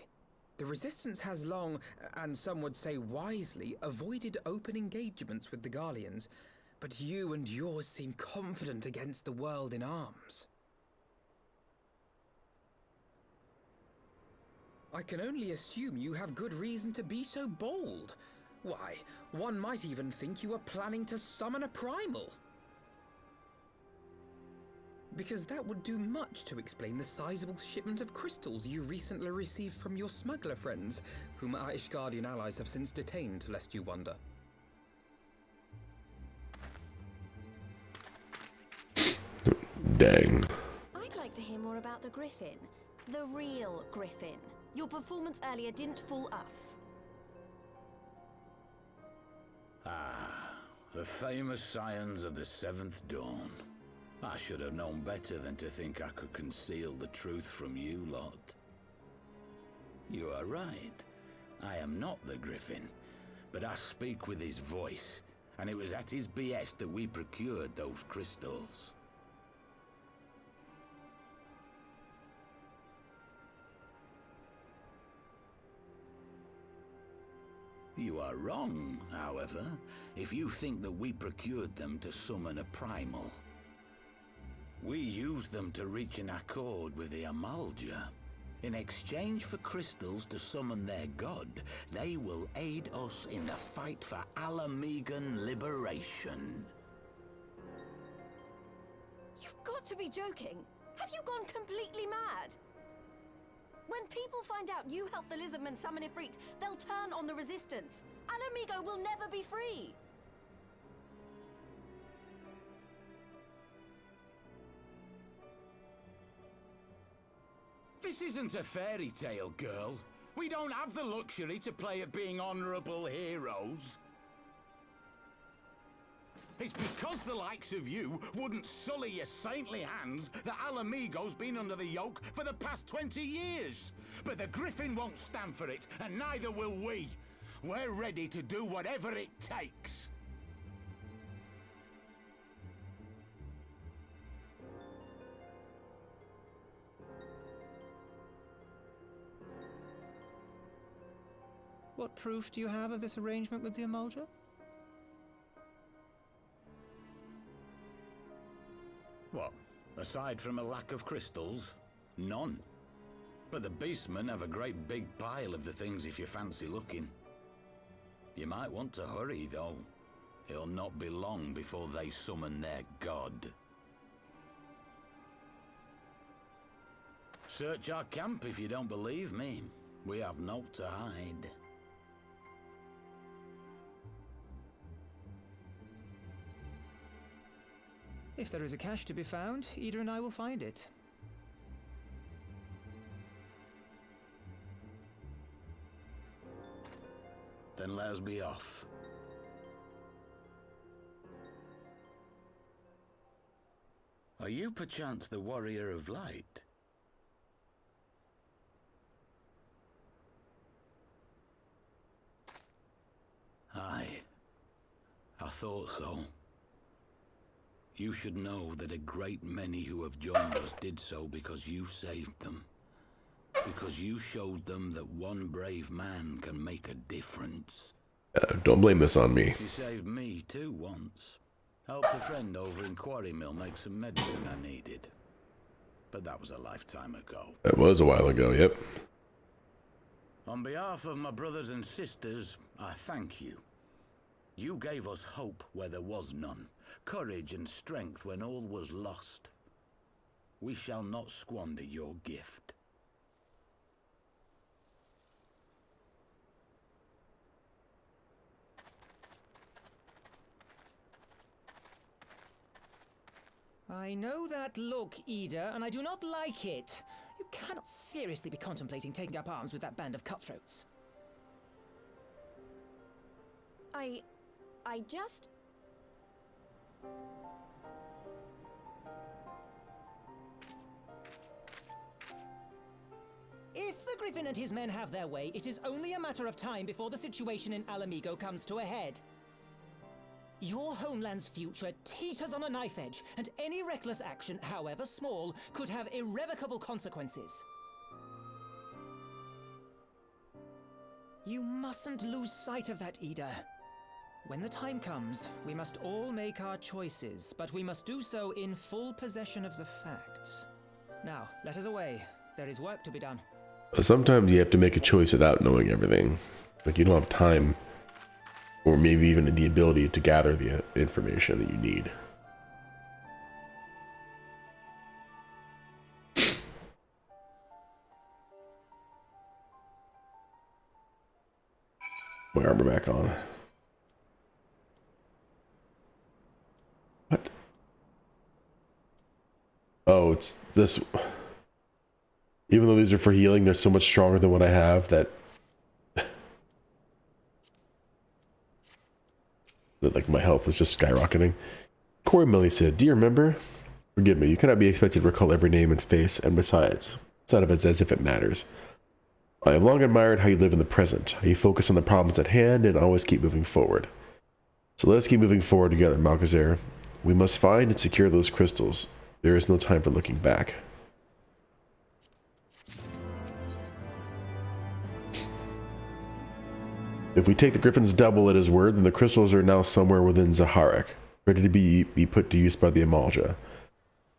The Resistance has long, and some would say wisely, avoided open engagements with the Garleans, but you and yours seem confident against the world in arms. I can only assume you have good reason to be so bold. Why, one might even think you are planning to summon a primal. Because that would do much to explain the sizable shipment of crystals you recently received from your smuggler friends, whom our Ishgardian allies have since detained, lest you wonder. Dang. I'd like to hear more about the Griffin. The real Griffin. Your performance earlier didn't fool us. Ah, the famous scions of the Seventh Dawn. I should have known better than to think I could conceal the truth from you lot. You are right. I am not the Griffin, but I speak with his voice, and it was at his behest that we procured those crystals. You are wrong, however, if you think that we procured them to summon a primal. We used them to reach an accord with the Amalja. In exchange for crystals to summon their god, they will aid us in the fight for Alamegan liberation. You've got to be joking. Have you gone completely mad? When people find out you helped the Lizardmen summon Ifrit, they'll turn on the Resistance. Alamigo will never be free. This isn't a fairy tale, girl. We don't have the luxury to play at being honorable heroes. It's because the likes of you wouldn't sully your saintly hands that Alamigo's been under the yoke for the past 20 years. But the Griffin won't stand for it, and neither will we. We're ready to do whatever it takes. What proof do you have of this arrangement with the Amalja? What? Aside from a lack of crystals? None. But the Beastmen have a great big pile of the things if you fancy looking. You might want to hurry, though. It'll not be long before they summon their god. Search our camp if you don't believe me. We have naught to hide. If there is a cache to be found, Ida and I will find it. Then let us be off. Are you perchance the Warrior of Light? Aye. I thought so. You should know that a great many who have joined us did so because you saved them. Because you showed them that one brave man can make a difference. Don't blame this on me. You saved me too once. Helped a friend over in Quarry Mill make some medicine I needed. But that was a lifetime ago. That was a while ago, yep. On behalf of my brothers and sisters, I thank you. You gave us hope where there was none. Courage and strength when all was lost. We shall not squander your gift. I know that look, Ida, and I do not like it. You cannot seriously be contemplating taking up arms with that band of cutthroats. I just... If the Griffin and his men have their way, it is only a matter of time before the situation in Alamigo comes to a head. Your homeland's future teeters on a knife edge, and any reckless action, however small, could have irrevocable consequences. You mustn't lose sight of that, Ida. When the time comes, we must all make our choices, but we must do so in full possession of the facts. Now, let us away. There is work to be done. Sometimes you have to make a choice without knowing everything. Like, you don't have time, or maybe even the ability to gather the information that you need. My armor back on. What? Oh, it's this. Even though these are for healing, they're so much stronger than what I have that like my health is just skyrocketing. Corey Millie said, "Do you remember? Forgive me, you cannot be expected to recall every name and face, and besides, it's not of it as if it matters. I have long admired how you live in the present, how you focus on the problems at hand and always keep moving forward. So let's keep moving forward together, Malcazar. We must find and secure those crystals. There is no time for looking back." If we take the Griffin's double at his word, then the crystals are now somewhere within Zaharek, ready to be put to use by the Amalja.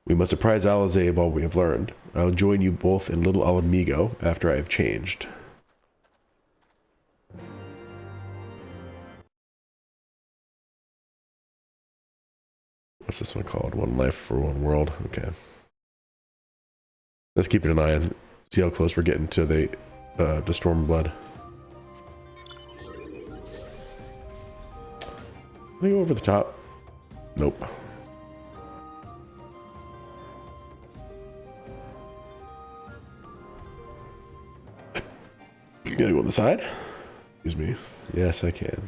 We must apprise Alizé of all we have learned. I will join you both in Little Alamigo after I have changed. What's this one called? One life for one world. Okay. Let's keep an eye on, see how close we're getting to the Stormblood. Can I go over the top? Nope. You gotta go on the side? Excuse me. Yes, I can.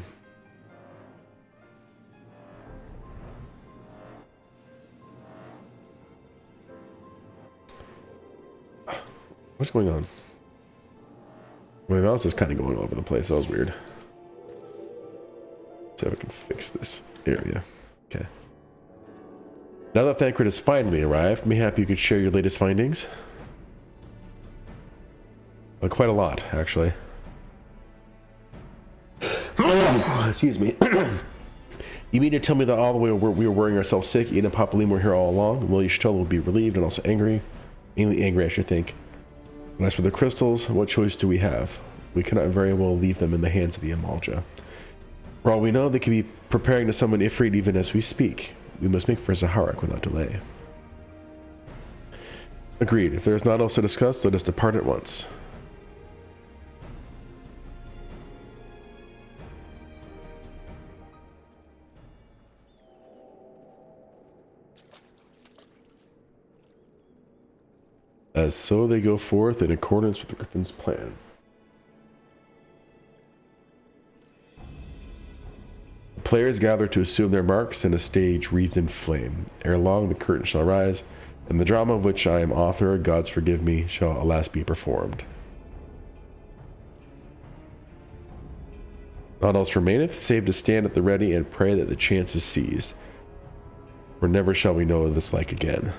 What's going on? My mouse is kind of going all over the place. That was weird. So if I can fix this area. Okay. Now that Thancred has finally arrived, mayhap you could share your latest findings? Well, quite a lot, actually. Excuse me. You mean to tell me that all the way we were worrying ourselves sick, Ian and Papalim were here all along, and Willie Stoll would be relieved and also angry? Mainly angry, I should think. And as for the crystals, what choice do we have? We cannot very well leave them in the hands of the Amalja. For all we know, they could be preparing to summon Ifrit even as we speak. We must make for Zaharek without delay. Agreed. If there is not else to discuss, let us depart at once. As so they go forth in accordance with the Griffin's plan. Players gather to assume their marks in a stage wreathed in flame. Ere long the curtain shall rise, and the drama of which I am author, gods forgive me, shall alas be performed. Naught else remaineth, save to stand at the ready and pray that the chance is seized. For never shall we know this like again.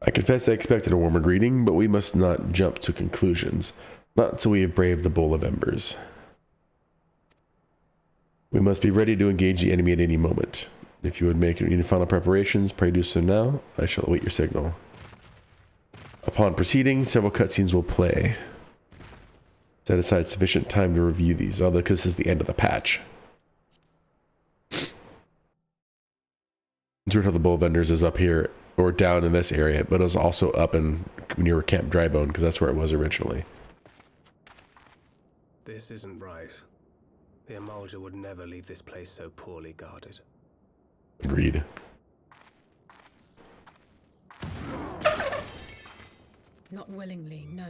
I confess I expected a warmer greeting, but we must not jump to conclusions, not until we have braved the Bowl of Embers. We must be ready to engage the enemy at any moment. If you would make any final preparations, pray do so now. I shall await your signal. Upon proceeding, several cutscenes will play. Set aside sufficient time to review these, although because this is the end of the patch. It's weird how the Bowl of Embers is up here, or down in this area, but it was also up in near Camp Drybone, because that's where it was originally. This isn't right. The Amalja would never leave this place so poorly guarded. Agreed. Not willingly, no.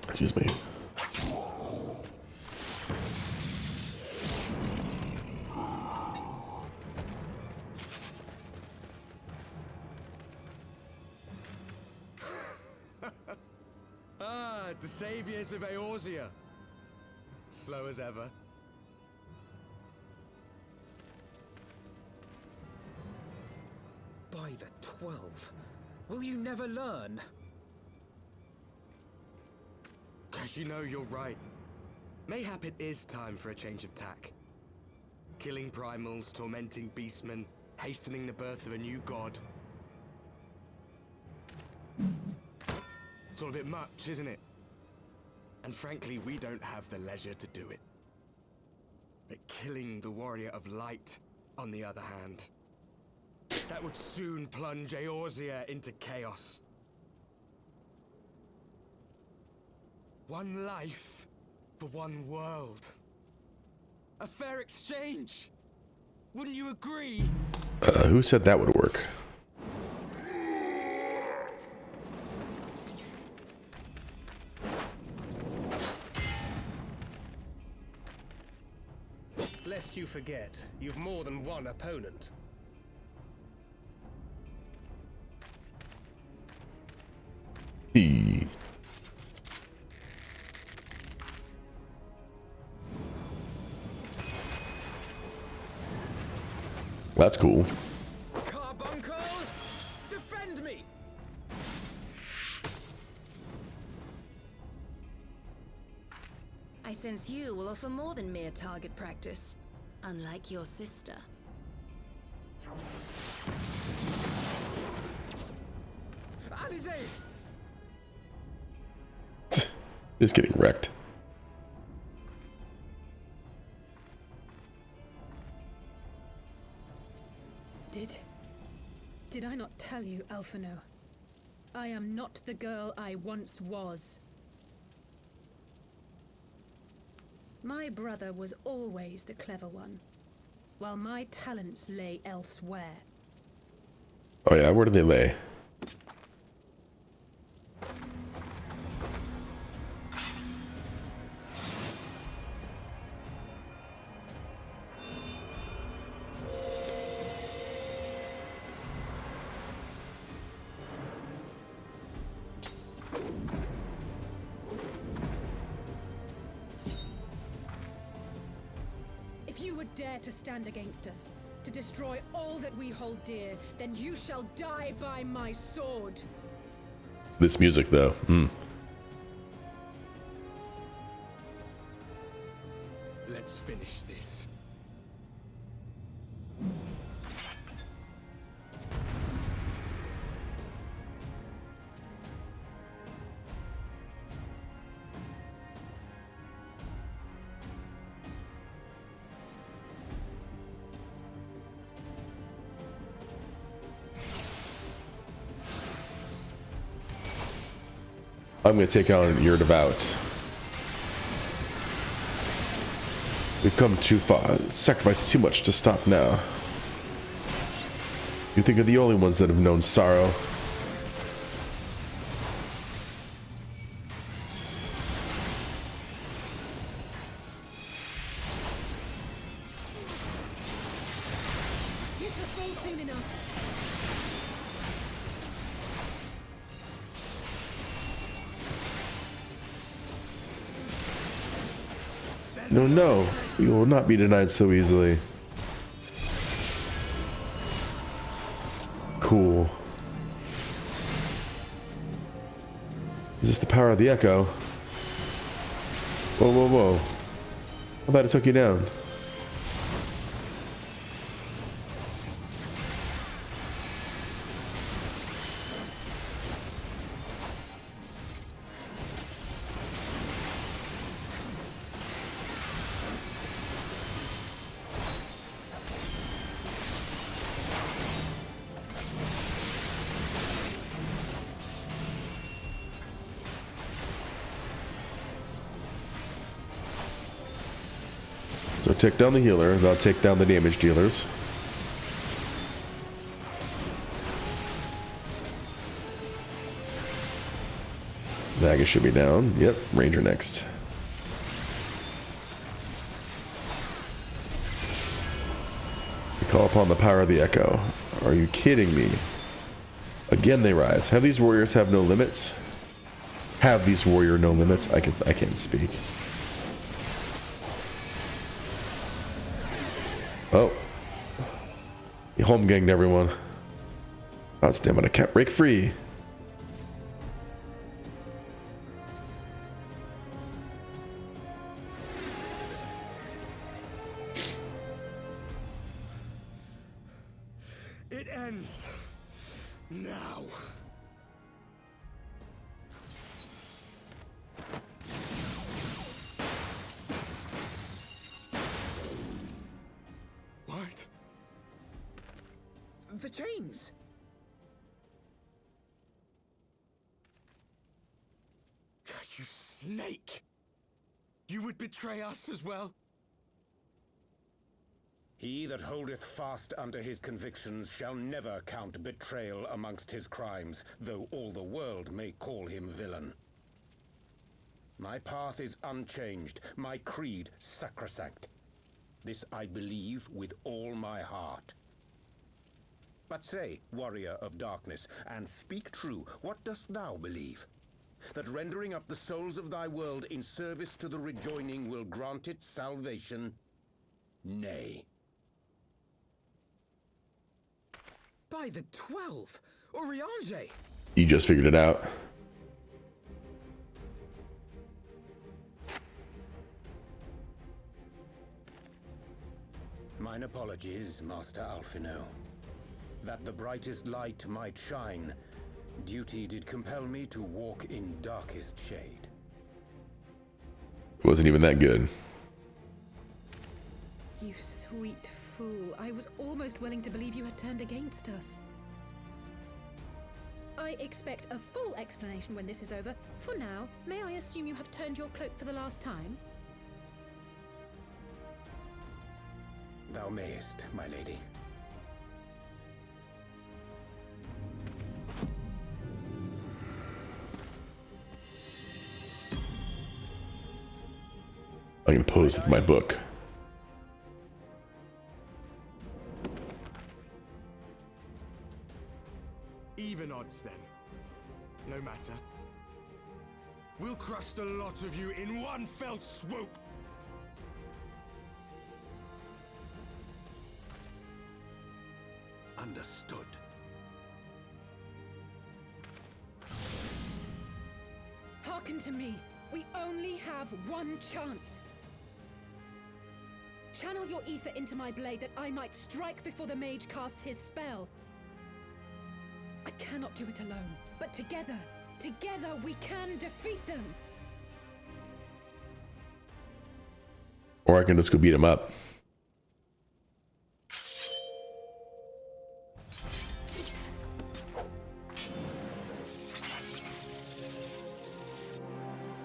Excuse me. saviors of Eorzea. Slow as ever. By the 12, will you never learn? You know, you're right. Mayhap it is time for a change of tack. Killing primals, tormenting beastmen, hastening the birth of a new god. It's all a bit much, isn't it? And frankly, we don't have the leisure to do it. But killing the warrior of light, on the other hand, that would soon plunge Eorzea into chaos. One life for one world. A fair exchange. Wouldn't you agree? Who said that would work? Lest you forget, you've more than one opponent. That's cool. Carbuncles, defend me! I sense you will offer more than mere target practice, unlike your sister. Alizé! Just getting wrecked. Did I not tell you, Alphino? I am not the girl I once was. My brother was always the clever one, while my talents lay elsewhere. Oh yeah, where do they lay? Dare to stand against us, to destroy all that we hold dear, then you shall die by my sword. This music, though. Let's finish this. I'm going to take on your devout. We've come too far, sacrificed too much to stop now. You think you're the only ones that have known sorrow. You shall fall soon enough. No, no, we will not be denied so easily. Cool. Is this the power of the echo? Whoa, whoa, whoa. How about it took you down? So take down the healer, and I'll take down the damage dealers. Naga should be down. Yep, Ranger next. We call upon the power of the echo. Are you kidding me? Again they rise. Have these warriors have no limits? have these warrior no limits. I can't speak. Oh. You home ganged everyone. God damn it, I can't break free. It ends now. What? The chains! You snake! You would betray us as well? He that holdeth fast unto his convictions shall never count betrayal amongst his crimes, though all the world may call him villain. My path is unchanged, my creed sacrosanct. This I believe with all my heart. But say, warrior of darkness, and speak true, what dost thou believe? That rendering up the souls of thy world in service to the rejoining will grant it salvation? Nay. By the 12! Oriange! You just figured it out. Mine apologies, Master Alphino. That the brightest light might shine, duty did compel me to walk in darkest shade. It wasn't even that good. You sweet fool. I was almost willing to believe you had turned against us. I expect a full explanation when this is over. For now, may I assume you have turned your cloak for the last time? Thou mayest, my lady. I can pose with my book. Even odds then. No matter. We'll crush the lot of you in one fell swoop! Understood. Hearken to me. We only have one chance. Channel your ether into my blade that I might strike before the mage casts his spell. I cannot do it alone, but together we can defeat them. Or I can just go beat him up.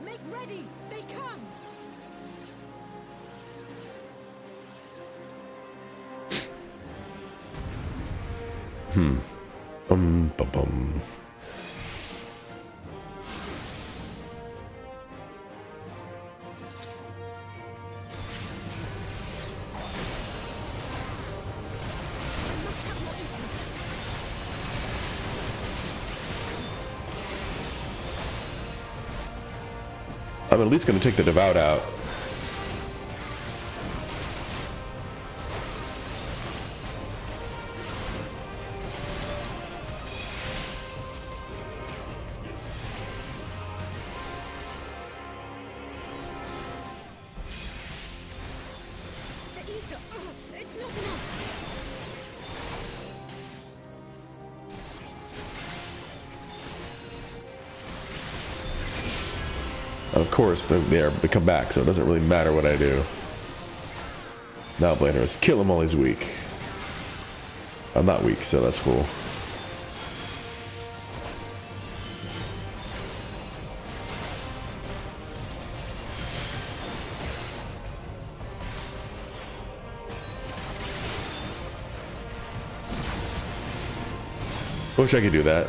Make ready! They come! Bum. I'm at least going to take the Devout out. Of course, they come back, so it doesn't really matter what I do. Now Blanders, kill him while he's weak. I'm not weak, so that's cool. Wish I could do that.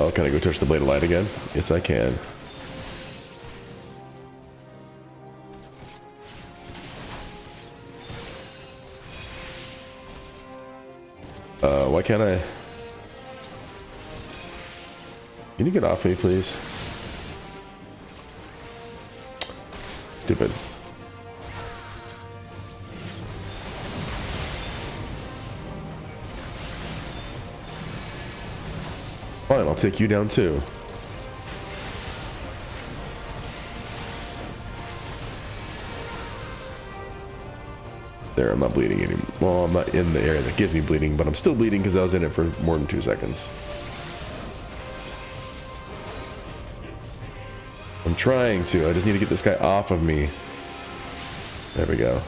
Oh, can I go touch the blade of light again? Yes, I can. Why can't I? Can you get off me, please? Stupid. Fine, I'll take you down too. There, I'm not bleeding anymore. Well, I'm not in the area that gives me bleeding, but I'm still bleeding because I was in it for more than 2 seconds. I'm trying to. I just need to get this guy off of me. There we go.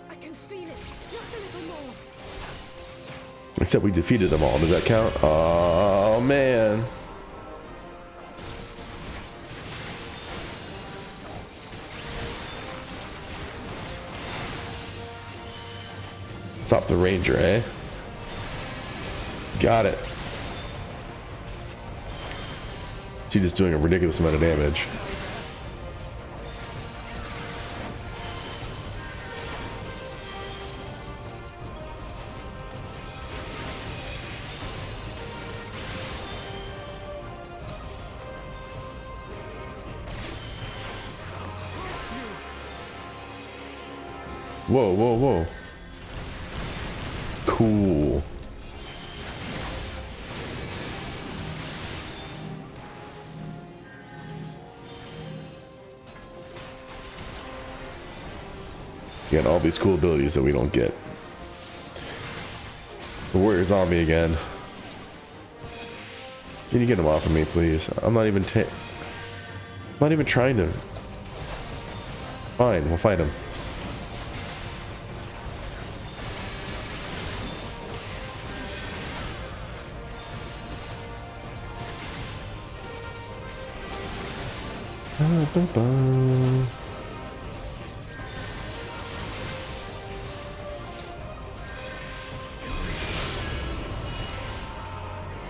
I can feel it. Just a little more. Except we defeated them all. Does that count? Oh, man. Stop the ranger, eh? Got it. She's just doing a ridiculous amount of damage. Whoa, whoa, whoa. Cool. Get all these cool abilities that we don't get. The warrior's on me again. Can you get him off of me, please? I'm not even trying to. Fine, we'll fight him.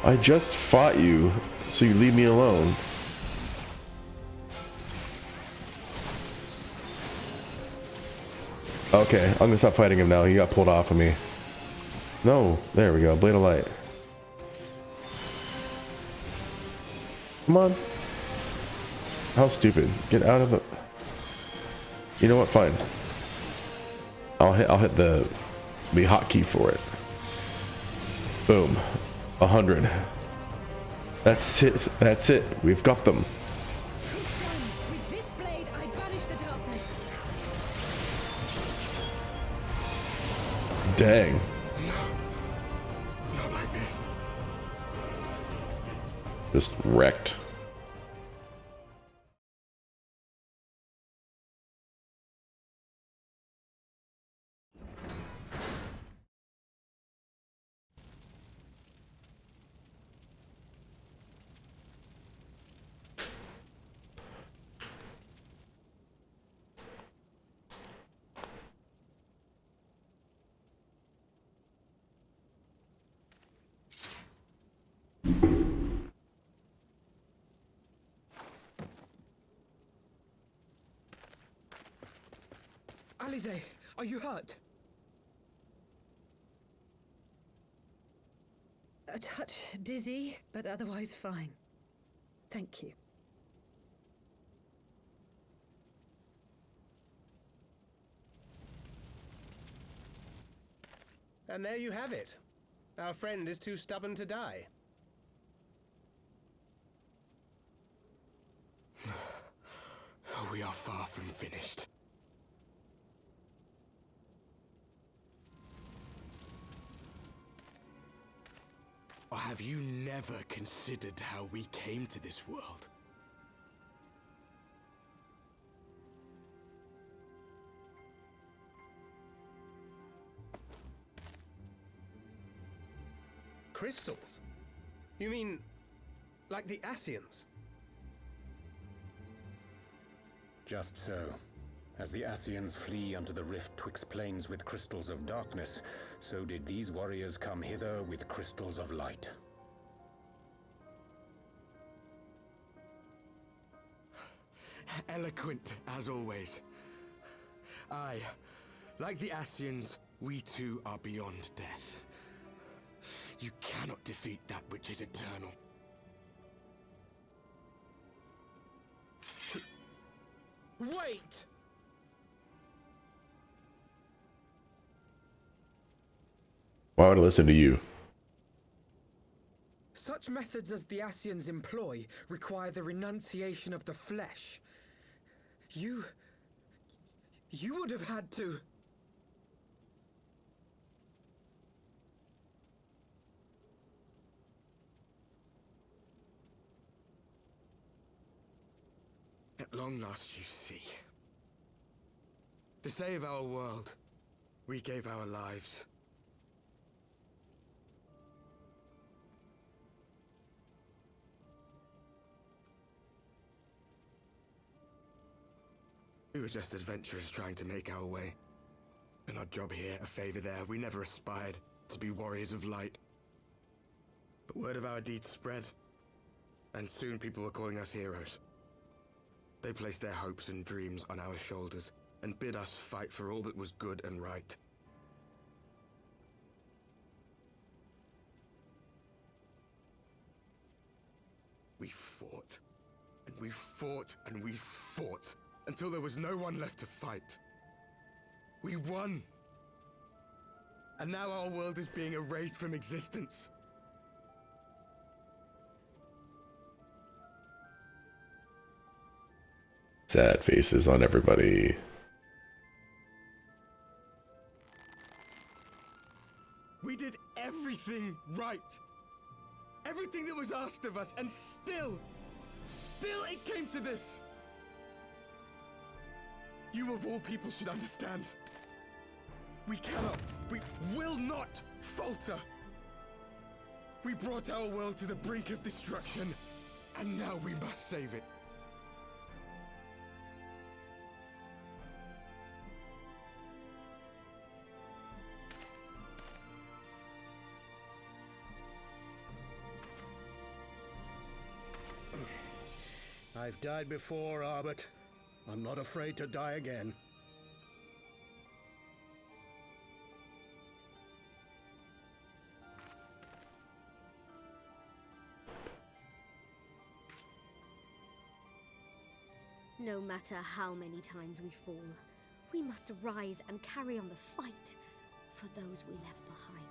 I just fought you, so you leave me alone. Okay, I'm gonna stop fighting him now. He got pulled off of me. No, there we go. Blade of light. Come on. How stupid. Get out of the... You know what? Fine. I'll hit the hotkey for it. Boom. 100. That's it. That's it. We've got them. With this blade, I banish the darkness. Dang. No. Not like this. Just wrecked. Alize, are you hurt? A touch dizzy, but otherwise fine. Thank you. And there you have it. Our friend is too stubborn to die. We are far from finished. Or have you never considered how we came to this world? Crystals? You mean, like the Ascians? Just so. As the Ascians flee unto the rift twixt plains with crystals of darkness, so did these warriors come hither with crystals of light. Eloquent, as always. Aye, like the Ascians, we too are beyond death. You cannot defeat that which is eternal. Wait! Why would I listen to you? Such methods as the Ascians employ require the renunciation of the flesh. You would have had to... At long last, you see. To save our world, we gave our lives. We were just adventurers trying to make our way. An odd job here, a favor there. We never aspired to be warriors of light. But word of our deeds spread, and soon people were calling us heroes. They placed their hopes and dreams on our shoulders, and bid us fight for all that was good and right. We fought, and we fought, and we fought, until there was no one left to fight. We won! And now our world is being erased from existence. Sad faces on everybody. We did everything right. Everything that was asked of us, and still it came to this. You of all people should understand. We cannot, we will not falter. We brought our world to the brink of destruction, and now we must save it. I've died before, Arbet. I'm not afraid to die again. No matter how many times we fall, we must arise and carry on the fight for those we left behind.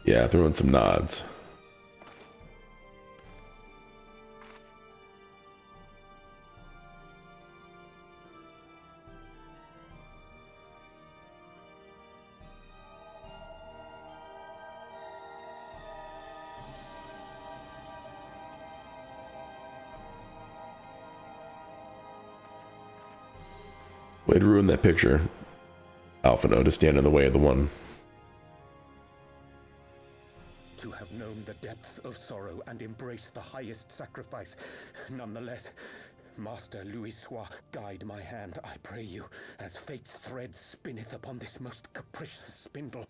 Yeah, throw in some nods. Way to ruin that picture. Alphino to stand in the way of the one. To have known the depth of sorrow and embraced the highest sacrifice. Nonetheless, Master Louis Sois, guide my hand, I pray you, as fate's thread spinneth upon this most capricious spindle.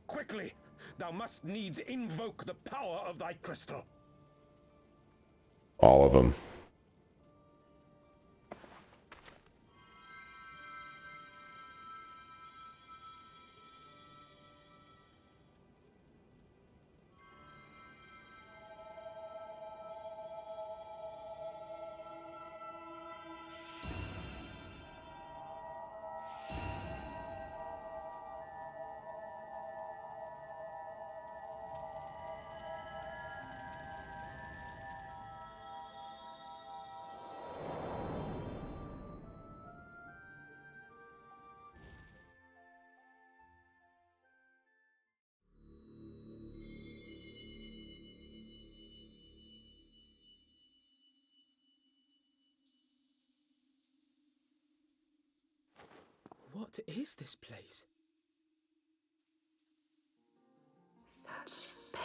Quickly! Thou must needs invoke the power of thy crystal. All of them. What is this place? Such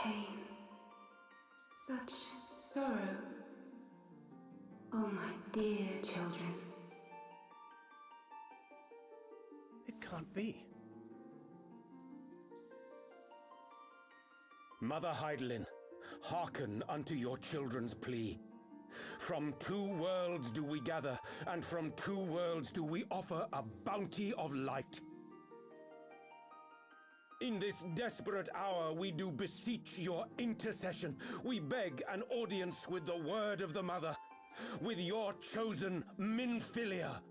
pain. Such sorrow. Oh, my dear children. It can't be. Mother Heidelin, hearken unto your children's plea. From 2 worlds do we gather, and from 2 worlds do we offer a bounty of light. In this desperate hour we do beseech your intercession. We beg an audience with the word of the Mother, with your chosen Minfilia.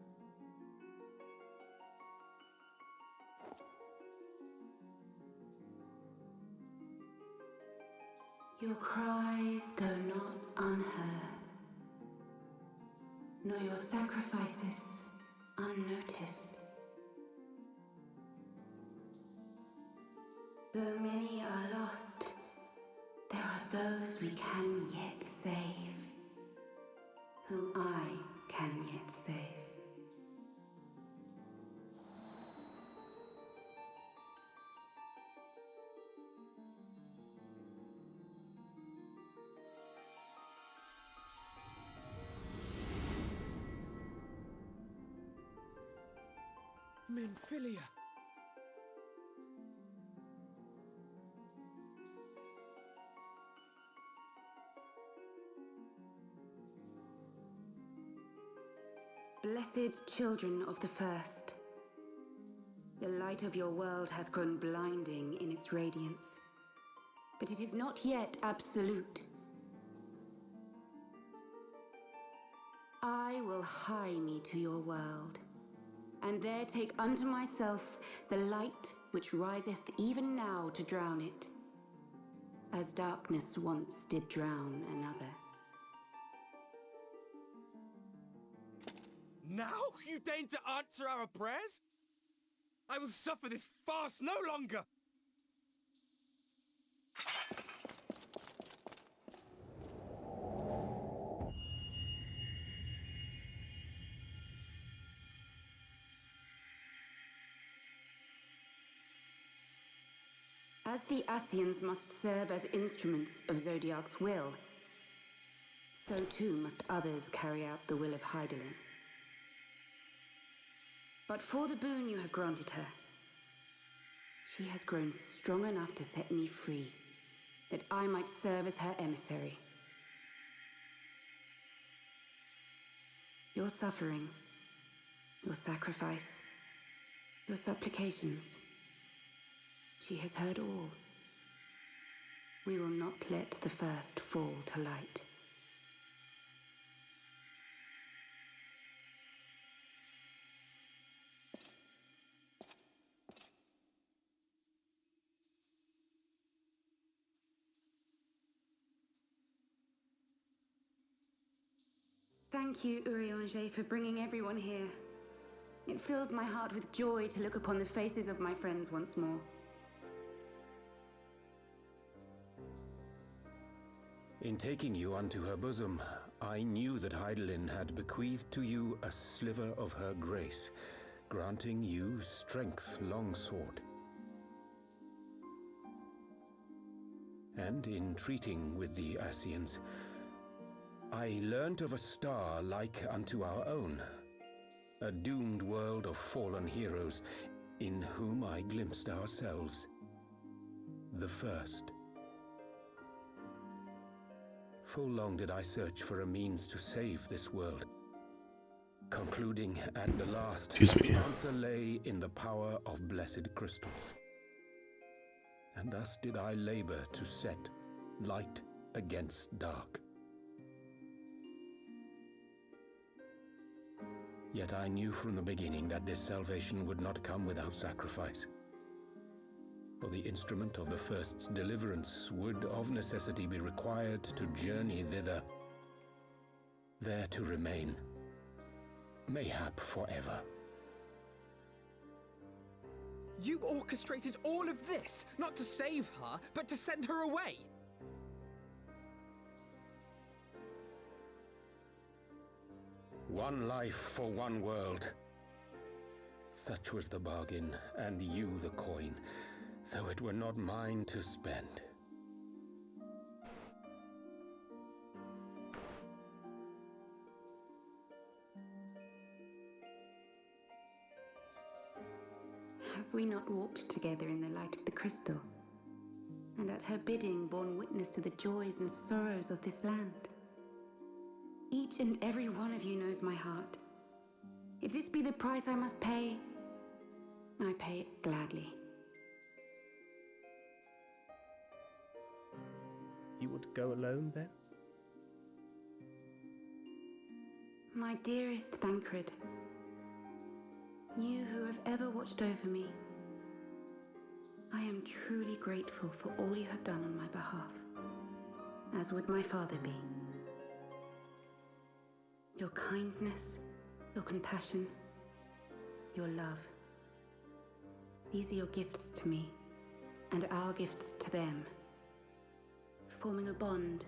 Your cries go not unheard, nor your sacrifices unnoticed. Though many are lost, there are those we can yet save, whom I can yet save. Minfilia. Blessed children of the First, the light of your world hath grown blinding in its radiance, but it is not yet absolute. I will hie me to your world, and there take unto myself the light which riseth even now to drown it, as darkness once did drown another. Now you deign to answer our prayers? I will suffer this farce no longer! As the Ascians must serve as instruments of Zodiark's will, so too must others carry out the will of Heidelin. But for the boon you have granted her, she has grown strong enough to set me free, that I might serve as her emissary. Your suffering, your sacrifice, your supplications, she has heard all. We will not let the first fall to light. Thank you, Urianger, for bringing everyone here. It fills my heart with joy to look upon the faces of my friends once more. In taking you unto her bosom, I knew that Heidelin had bequeathed to you a sliver of her grace, granting you strength longsword. And in treating with the Ascians, I learnt of a star like unto our own, a doomed world of fallen heroes, in whom I glimpsed ourselves, the first. Full long did I search for a means to save this world, concluding at the last, the answer lay in the power of blessed crystals. And thus did I labor to set light against dark. Yet I knew from the beginning that this salvation would not come without sacrifice. For the instrument of the first's deliverance would of necessity be required to journey thither, there to remain, mayhap forever. You orchestrated all of this, not to save her, but to send her away! One life for one world. Such was the bargain, and you the coin, though it were not mine to spend. Have we not walked together in the light of the crystal? And at her bidding borne witness to the joys and sorrows of this land? Each and every one of you knows my heart. If this be the price I must pay, I pay it gladly. You would go alone, then? My dearest Thancred, you who have ever watched over me, I am truly grateful for all you have done on my behalf, as would my father be. Your kindness, your compassion, your love. These are your gifts to me, and our gifts to them, forming a bond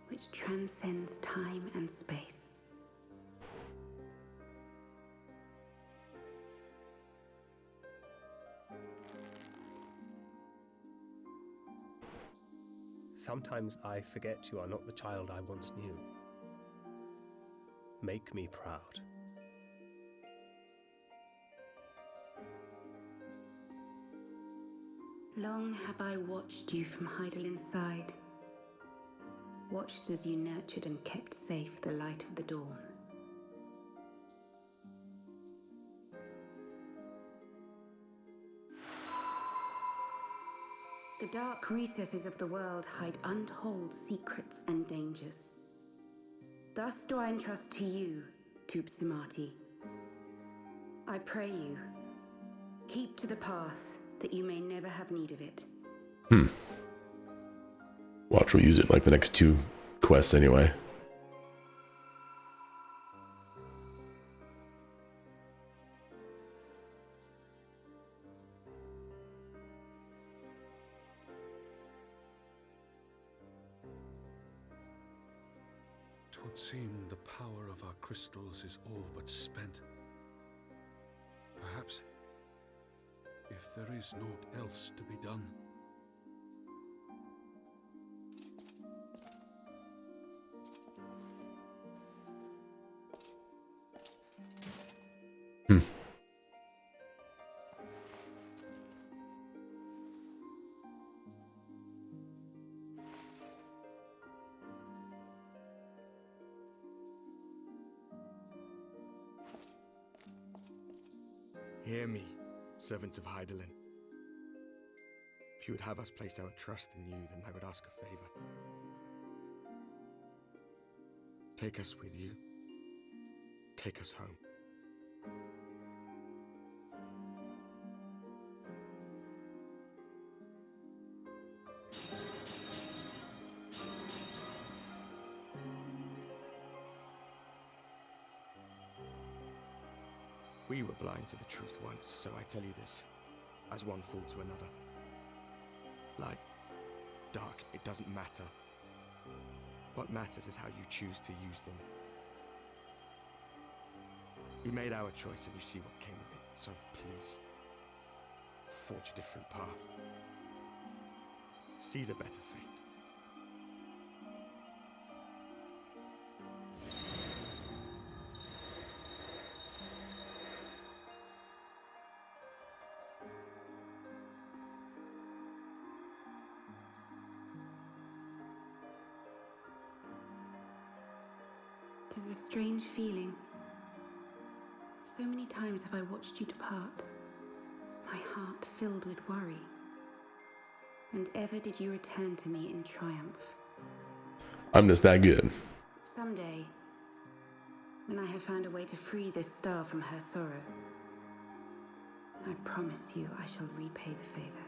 which transcends time and space. Sometimes I forget you are not the child I once knew. Make me proud. Long have I watched you from Heidelin side, watched as you nurtured and kept safe the light of the dawn. The dark recesses of the world hide untold secrets and dangers. Thus do I entrust to you, Tupsimati. I pray you, keep to the path that you may never have need of it. Watch, we'll use it in like the next 2 quests anyway. Twould seem the power of our crystals is all but spent. Perhaps, if there is naught else to be done. Hear me, servants of Heidelin. If you would have us place our trust in you, then I would ask a favor. Take us with you. Take us home. We were blind to the truth once, so I tell you this, as one fool to another. Light, dark, it doesn't matter. What matters is how you choose to use them. We made our choice and you see what came of it, so please, forge a different path. Seize a better fate. It is a strange feeling. So many times have I watched you depart, my heart filled with worry. And ever did you return to me in triumph. I'm just that good. Someday, when I have found a way to free this star from her sorrow, I promise you I shall repay the favor.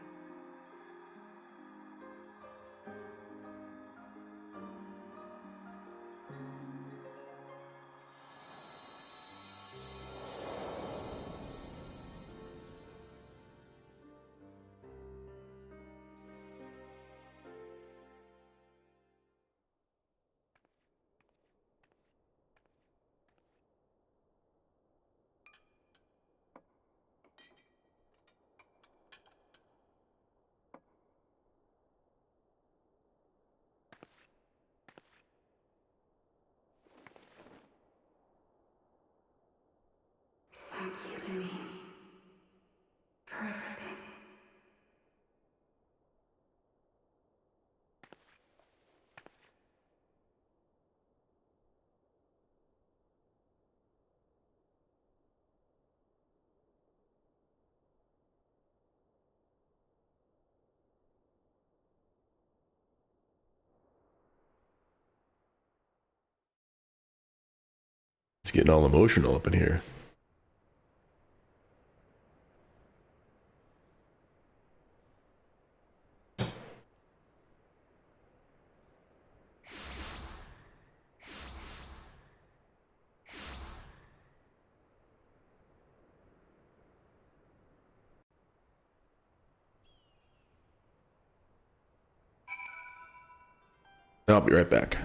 It's getting all emotional up in here. I'll be right back.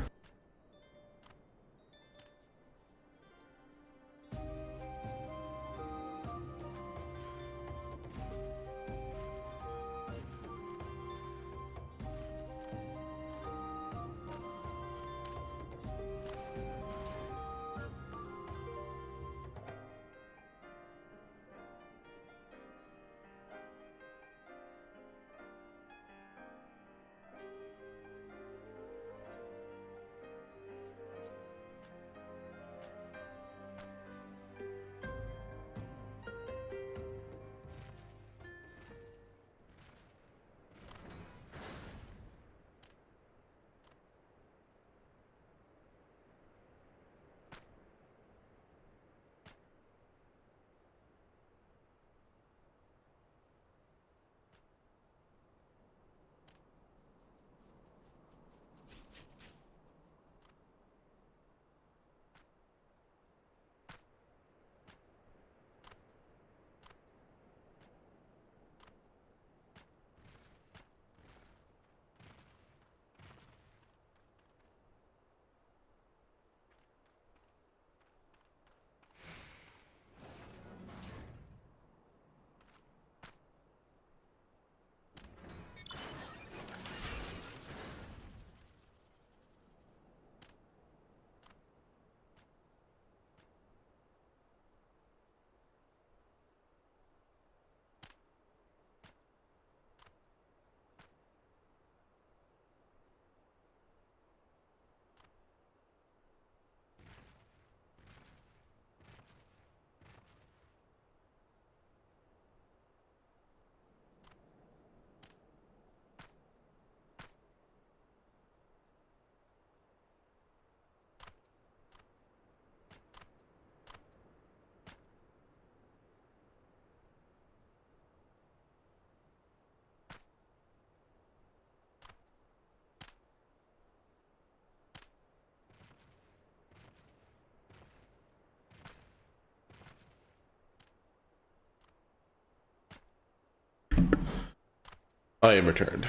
I am returned.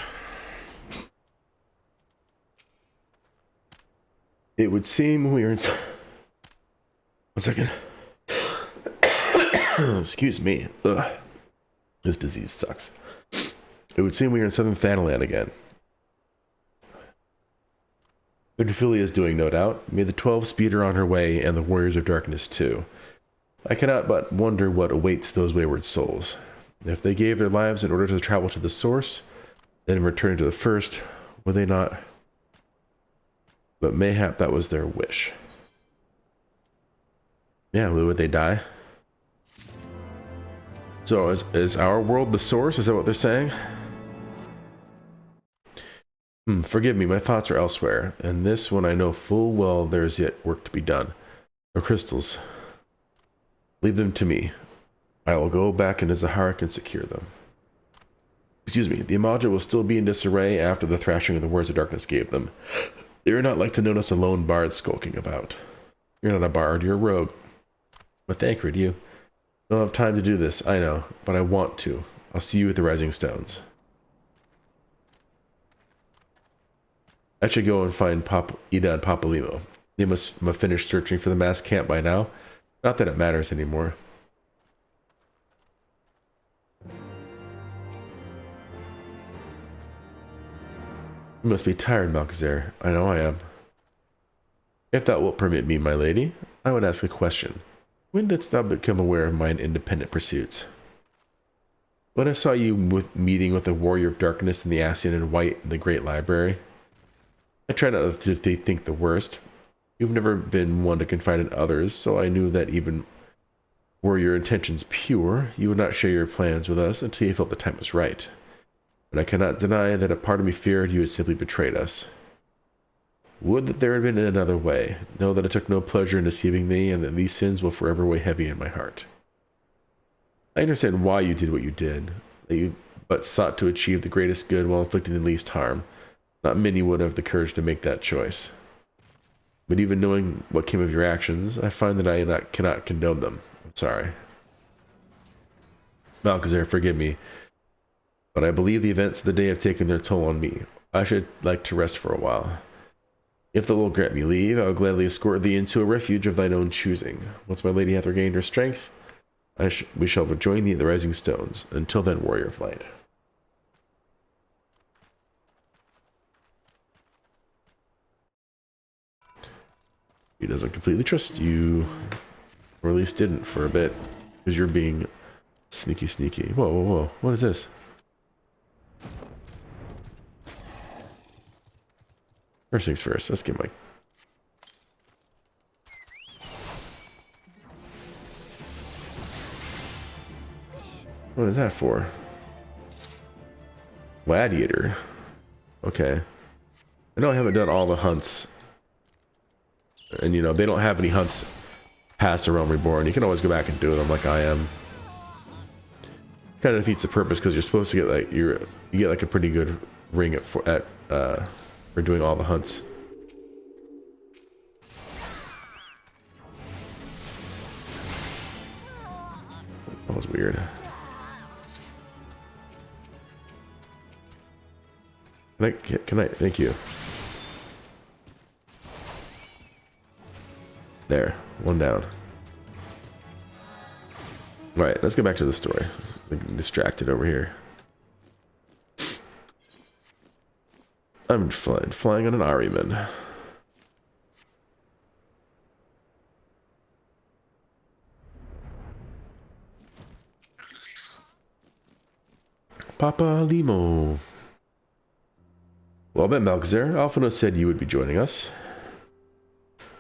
It would seem we are in... 1 second. Excuse me. Ugh. This disease sucks. It would seem we are in Southern Thanalan again. Good Ophelia is doing, no doubt. May the 12 speed her on her way, and the Warriors of Darkness too. I cannot but wonder what awaits those wayward souls. If they gave their lives in order to travel to the source, then return to the first, would they not? But mayhap that was their wish. Yeah, would they die? So is our world the source? Is that what they're saying? Forgive me, my thoughts are elsewhere, and this when I know full well there is yet work to be done. The crystals. Leave them to me. I will go back into Zaharak and secure them. Excuse me, the Imaja will still be in disarray after the thrashing of the Words of Darkness gave them. They are not like to notice a lone bard skulking about. You're not a bard, you're a rogue. But Thancred, you don't have time to do this, I know, but I want to. I'll see you at the Rising Stones. I should go and find Ida and Papalimo. They must have finished searching for the mass camp by now. Not that it matters anymore. You must be tired, Malkazer. I know I am. If that will permit me, my lady, I would ask a question. When didst thou become aware of mine independent pursuits? When I saw you meeting with the Warrior of Darkness in the Ascian and White in the Great Library, I tried not to think the worst. You've never been one to confide in others, so I knew that even were your intentions pure, you would not share your plans with us until you felt the time was right. But I cannot deny that a part of me feared you had simply betrayed us. Would that there had been another way. Know that I took no pleasure in deceiving thee, and that these sins will forever weigh heavy in my heart. I understand why you did what you did, that you but sought to achieve the greatest good while inflicting the least harm. Not many would have the courage to make that choice. But even knowing what came of your actions, I find that I cannot condone them. I'm sorry. Balcazar, forgive me, but I believe the events of the day have taken their toll on me. I should like to rest for a while. If thou wilt grant me leave, I will gladly escort thee into a refuge of thine own choosing. Once my lady hath regained her strength, we shall rejoin thee at the Rising Stones. Until then, warrior of light. He doesn't completely trust you, or at least didn't for a bit, because you're being sneaky, sneaky. Whoa, whoa, whoa! What is this? First things first. Let's get my. What is that for? Gladiator. Okay. I know I haven't done all the hunts. And you know, they don't have any hunts past A Realm Reborn. You can always go back and do them like I am. Kind of defeats the purpose because you're supposed to get like you get like a pretty good ring for doing all the hunts. That was weird. Can I? Thank you. There, one down. Right, let's get back to the story. I'm distracted over here. I'm flying on an Ariman. Papa Limo. Well, Ben Malkazar, Alphino said you would be joining us.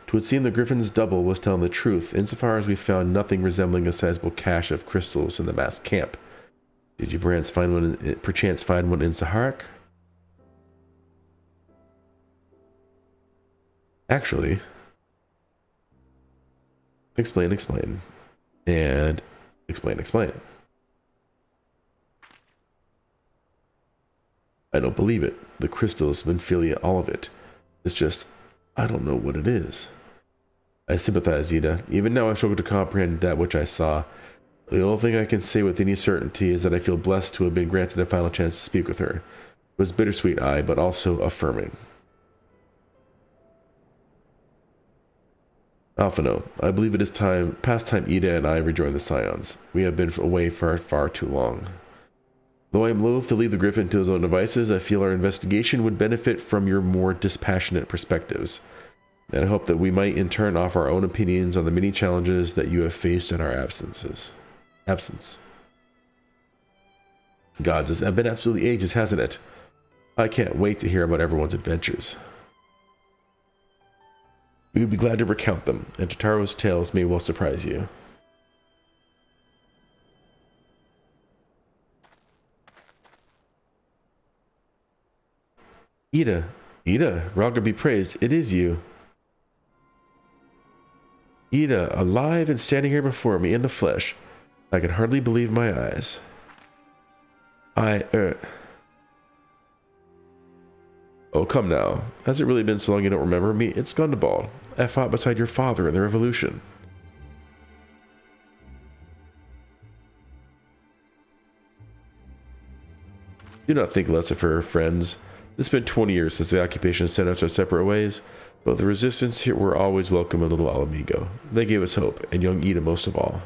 'Twould seem the Griffin's double was telling the truth, insofar as we found nothing resembling a sizable cache of crystals in the mass camp. Did you perchance find one in Saharak? Actually, explain, and explain. I don't believe it. The crystals, Minfilia, all of it. It's just, I don't know what it is. I sympathize, Ida. Even now I struggle to comprehend that which I saw. The only thing I can say with any certainty is that I feel blessed to have been granted a final chance to speak with her. It was bittersweet, but also affirming. Alphino, I believe it is past time Ida and I rejoin the Scions. We have been away for far too long. Though I am loath to leave the Griffin to his own devices, I feel our investigation would benefit from your more dispassionate perspectives. And I hope that we might in turn offer our own opinions on the many challenges that you have faced in our absence. Gods, it's been absolutely ages, hasn't it? I can't wait to hear about everyone's adventures. We would be glad to recount them, and Totaro's tales may well surprise you. Ida, Raga be praised, it is you. Ida, alive and standing here before me in the flesh. I can hardly believe my eyes. Oh, come now. Has it really been so long you don't remember me? It's Gundabald. I fought beside your father in the Revolution. Do not think less of her, friends. It's been 20 years since the occupation sent us our separate ways, but the resistance here were always welcome in Little Alamigo. They gave us hope, and young Ida most of all.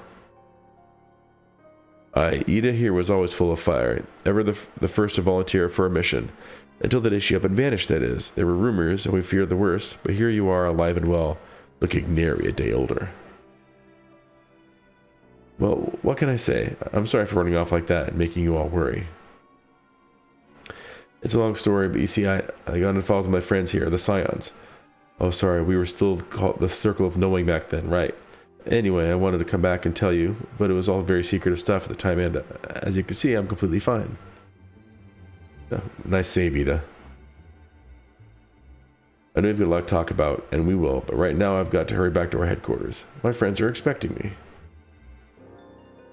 Ida here was always full of fire, ever the first to volunteer for a mission, until the day she up and vanished, that is. There were rumors, and we feared the worst, but here you are, alive and well, looking nary a day older. Well, what can I say? I'm sorry for running off like that and making you all worry. It's a long story, but you see, I got involved with my friends here, the Scions. Oh, sorry, we were still called the Circle of Knowing back then, right? Anyway, I wanted to come back and tell you, but it was all very secretive stuff at the time, and as you can see, I'm completely fine. Nice save, Ida. I know we've got a lot to talk about, and we will, but right now I've got to hurry back to our headquarters. My friends are expecting me.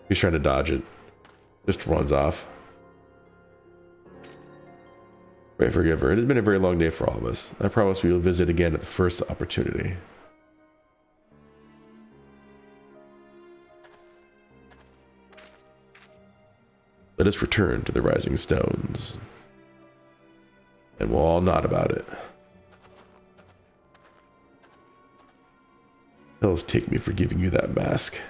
He's trying to dodge it. Just runs off. Pray forgive her. It has been a very long day for all of us. I promise we will visit again at the first opportunity. Let us return to the Rising Stones. And we'll all nod about it. Hells take me for giving you that mask.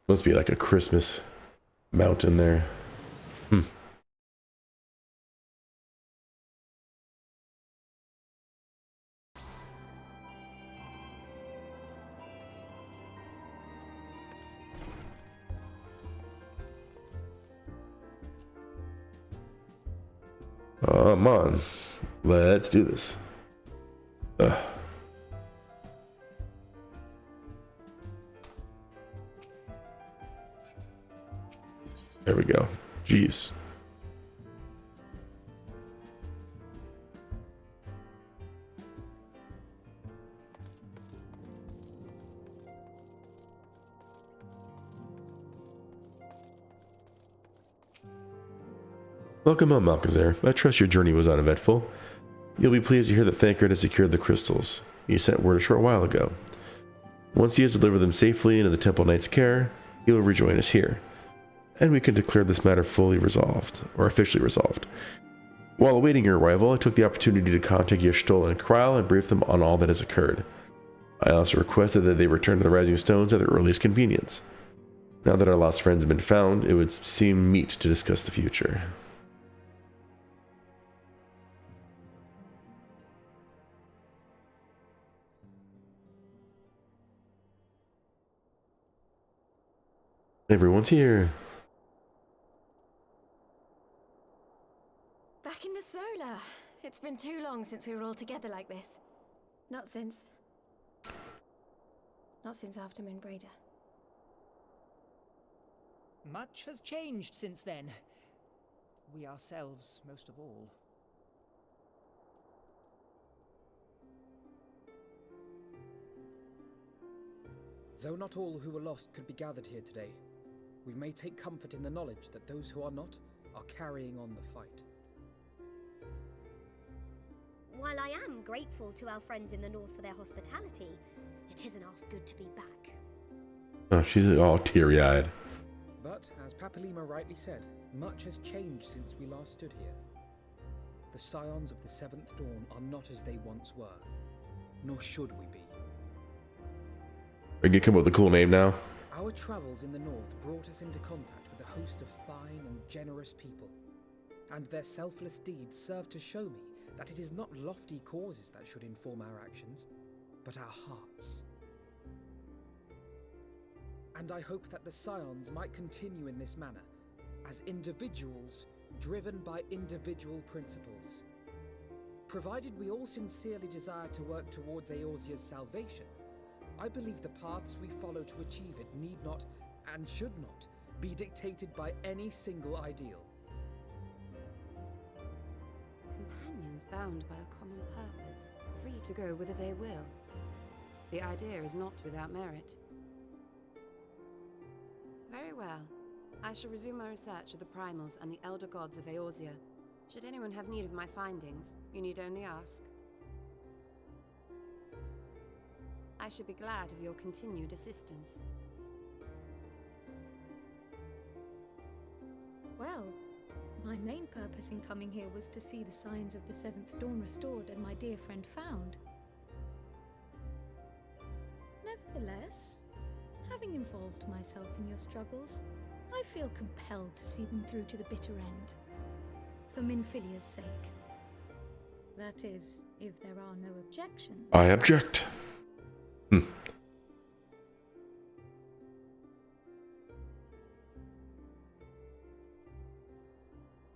Must be like a Christmas mountain there. Come on. Let's do this. There we go. Jeez. Welcome home, Malkazar. I trust your journey was uneventful. You'll be pleased to hear that Thancred has secured the crystals. He sent word a short while ago. Once he has delivered them safely into the Temple Knight's care, he will rejoin us here, and we can declare this matter fully resolved, or officially resolved. While awaiting your arrival, I took the opportunity to contact Yashtol and Kryl and brief them on all that has occurred. I also requested that they return to the Rising Stones at their earliest convenience. Now that our lost friends have been found, it would seem meet to discuss the future. Everyone's here. Back in the solar. It's been too long since we were all together like this. Not since after Moonbraider. Much has changed since then. We ourselves, most of all. Though not all who were lost could be gathered here today, we may take comfort in the knowledge that those who are not are carrying on the fight. While I am grateful to our friends in the north for their hospitality, it isn't half good to be back. Oh, she's all teary-eyed. But, as Papalima rightly said, much has changed since we last stood here. The Scions of the Seventh Dawn are not as they once were, nor should we be. Are you gonna come up with a cool name now? Our travels in the north brought us into contact with a host of fine and generous people, and their selfless deeds serve to show me that it is not lofty causes that should inform our actions, but our hearts. And I hope that the Scions might continue in this manner, as individuals driven by individual principles. Provided we all sincerely desire to work towards Eorzea's salvation, I believe the paths we follow to achieve it need not, and should not, be dictated by any single ideal. Companions bound by a common purpose, free to go whither they will. The idea is not without merit. Very well. I shall resume my research of the primals and the elder gods of Eorzea. Should anyone have need of my findings, you need only ask. I should be glad of your continued assistance. Well, my main purpose in coming here was to see the signs of the Seventh Dawn restored and my dear friend found. Nevertheless, having involved myself in your struggles, I feel compelled to see them through to the bitter end. For Minfilia's sake. That is, if there are no objections. I object.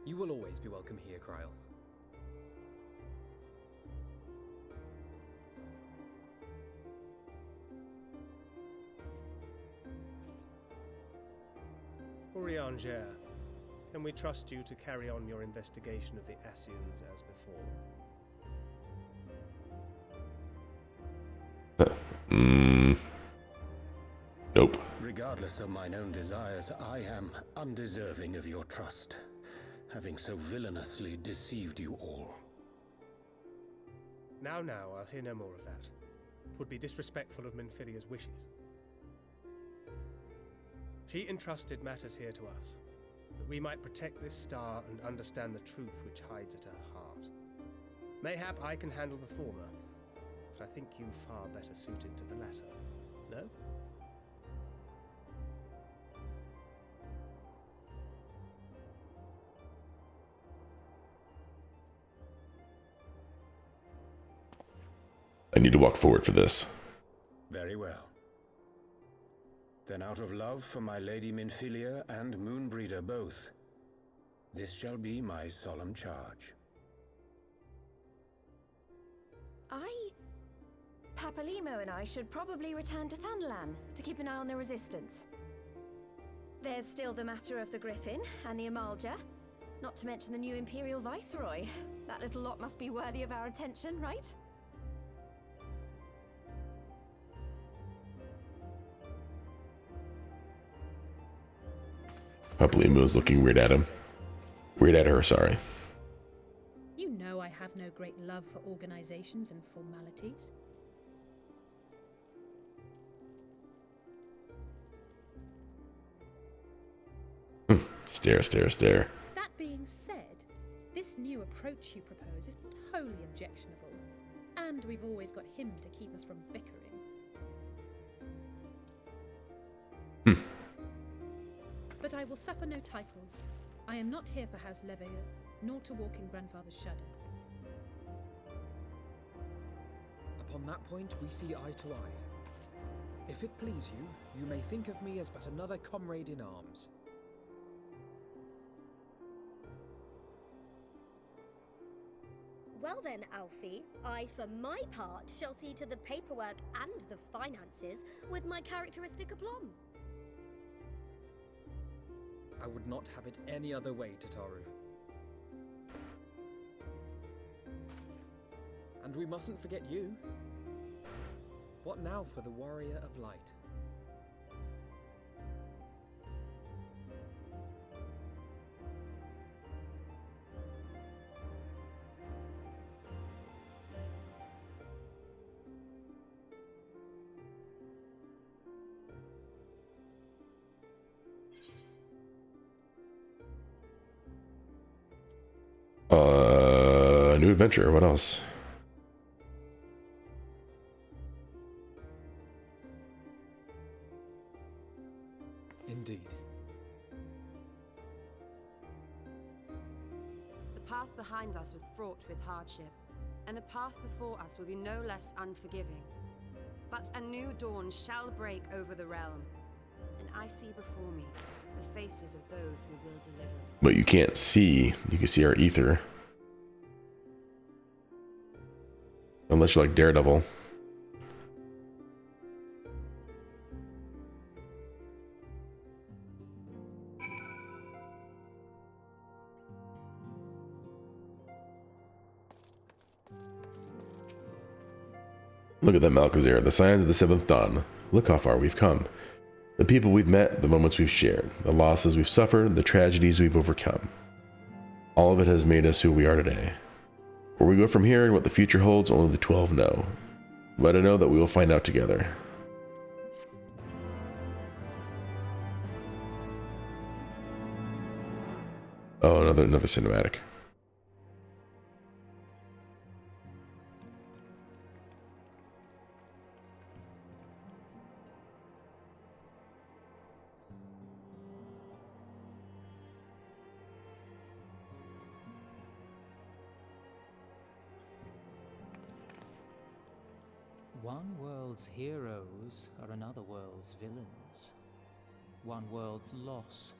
You will always be welcome here, Kryl. Urianger, can we trust you to carry on your investigation of the Ascians as before? Nope. Regardless of mine own desires, I am undeserving of your trust, having so villainously deceived you all. Now, I'll hear no more of that. 'Twould be disrespectful of Minfilia's wishes. She entrusted matters here to us, that we might protect this star and understand the truth which hides at her heart. Mayhap I can handle the former, but I think you far better suited to the latter. No? I need to walk forward for this. Very well. Then out of love for my Lady Minfilia and Moonbreeder both, this shall be my solemn charge. Papalimo and I should probably return to Thanalan to keep an eye on the Resistance. There's still the matter of the Griffin and the Amalja, not to mention the new Imperial Viceroy. That little lot must be worthy of our attention, right? Papalimo's looking weird at him. Weird at her, sorry. You know I have no great love for organizations and formalities. Stare, stare, stare. That being said, this new approach you propose is not wholly objectionable, and we've always got him to keep us from bickering. But I will suffer no titles. I am not here for House Leveilleur, nor to walk in Grandfather's shadow. Upon that point, we see eye to eye. If it please you, you may think of me as but another comrade in arms. Well then, Alfie, I for my part shall see to the paperwork and the finances with my characteristic aplomb. I would not have it any other way, Tataru. And we mustn't forget you. What now for the Warrior of Light? New adventure. What else? Indeed. The path behind us was fraught with hardship, and the path before us will be no less unforgiving. But a new dawn shall break over the realm, and I see before me the faces of those who will deliver it. But you can't see. You can see our ether. Unless you're like Daredevil. Look at that, Malkazir, the signs of the seventh dawn. Look how far we've come. The people we've met, the moments we've shared, the losses we've suffered, the tragedies we've overcome. All of it has made us who we are today. Where we go from here and what the future holds, only the 12 know. But I know that we will find out together. Oh, another cinematic. One world's heroes are another world's villains. One world's loss,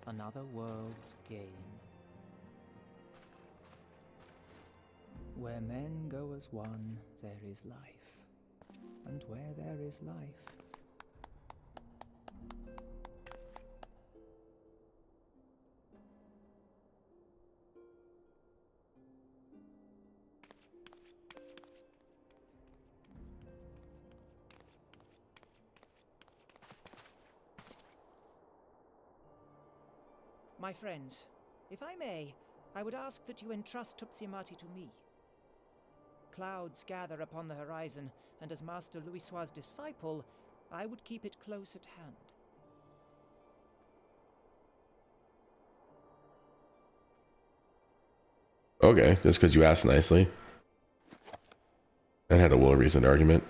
another world's gain. Where men go as one, there is life. And where there is life, My friends, if I may, I would ask that you entrust Tupsimati to me. Clouds gather upon the horizon, and as Master Louisoix's disciple, I would keep it close at hand. Okay, just because you asked nicely. And had a well-reasoned argument.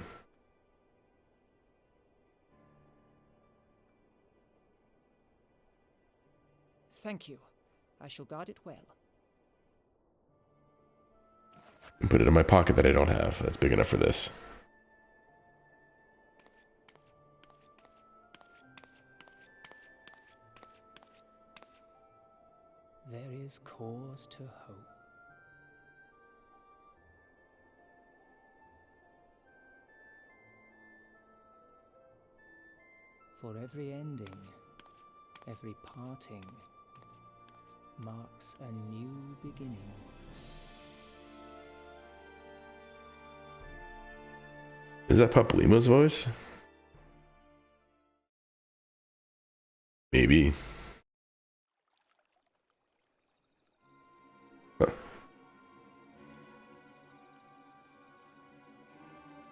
Thank you. I shall guard it well. And put it in my pocket that I don't have. That's big enough for this. There is cause to hope. For every ending, every parting, marks a new beginning. Is that Papalima's voice? Maybe. Huh.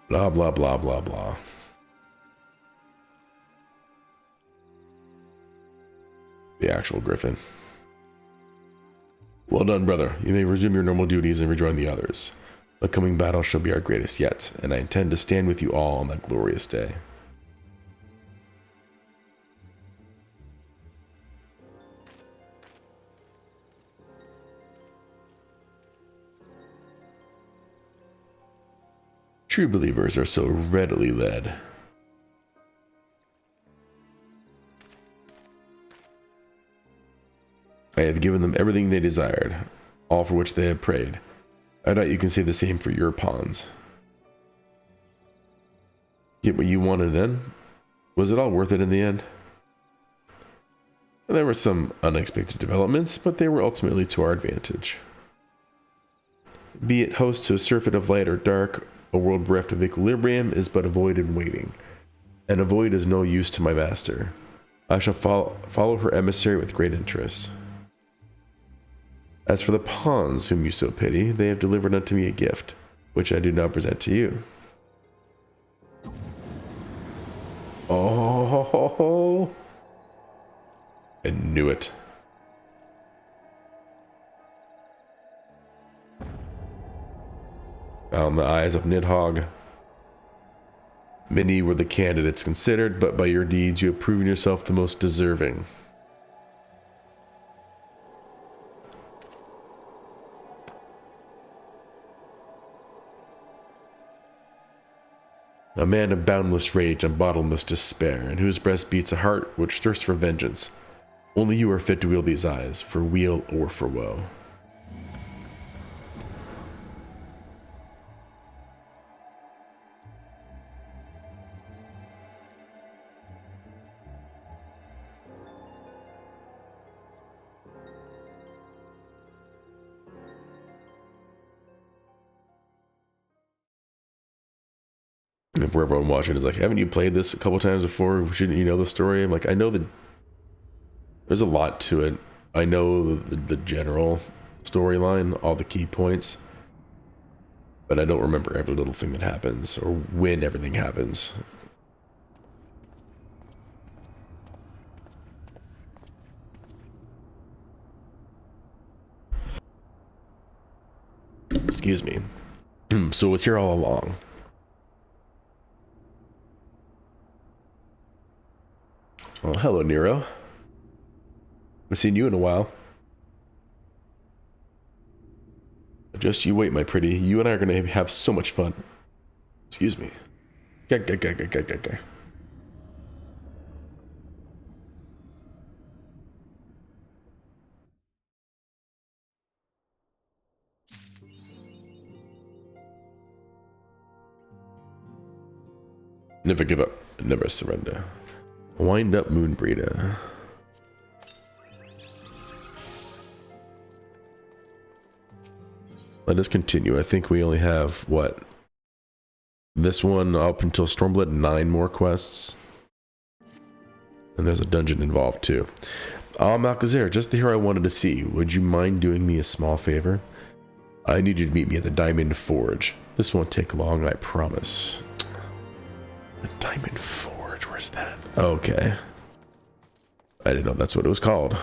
Blah, blah, blah, blah, blah. The actual Griffin. Well done, brother. You may resume your normal duties and rejoin the others. The coming battle shall be our greatest yet, and I intend to stand with you all on that glorious day. True believers are so readily led. I have given them everything they desired, all for which they have prayed. I doubt you can say the same for your pawns. Get what you wanted then? Was it all worth it in the end? There were some unexpected developments, but they were ultimately to our advantage. Be it host to a surfeit of light or dark, a world bereft of equilibrium is but a void in waiting, and a void is no use to my master. I shall follow her emissary with great interest. As for the pawns whom you so pity, they have delivered unto me a gift, which I do now present to you. Oh, I knew it. Found the eyes of Nidhogg. Many were the candidates considered, but by your deeds you have proven yourself the most deserving. A man of boundless rage and bottomless despair, in whose breast beats a heart which thirsts for vengeance. Only you are fit to wield these eyes, for weal or for woe. And for everyone watching, is like, haven't you played this a couple times before? Shouldn't you know the story? I'm like, I know there's a lot to it. I know the general storyline, all the key points, but I don't remember every little thing that happens or when everything happens. Excuse me. So it's here all along. Well, hello, Nero. Haven't seen you in a while. Just you wait, my pretty. You and I are going to have so much fun. Excuse me. Gah. Never give up. Never surrender. Wind up, Moonbreeder. Let us continue. I think we only have, what? This one up until Stormblood, 9 more quests. And there's a dungeon involved too. Ah, Malkazer, just the hero I wanted to see. Would you mind doing me a small favor? I need you to meet me at the Diamond Forge. This won't take long, I promise. The Diamond Forge, where's that? Okay. I didn't know that's what it was called.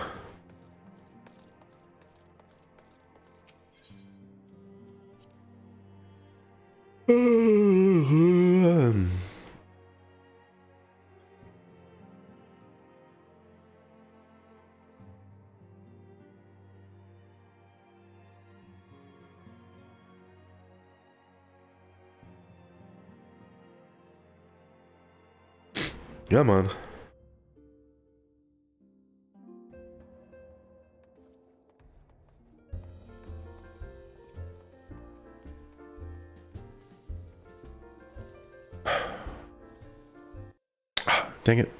Come on. Dang it.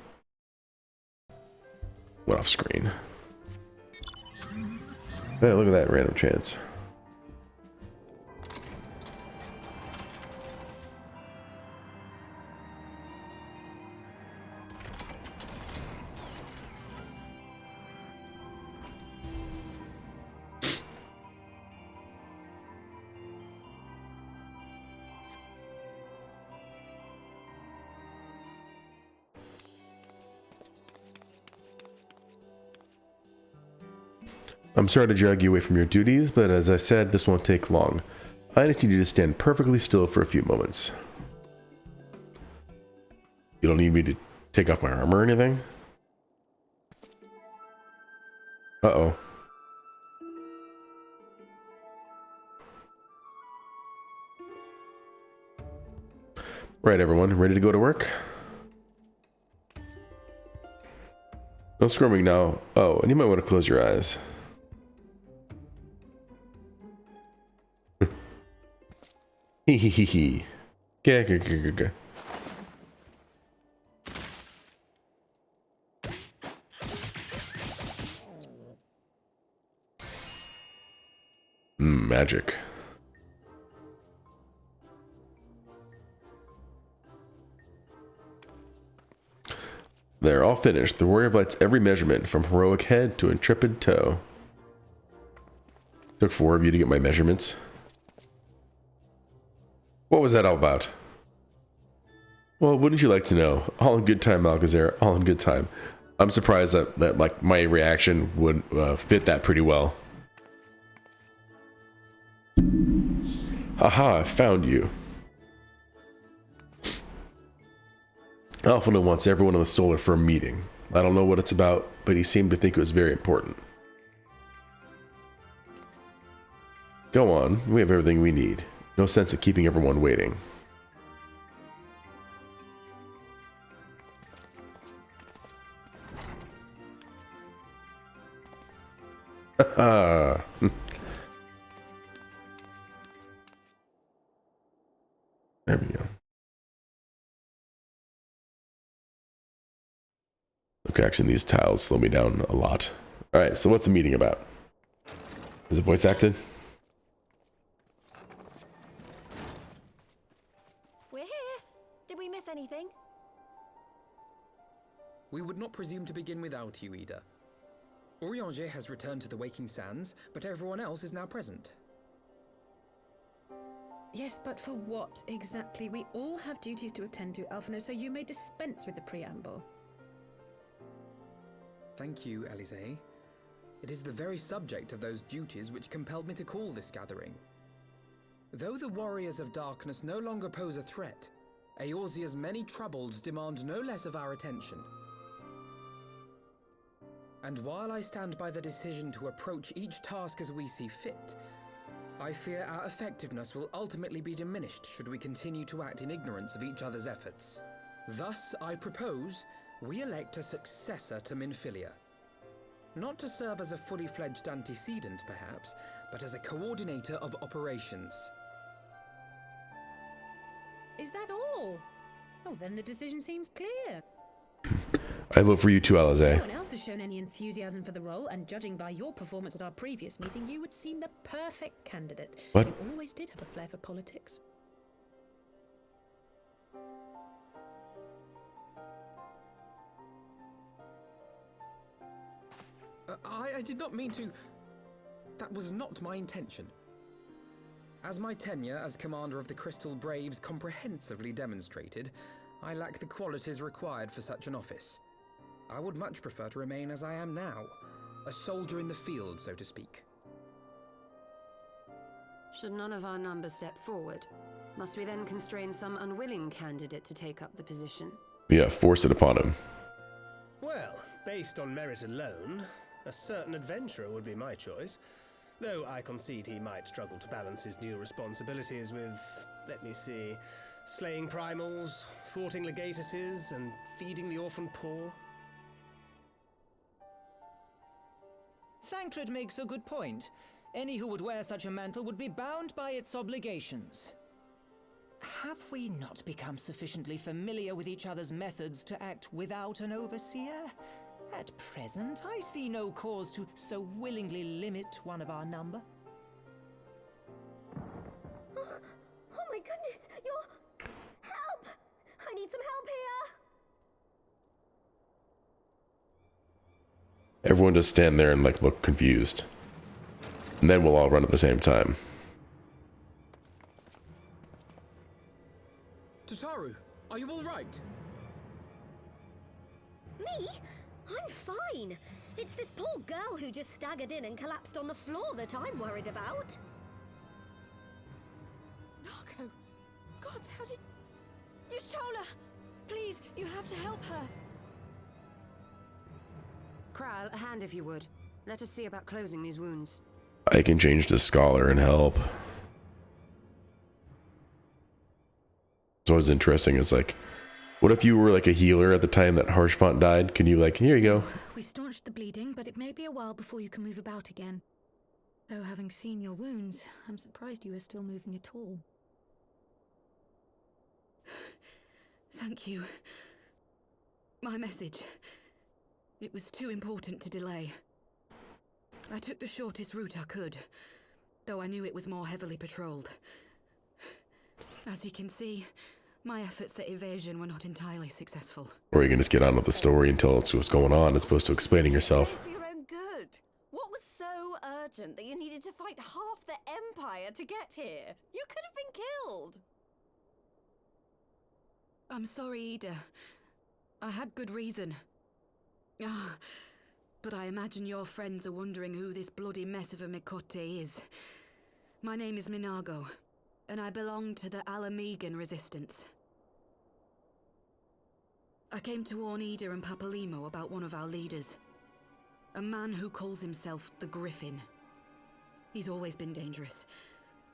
Went off screen. Hey, look at that random chance. I'm sorry to drag you away from your duties, but as I said, this won't take long. I just need you to stand perfectly still for a few moments. You don't need me to take off my armor or anything? Uh-oh. Right, everyone, ready to go to work? No squirming now. Oh, and you might want to close your eyes. Hee hee hee hee. Okay. Magic. They're all finished. The warrior lights every measurement from heroic head to intrepid toe. Took 4 of you to get my measurements. What was that all about? Well, wouldn't you like to know? All in good time, Malkazer. All in good time. I'm surprised that like my reaction would fit that pretty well. Haha, I found you. Alphina wants everyone on the Solar for a meeting. I don't know what it's about, but he seemed to think it was very important. Go on, we have everything we need. No sense of keeping everyone waiting. There we go. Okay, actually these tiles slow me down a lot. Alright, so what's the meeting about? Is it voice acted? We're here. Did we miss anything? We would not presume to begin without you, Ida. Urianger has returned to the Waking Sands, but everyone else is now present. Yes, but for what exactly? We all have duties to attend to, Alphino, so you may dispense with the preamble. Thank you, Elise. It is the very subject of those duties which compelled me to call this gathering. Though the warriors of darkness no longer pose a threat, Eorzea's many troubles demand no less of our attention. And while I stand by the decision to approach each task as we see fit, I fear our effectiveness will ultimately be diminished should we continue to act in ignorance of each other's efforts. Thus, I propose we elect a successor to Minfilia. Not to serve as a fully fledged antecedent, perhaps, but as a coordinator of operations. Is that all? Oh, then the decision seems clear. I vote for you too, Alize. No one else has shown any enthusiasm for the role, and judging by your performance at our previous meeting, you would seem the perfect candidate. What? You always did have a flair for politics. I did not mean to... That was not my intention. As my tenure as commander of the Crystal Braves comprehensively demonstrated, I lack the qualities required for such an office. I would much prefer to remain as I am now, a soldier in the field, so to speak. Should none of our numbers step forward, must we then constrain some unwilling candidate to take up the position? Yeah, force it upon him. Well, based on merit alone, a certain adventurer would be my choice. Though I concede he might struggle to balance his new responsibilities with, let me see, slaying primals, thwarting legatuses, and feeding the orphan poor. Thancred makes a good point. Any who would wear such a mantle would be bound by its obligations. Have we not become sufficiently familiar with each other's methods to act without an overseer? At present, I see no cause to so willingly limit one of our number. Oh my goodness! Help! I need some help here! Everyone just stand there and like look confused. And then we'll all run at the same time. Tataru, are you all right? Me? I'm fine. It's this poor girl who just staggered in and collapsed on the floor that I'm worried about. Narco! Gods, how did... Yashola! Please, you have to help her. Kral, a hand if you would. Let us see about closing these wounds. I can change to scholar and help. It's always interesting. It's like, what if you were like a healer at the time that Harshfont died? Can you like, here you go. We staunched the bleeding, but it may be a while before you can move about again. Though having seen your wounds, I'm surprised you are still moving at all. Thank you. My message. It was too important to delay. I took the shortest route I could, though I knew it was more heavily patrolled. As you can see, my efforts at evasion were not entirely successful. Or you can just get on with the story and tell us what's going on as opposed to explaining yourself. For your own good. What was so urgent that you needed to fight half the Empire to get here? You could have been killed. I'm sorry, Ida. I had good reason. But I imagine your friends are wondering who this bloody mess of a Mikote is. My name is Minago, and I belong to the Alamegan Resistance. I came to warn Ida and Papalimo about one of our leaders. A man who calls himself the Griffin. He's always been dangerous,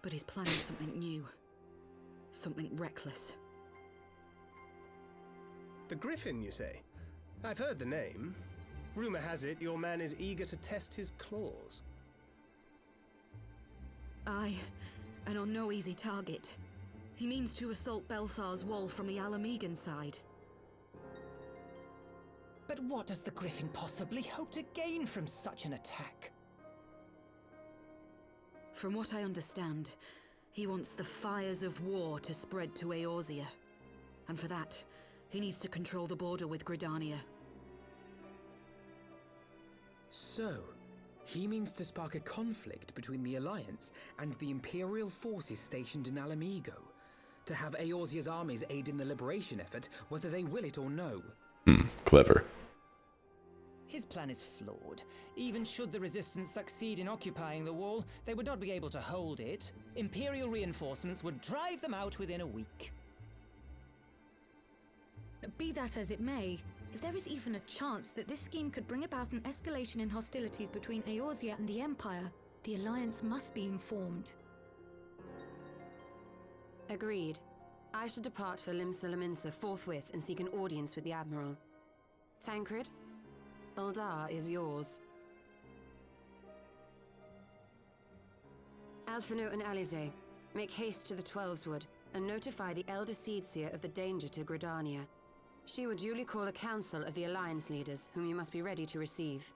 but he's planning something new. Something reckless. The Griffin, you say? I've heard the name. Rumor has it your man is eager to test his claws. Aye, and on no easy target. He means to assault Belsar's wall from the Alamegan side. But what does the Griffin possibly hope to gain from such an attack? From what I understand, he wants the fires of war to spread to Eorzea. And for that, he needs to control the border with Gridania. So, he means to spark a conflict between the Alliance and the Imperial forces stationed in Alamigo, to have Eorzea's armies aid in the liberation effort, whether they will it or no. Clever. His plan is flawed. Even should the Resistance succeed in occupying the wall, they would not be able to hold it. Imperial reinforcements would drive them out within a week. Be that as it may, if there is even a chance that this scheme could bring about an escalation in hostilities between Eorzea and the Empire, the Alliance must be informed. Agreed. I should depart for Limsa Laminsa forthwith and seek an audience with the Admiral. Thancred, Uldar is yours. Alphino and Alize, make haste to the Twelveswood and notify the Elder Seedseer of the danger to Gridania. She will duly call a council of the Alliance leaders, whom you must be ready to receive.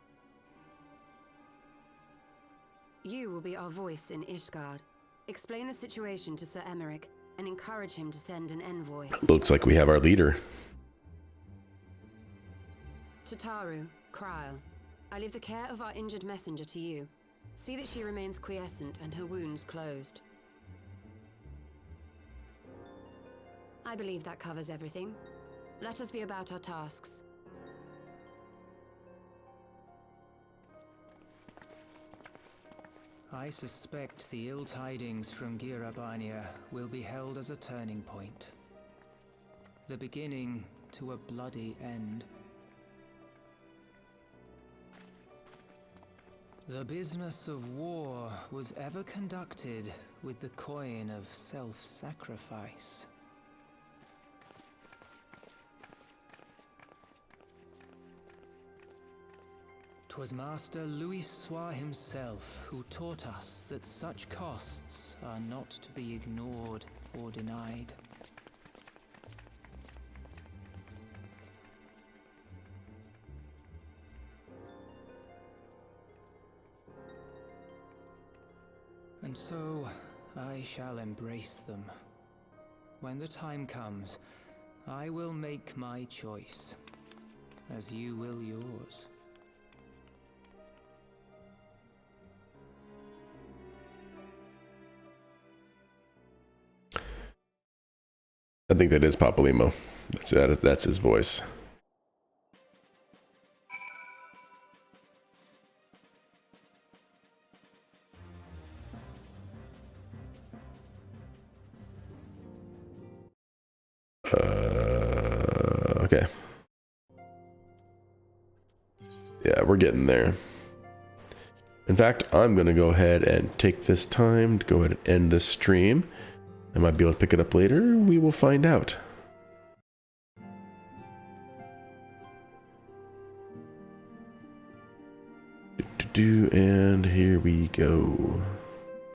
You will be our voice in Ishgard. Explain the situation to Sir Emmerich, and encourage him to send an envoy. Looks like we have our leader. Tataru, Krile, I leave the care of our injured messenger to you. See that she remains quiescent and her wounds closed. I believe that covers everything. Let us be about our tasks. I suspect the ill tidings from Girabania will be held as a turning point. The beginning to a bloody end. The business of war was ever conducted with the coin of self-sacrifice. 'Twas Master Louisoix himself who taught us that such costs are not to be ignored or denied. And so I shall embrace them. When the time comes, I will make my choice, as you will yours. I think that is Papalymo. That's his voice. Okay. Yeah, we're getting there. In fact, I'm going to go ahead and take this time to go ahead and end this stream. I might be able to pick it up later. We will find out. And here we go.